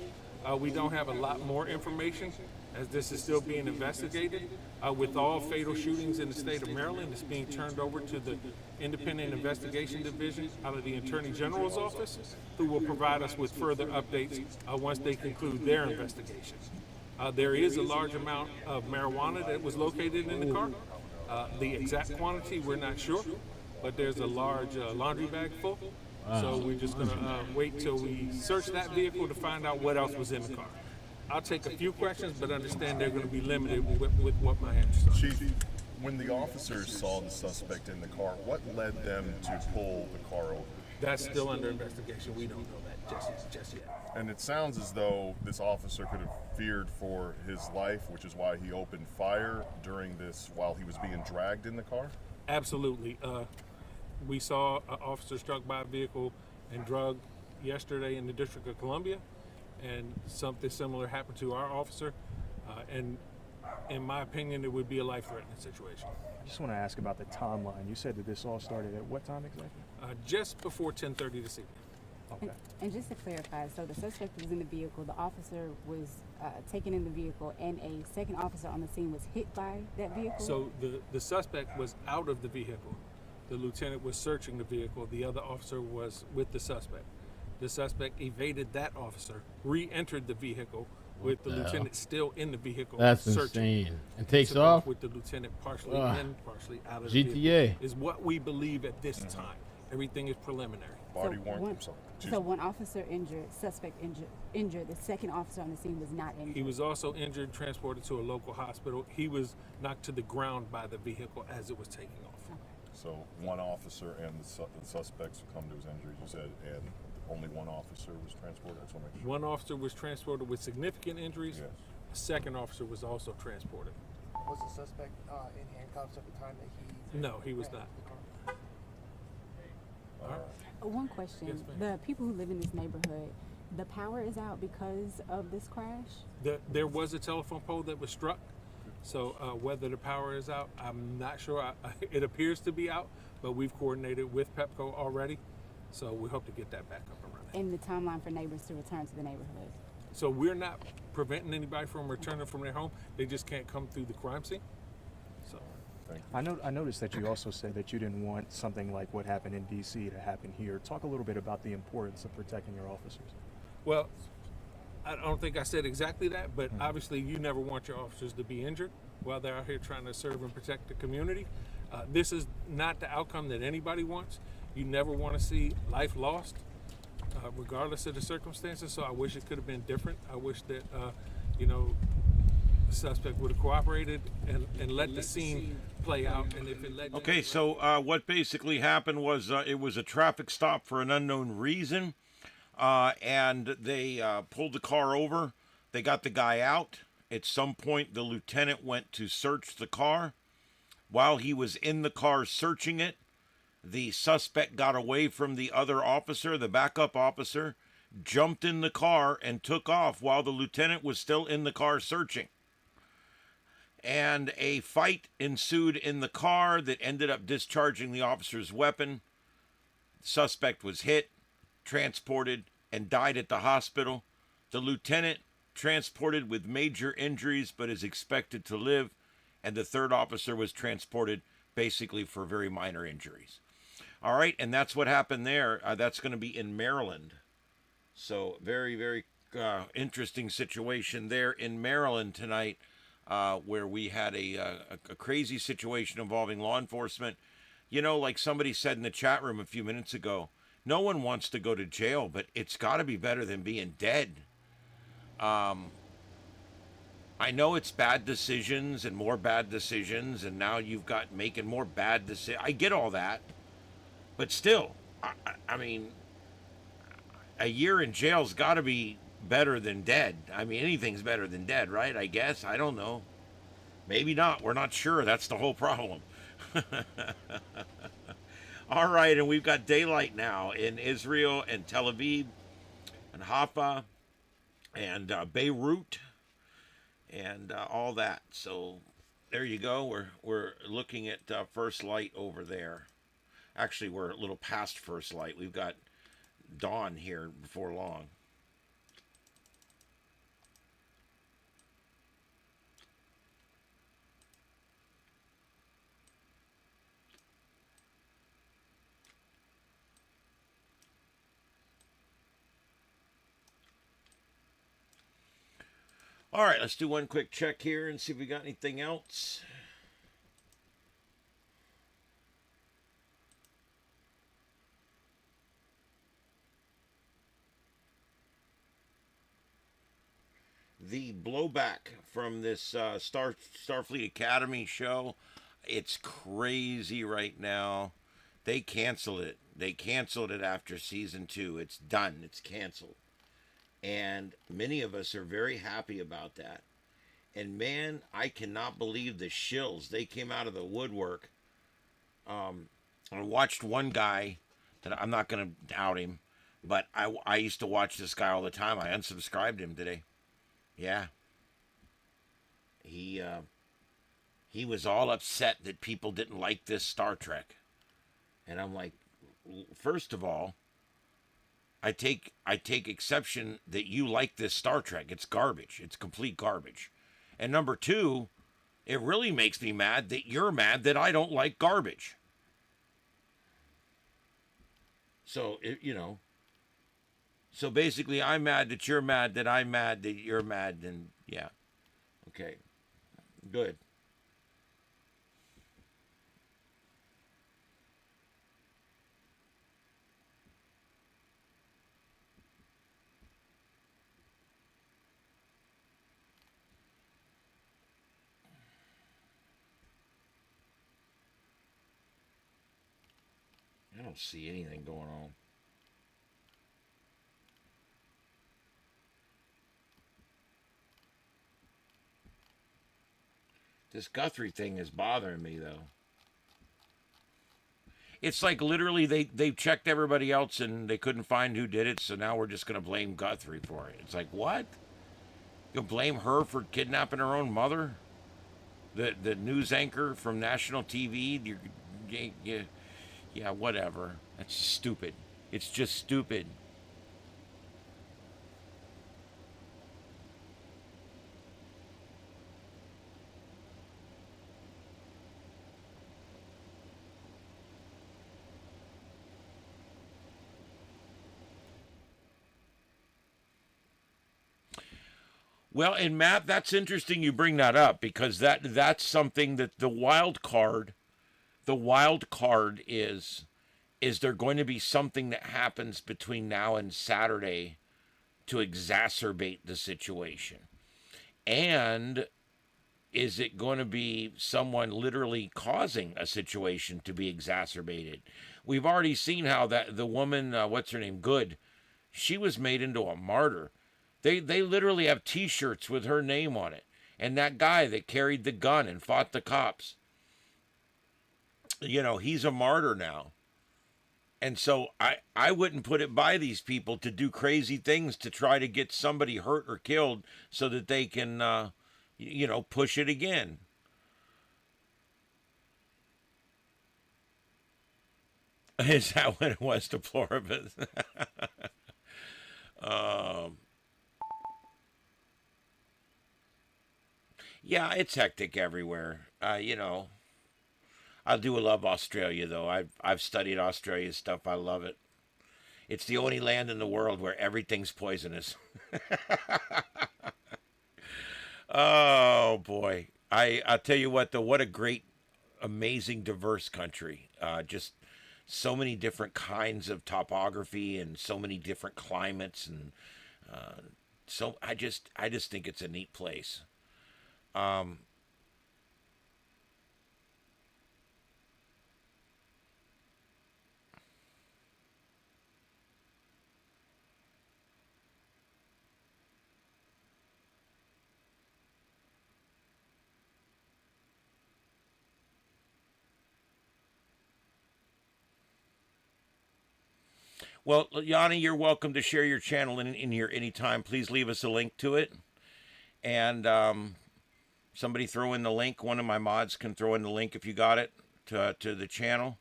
We don't have a lot more information as this is still being investigated. With all fatal shootings in the state of Maryland, it's being turned over to the Independent Investigation Division out of the Attorney General's office, who will provide us with further updates once they conclude their investigation. There is a large amount of marijuana that was located in the car. The exact quantity, we're not sure, but there's a large laundry bag full. So we're just going to wait till we search that vehicle to find out what else was in the car. I'll take a few questions, but understand they're going to be limited with what my answers are. Chief, when the officers saw the suspect in the car, what led them to pull the car over? That's still under investigation. We don't know that just yet. And it sounds as though this officer could have feared for his life, which is why he opened fire during this while he was being dragged in the car? Absolutely. We saw an officer struck by a vehicle and drugged yesterday in the District of Columbia, and something similar happened to our officer. And in my opinion, it would be a life-threatening situation. I just want to ask about the timeline. You said that this all started at what time exactly? Just before 10:30 this evening. Okay. And just to clarify, so the suspect was in the vehicle, the officer was taken in the vehicle, and a second officer on the scene was hit by that vehicle? So the suspect was out of the vehicle. The lieutenant was searching the vehicle. The other officer was with the suspect. The suspect evaded that officer, re-entered the vehicle with the lieutenant still in the vehicle. That's searching. insane. And takes off? With the lieutenant partially in, partially out of the vehicle. GTA. Is what we believe at this time. Everything is preliminary. Body worn. So one officer injured, suspect injured. The second officer on the scene was not injured. He was also injured, transported to a local hospital. He was knocked to the ground by the vehicle as it was taking off. Okay. So one officer and the suspects succumbed to his injuries, you said, and only one officer was transported? I just want to make sure. One officer was transported with significant injuries. Yes. A second officer was also transported. Was the suspect in handcuffs at the time that he... No, he was not. All right. One question. Yes, the people who live in this neighborhood, the power is out because of this crash? There was a telephone pole that was struck. So whether the power is out, I'm not sure. It appears to be out, but we've coordinated with Pepco already. So we hope to get that back up and running. And the timeline for neighbors to return to the neighborhood? So we're not preventing anybody from returning from their home. They just can't come through the crime scene. So I noticed that you also said that you didn't want something like what happened in D.C. to happen here. Talk a little bit about the importance of protecting your officers. Well, I don't think I said exactly that, but obviously you never want your officers to be injured while they're out here trying to serve and protect the community. This is not the outcome that anybody wants. You never want to see life lost, regardless of the circumstances. So I wish it could have been different. I wish that, the suspect would have cooperated and let the scene play out. And if it led Okay, so what basically happened was it was a traffic stop for an unknown reason, and they pulled the car over. They got the guy out. At some point, the lieutenant went to search the car. While he was in the car searching it, the suspect got away from the other officer, the backup officer, jumped in the car and took off while the lieutenant was still in the car searching. And a fight ensued in the car that ended up discharging the officer's weapon. The suspect was hit, transported, and died at the hospital. The lieutenant transported with major injuries but is expected to live, and the third officer was transported basically for very minor injuries. All right, and that's what happened there. That's going to be in Maryland. So very, very interesting situation there in Maryland tonight, where we had a crazy situation involving law enforcement. You know, like somebody said in the chat room a few minutes ago, no one wants to go to jail, but it's got to be better than being dead. I know it's bad decisions and more bad decisions, and now you've got making more bad decisions. I get all that. But still, I mean, a year in jail's got to be better than dead. I mean, anything's better than dead, right? I guess. I don't know. Maybe not. We're not sure. That's the whole problem. All right, and we've got daylight now in Israel and Tel Aviv and Haifa and Beirut. and all that. So there you go. We're looking at first light over there. Actually, we're a little past first light. We've got dawn here before long. All right, let's do one quick check here and see if we got anything else. The blowback from this Starfleet Academy show, it's crazy right now. They canceled it. They canceled it after season 2. It's done. It's canceled. And many of us are very happy about that. And man, I cannot believe the shills. They came out of the woodwork. I watched one guy that I'm not going to out him, but I used to watch this guy all the time. I unsubscribed him today. Yeah. He was all upset that people didn't like this Star Trek. And I'm like, first of all, I take exception that you like this Star Trek. It's garbage. It's complete garbage. And number 2, it really makes me mad that you're mad that I don't like garbage. So, so basically I'm mad that you're mad that I'm mad that you're mad, and yeah. Okay. Good. I don't see anything going on. This Guthrie thing is bothering me, though. It's like literally they've checked everybody else and they couldn't find who did it, so now we're just going to blame Guthrie for it. It's like, what? You'll blame her for kidnapping her own mother? The news anchor from national TV? Yeah, whatever. That's stupid. It's just stupid. Well, and Matt, that's interesting you bring that up, because that's something that the wild card is there going to be something that happens between now and Saturday to exacerbate the situation? And is it going to be someone literally causing a situation to be exacerbated? We've already seen how that the woman, what's her name, Good, she was made into a martyr. They literally have T-shirts with her name on it. And that guy that carried the gun and fought the cops, he's a martyr now. And so I wouldn't put it by these people to do crazy things to try to get somebody hurt or killed so that they can, push it again. Is that what it was, deplorable? Yeah, it's hectic everywhere. I do love Australia, though. I've studied Australia stuff. I love it. It's the only land in the world where everything's poisonous. Oh boy, I'll tell you what, though. What a great, amazing, diverse country. Just so many different kinds of topography and so many different climates, and so I just think it's a neat place. Well, Yanni, you're welcome to share your channel in here anytime. Please leave us a link to it. And Somebody throw in the link. One of my mods can throw in the link if you got it to the channel.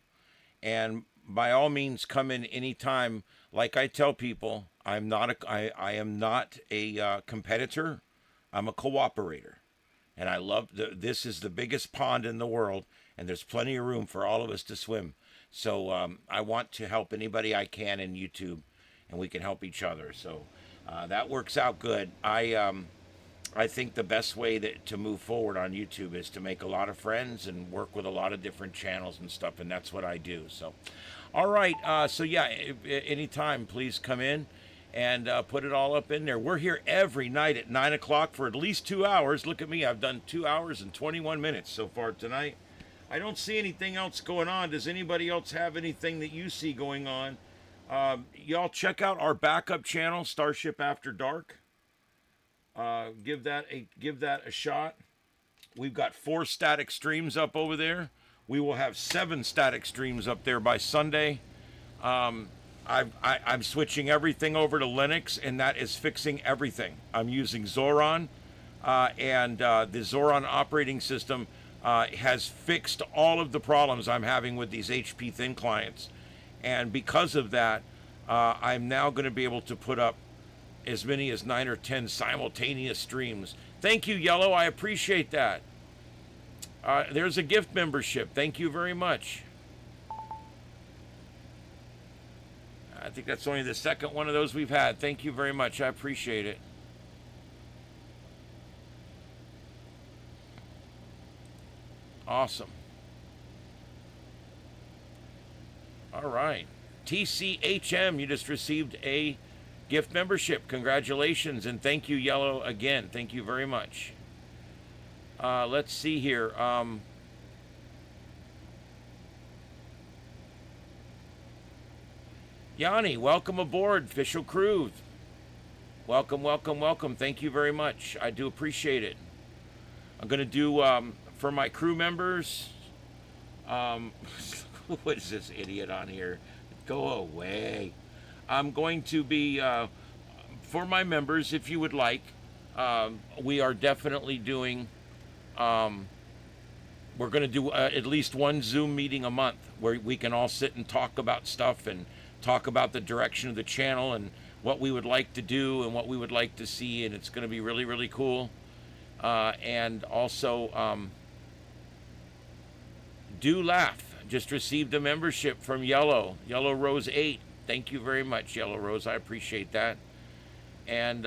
And by all means, come in anytime. Like I tell people, I am not a competitor. I'm a cooperator. And I love this is the biggest pond in the world, and there's plenty of room for all of us to swim. So I want to help anybody I can in YouTube, and we can help each other. So that works out good. I think the best way to move forward on YouTube is to make a lot of friends and work with a lot of different channels and stuff, and that's what I do. So, all right. So yeah, anytime, please come in and put it all up in there. We're here every night at 9 o'clock for at least 2 hours. Look at me. I've done 2 hours and 21 minutes so far tonight. I don't see anything else going on. Does anybody else have anything that you see going on? Y'all check out our backup channel, Starship After Dark. Give that a shot. We've got 4 static streams up over there. We will have 7 static streams up there by Sunday. I'm switching everything over to Linux, and that is fixing everything. I'm using Zoran, and the Zoran operating system has fixed all of the problems I'm having with these HP thin clients. And because of that, I'm now going to be able to put up as many as 9 or 10 simultaneous streams. Thank you, Yellow. I appreciate that. There's a gift membership. Thank you very much. I think that's only the second one of those we've had. Thank you very much. I appreciate it. Awesome. All right. TCHM, you just received a gift membership. Congratulations, and thank you, Yellow, again. Thank you very much. Let's see here. Yanni, welcome aboard, official crew. Welcome, welcome, welcome. Thank you very much. I do appreciate it. I'm going to do, for my crew members, what is this idiot on here? Go away. I'm going to be, for my members, if you would like, we are definitely doing, we're going to do at least one Zoom meeting a month where we can all sit and talk about stuff and talk about the direction of the channel and what we would like to do and what we would like to see, and it's going to be really, really cool. And also, do laugh. Just received a membership from Yellow Rose 8. Thank you very much, Yellow Rose. I appreciate that. And,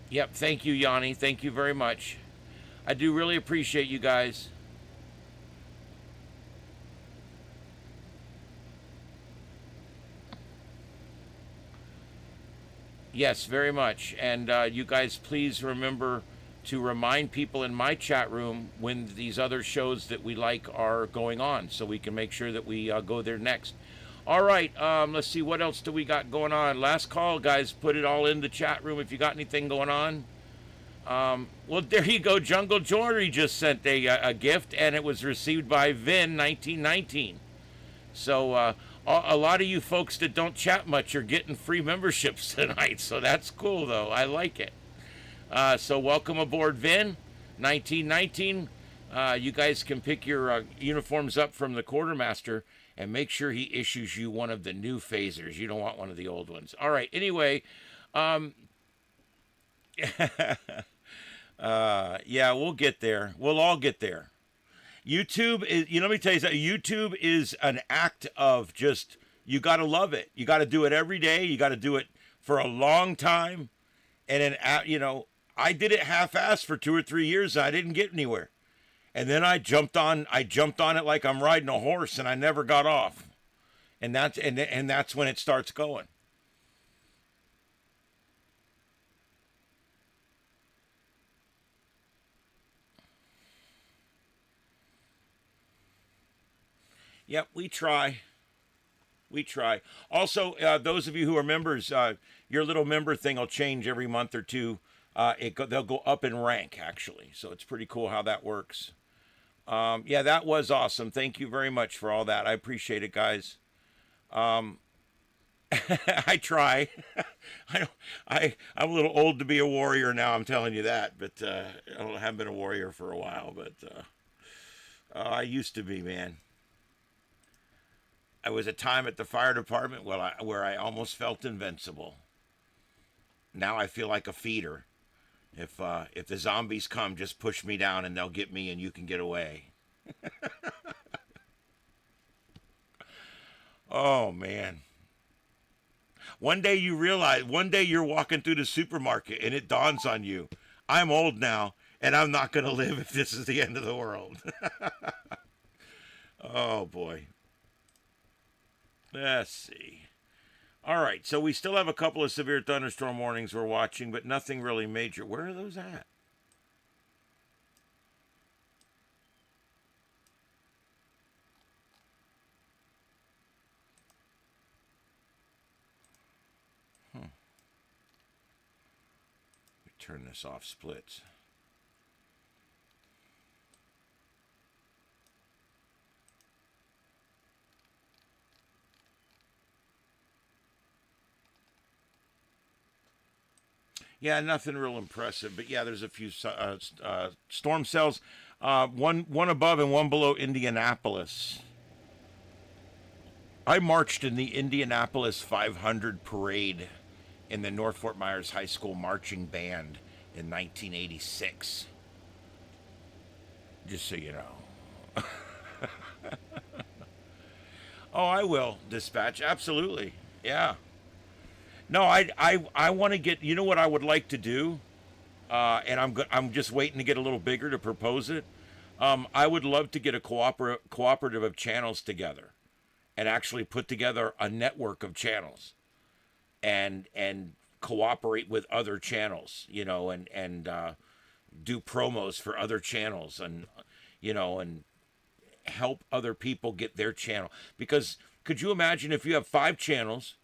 yep, thank you, Yanni. Thank you very much. I do really appreciate you guys. Yes, very much. And you guys, please remember to remind people in my chat room when these other shows that we like are going on, so we can make sure that we go there next. All right, let's see, what else do we got going on? Last call, guys. Put it all in the chat room if you got anything going on. Well, there you go. Jungle Jory just sent a gift, and it was received by Vin 1919. So a lot of you folks that don't chat much are getting free memberships tonight, so that's cool, though. I like it. So welcome aboard, Vin 1919. You guys can pick your uniforms up from the quartermaster and make sure he issues you one of the new phasers. You don't want one of the old ones. All right, anyway, yeah, we'll get there. We'll all get there. YouTube is, let me tell you something. YouTube is an act of just, you got to love it. You got to do it every day. You got to do it for a long time. And then, I did it half-assed for 2 or 3 years, and I didn't get anywhere. And then I jumped on it like I'm riding a horse, and I never got off. And that's when it starts going. Yep, we try. We try. Also, those of you who are members, your little member thing will change every month or two. They'll go up in rank, actually. So it's pretty cool how that works. Yeah, that was awesome. Thank you very much for all that. I appreciate it, guys. I try. I'm a little old to be a warrior now. I'm telling you that, but I haven't been a warrior for a while. But I used to be, man. I was a time at the fire department where I almost felt invincible. Now I feel like a feeder. If the zombies come, just push me down and they'll get me, and you can get away. Oh man. One day you're walking through the supermarket and it dawns on you, I'm old now and I'm not going to live if this is the end of the world. Oh boy. Let's see. All right, so we still have a couple of severe thunderstorm warnings we're watching, but nothing really major. Where are those at? Turn this off splits. Yeah, nothing real impressive, but yeah, there's a few storm cells, one above and one below Indianapolis. I marched in the Indianapolis 500 parade in the North Fort Myers High School marching band in 1986. Just so you know. Oh, I will, Dispatch. Absolutely. Yeah. No, I want to get, you know what I would like to do? And I'm just waiting to get a little bigger to propose it. I would love to get a cooperative of channels together and actually put together a network of channels. And cooperate with other channels, you know, and do promos for other channels, and you know, and help other people get their channel. Because could you imagine if you have 5 channels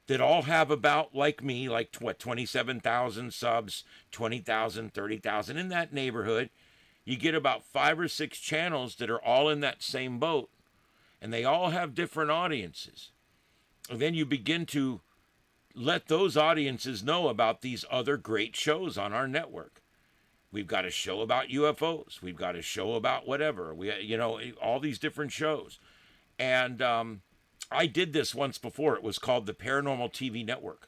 that all have about, like me, like 27,000 subs, 20,000, 30,000, in that neighborhood, you get about 5 or 6 channels that are all in that same boat, and they all have different audiences. And then you begin to let those audiences know about these other great shows on our network. We've got a show about UFOs. We've got a show about whatever. You know, all these different shows. And I did this once before. It was called the Paranormal TV Network.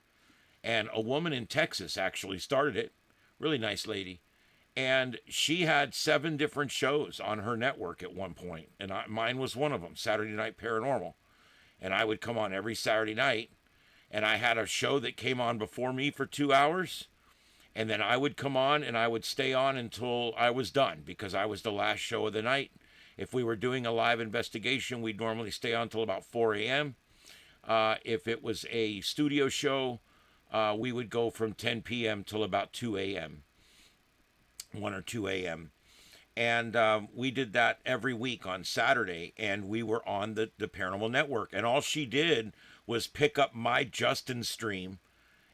And a woman in Texas actually started it. Really nice lady. And she had 7 different shows on her network at one point. And mine was one of them, Saturday Night Paranormal. And I would come on every Saturday night. And I had a show that came on before me for 2 hours. And then I would come on and I would stay on until I was done, because I was the last show of the night. If we were doing a live investigation, we'd normally stay on until about 4 a.m. If it was a studio show, we would go from 10 p.m. till about 2 a.m., 1 or 2 a.m. And we did that every week on Saturday, and we were on the Paranormal Network. And all she did was pick up my Justin stream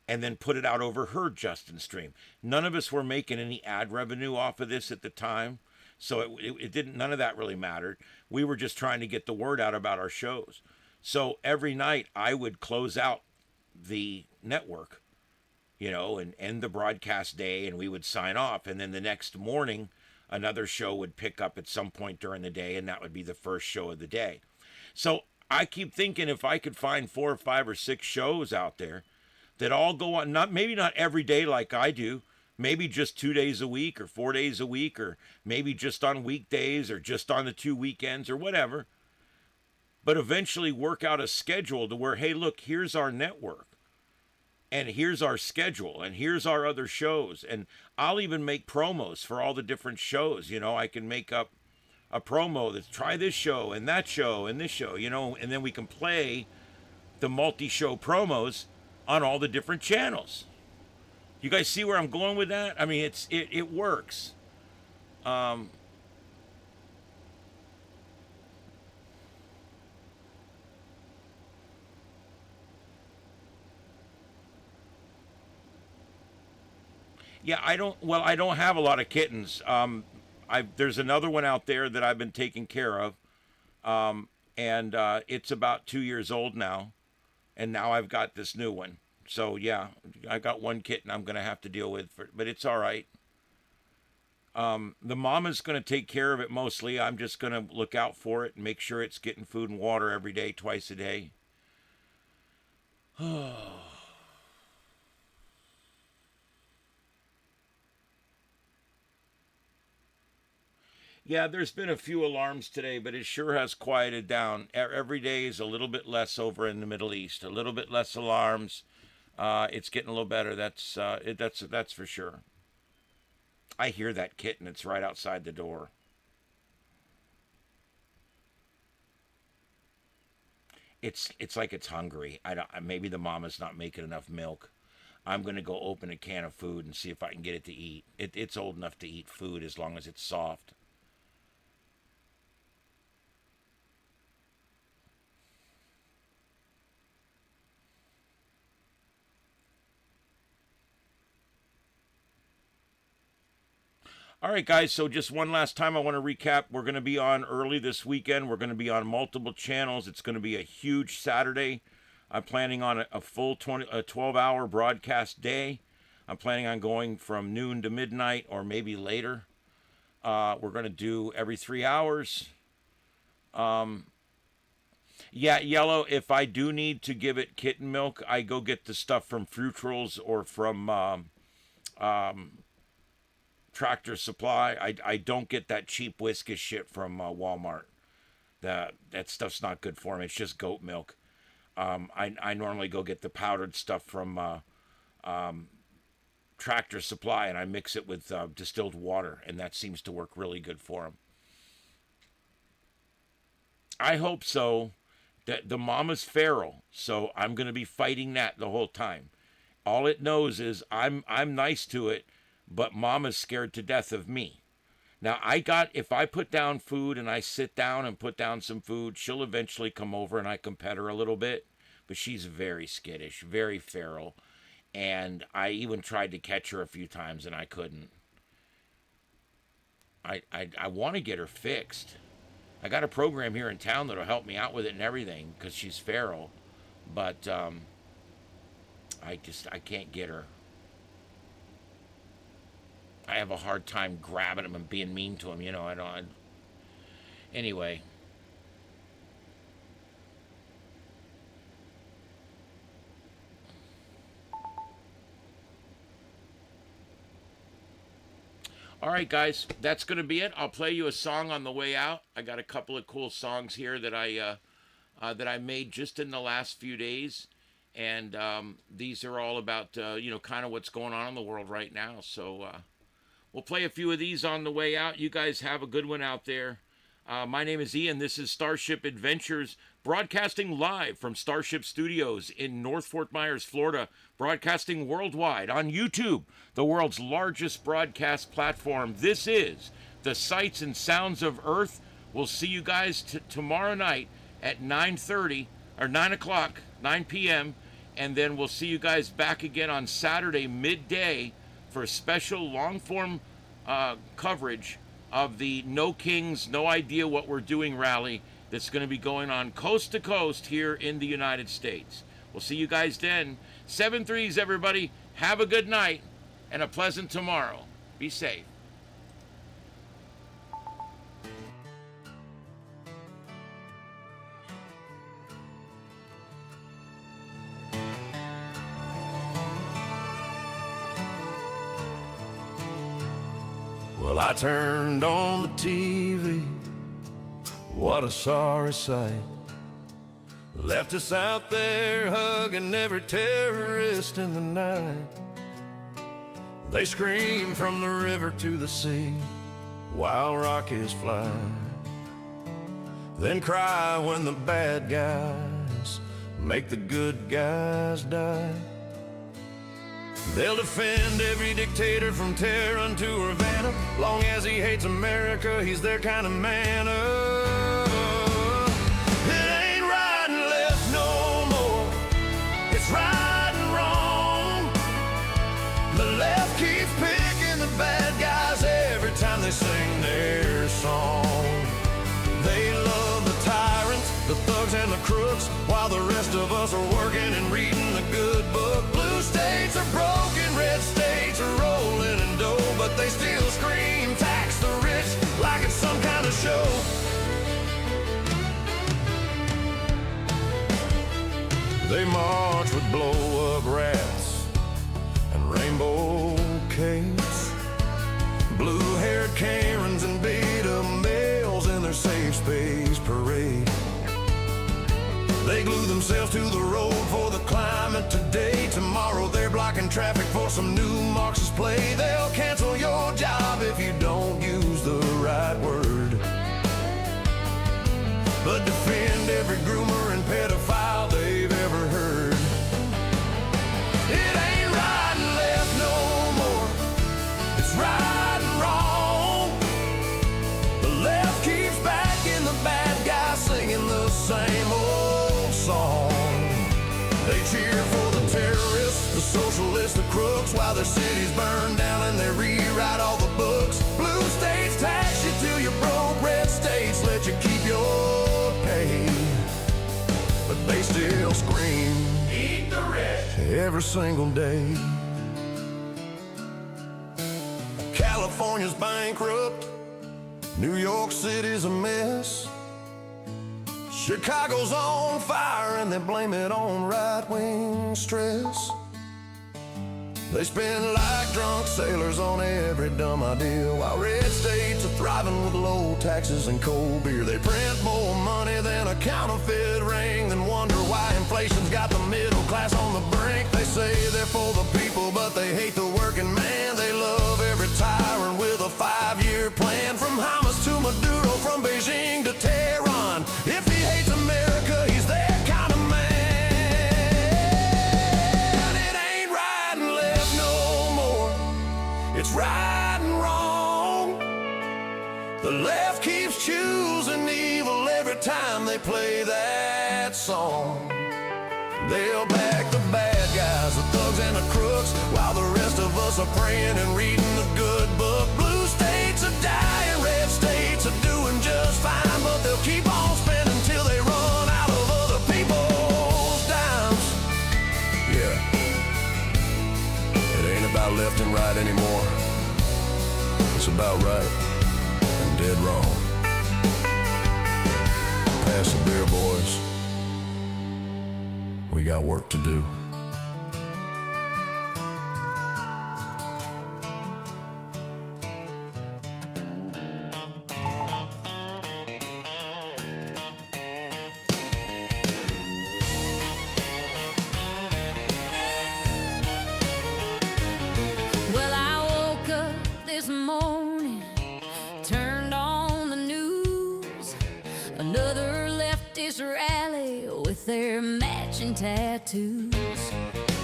and then put it out over her Justin stream. None of us were making any ad revenue off of this at the time, so it didn't, none of that really mattered. We were just trying to get the word out about our shows. So every night I would close out the network, you know, and end the broadcast day, and we would sign off. And then the next morning, another show would pick up at some point during the day, and that would be the first show of the day. So I keep thinking if I could find 4 or 5 or 6 shows out there that all go on, maybe not every day like I do, maybe just 2 days a week or 4 days a week, or maybe just on weekdays or just on the 2 weekends or whatever, but eventually work out a schedule to where, hey, look, here's our network and here's our schedule and here's our other shows. And I'll even make promos for all the different shows. You know, I can make up a promo that's try this show and that show and this show, you know, and then we can play the multi-show promos on all the different channels. You guys see where I'm going with that? I mean, it works. Yeah, I don't have a lot of kittens. There's another one out there that I've been taking care of, and it's about 2 years old now. and now I've got this new one. So yeah, I got one kitten I'm going to have to deal with, but it's all right. The mama's going to take care of it mostly. I'm just going to look out for it and make sure it's getting food and water every day, twice a day. Yeah, there's been a few alarms today, but it sure has quieted down. Every day is a little bit less over in the Middle East. A little bit less alarms. It's getting a little better. That's for sure. I hear that kitten. It's right outside the door. It's like it's hungry. Maybe the mama's not making enough milk. I'm going to go open a can of food and see if I can get it to eat. It's old enough to eat food as long as it's soft. All right, guys, so just one last time I want to recap. We're going to be on early this weekend. We're going to be on multiple channels. It's going to be a huge Saturday. I'm planning on a full 12-hour broadcast day. I'm planning on going from noon to midnight or maybe later. We're going to do every 3 hours. Yeah, Yellow, if I do need to give it kitten milk, I go get the stuff from Fruiterals or from Tractor Supply. I don't get that cheap Whiskas shit from Walmart. That stuff's not good for me. It's just goat milk. I normally go get the powdered stuff from Tractor Supply, and I mix it with distilled water, and that seems to work really good for them. I hope so. That the mama's feral, so I'm going to be fighting that the whole time. All it knows is I'm nice to it, but mama's scared to death of me. Now, if I put down food and I sit down and put down some food, she'll eventually come over and I can pet her a little bit. But she's very skittish, very feral. And I even tried to catch her a few times and I couldn't. I want to get her fixed. I got a program here in town that'll help me out with it and everything because she's feral. But I can't get her. I have a hard time grabbing him and being mean to him, you know. Anyway. All right, guys, that's going to be it. I'll play you a song on the way out. I got a couple of cool songs here that I made just in the last few days. And these are all about, kind of what's going on in the world right now. So we'll play a few of these on the way out. You guys have a good one out there. My name is Ian. This is Starship Adventures, broadcasting live from Starship Studios in North Fort Myers, Florida, broadcasting worldwide on YouTube, the world's largest broadcast platform. This is the Sights and Sounds of Earth. We'll see you guys tomorrow night at 9:30 or 9 o'clock, 9 p.m., and then we'll see you guys back again on Saturday midday for a special long-form coverage of the No Kings, No Idea What We're Doing rally that's going to be going on coast to coast here in the United States. We'll see you guys then. 7-3s, everybody. Have a good night and a pleasant tomorrow. Be safe. Well, I turned on the TV, what a sorry sight. Left us out there hugging every terrorist in the night. They scream from the river to the sea while rockets fly, then cry when the bad guys make the good guys die. They'll defend every dictator from Tehran to Havana. Long as he hates America, he's their kind of man. It ain't right and left no more, it's right and wrong. The left keeps picking the bad guys every time they sing their song. They love the tyrants, the thugs and the crooks, while the rest rest of us are working and reading the good book. Blue states are broken, red states are rolling in dough, but they still scream tax the rich like it's some kind of show. They march with blow-up rats and rainbow capes, blue-haired Karens and beta males in their safe space parade. They glue themselves to the road for the climate today. Tomorrow they're blocking traffic for some new Marxist play. They'll cancel your job if you don't use the right word, but defend every groomer and pedophile they've ever heard. It ain't right and left no more, it's right and wrong. The left keeps backing the bad guy singing the same old song. They cheer for the terrorists, the socialists, the crooks, while their cities burn down and they rewrite all the books. Blue states tax you till you're broke, red states let you keep your pay, but they still scream, eat the rich, every single day. California's bankrupt, New York City's a mess, Chicago's on fire and they blame it on right-wing stress. They spend like drunk sailors on every dumb idea, while red states are thriving with low taxes and cold beer. They print more money than a counterfeit ring, then wonder why inflation's got the middle class on the brink. They say they're for the people, but they hate the working man. They love every tyrant with a 5-year plan, from Hamas to Maduro, from Beijing to Tehran. If he hates America, he's their kind of man. It ain't right and left no more, it's right and wrong. The left keeps choosing evil every time they play that song. They'll back the bad guys, the thugs and the crooks, while the rest of us are praying and reading the good book. Blue states are dying, red states are doing just fine, but they'll keep on spending till they run out of other people's dimes. Yeah, it ain't about left and right anymore, it's about right and dead wrong. Pass the beer, boys, we got work to do. Well, I woke up this morning, turned on the news. Another leftist rally with their matching tattoos.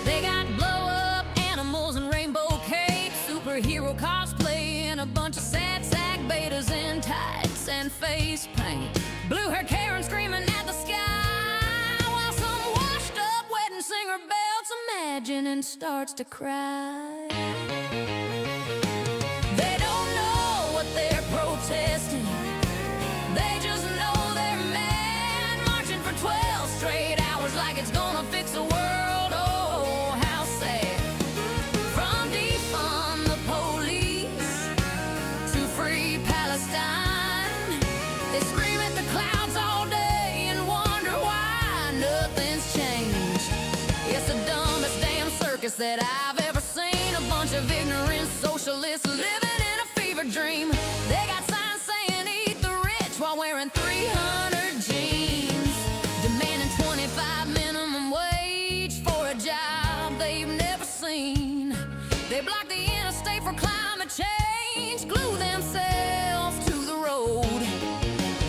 They got blow-up animals and rainbow capes, superhero cosplay, and a bunch of sad sack betas in tights and face paint. Blue-haired Karen screaming at the sky, while some washed-up wedding singer belts Imagine and starts to cry. They don't know what they're protesting, they just know they're mad, marching for 12 straight hours like it's gonna fix the world. Oh, how sad. From defund the police to free Palestine, they scream at the clouds all day and wonder why nothing's changed. It's the dumbest damn circus that I've ever seen. A bunch of ignorant socialists living in a fever dream. They got signs saying eat the rich while wearing 300 jeans, demanding 25 minimum wage for a job they've never seen. They block the interstate for climate change, glue themselves to the road,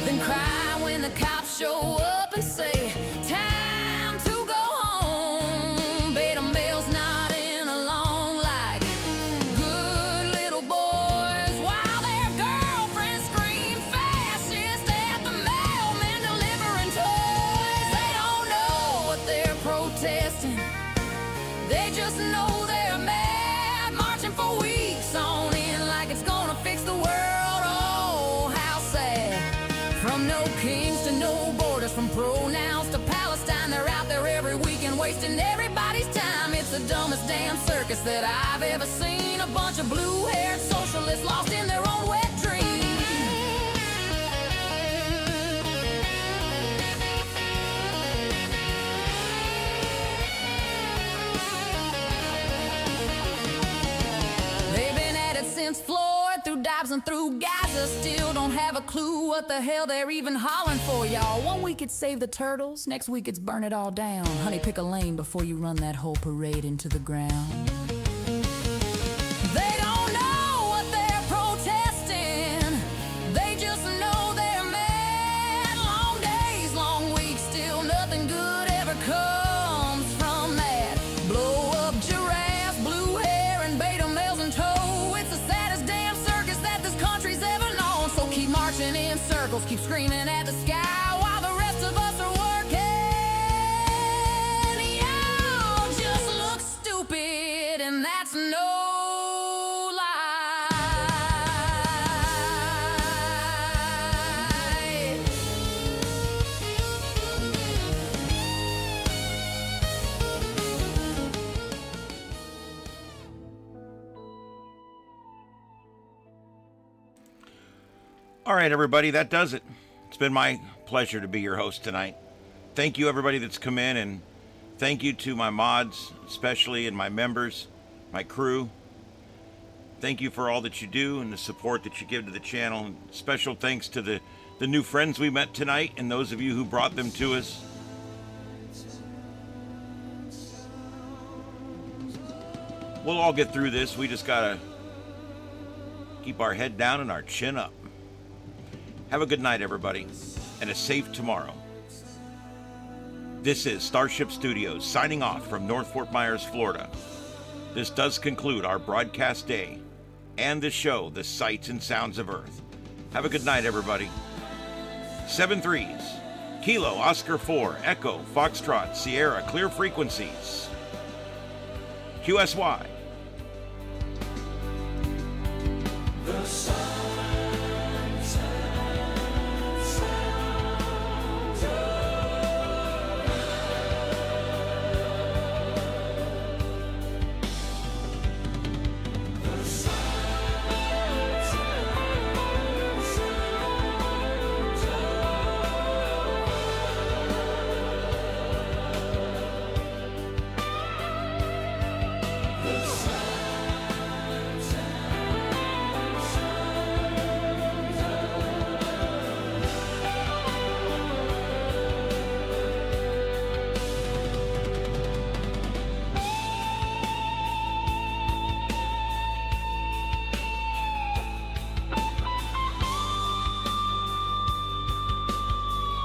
then cry when the cops show up and say, time to go home. Beta males nodding along like good little boys, while their girlfriends scream fascist at the mailman delivering toys. They don't know what they're protesting, they just know they're mad, marching for weeks on end like it's gonna fix the world. Oh, how sad. From no kings to no borders, from pronouns to Palestine, they're out there wasting everybody's time. It's the dumbest damn circus that I've ever seen. A bunch of blue-haired socialists lost in their own wet dreams. They've been at it since Floyd, through Dobbs and through Gaza. Still don't have a clue what the hell they're even hollering for, y'all. One week it's save the turtles, next week it's burn it all down. Honey, pick a lane before you run that whole parade into the ground. They don't know what they're protesting, they just know they're mad. Long days, long weeks, still nothing good ever comes from that. Blow up giraffes, blue hair and beta males in tow. It's the saddest damn circus that this country's ever known. So keep marching in circles, keep screaming at the sky while the rest of us are working. Y'all just look stupid, and that's no All right, everybody, that does it. It's been my pleasure to be your host tonight. Thank you, everybody that's come in, and thank you to my mods, especially, and my members, my crew. Thank you for all that you do and the support that you give to the channel. And special thanks to the new friends we met tonight and those of you who brought them to us. We'll all get through this. We just gotta keep our head down and our chin up. Have a good night, everybody, and a safe tomorrow. This is Starship Studios signing off from North Fort Myers, Florida. This does conclude our broadcast day and the show, The Sights and Sounds of Earth. Have a good night, everybody. 7-3s, Kilo, Oscar 4, Echo, Foxtrot, Sierra, clear frequencies. QSY. The sun.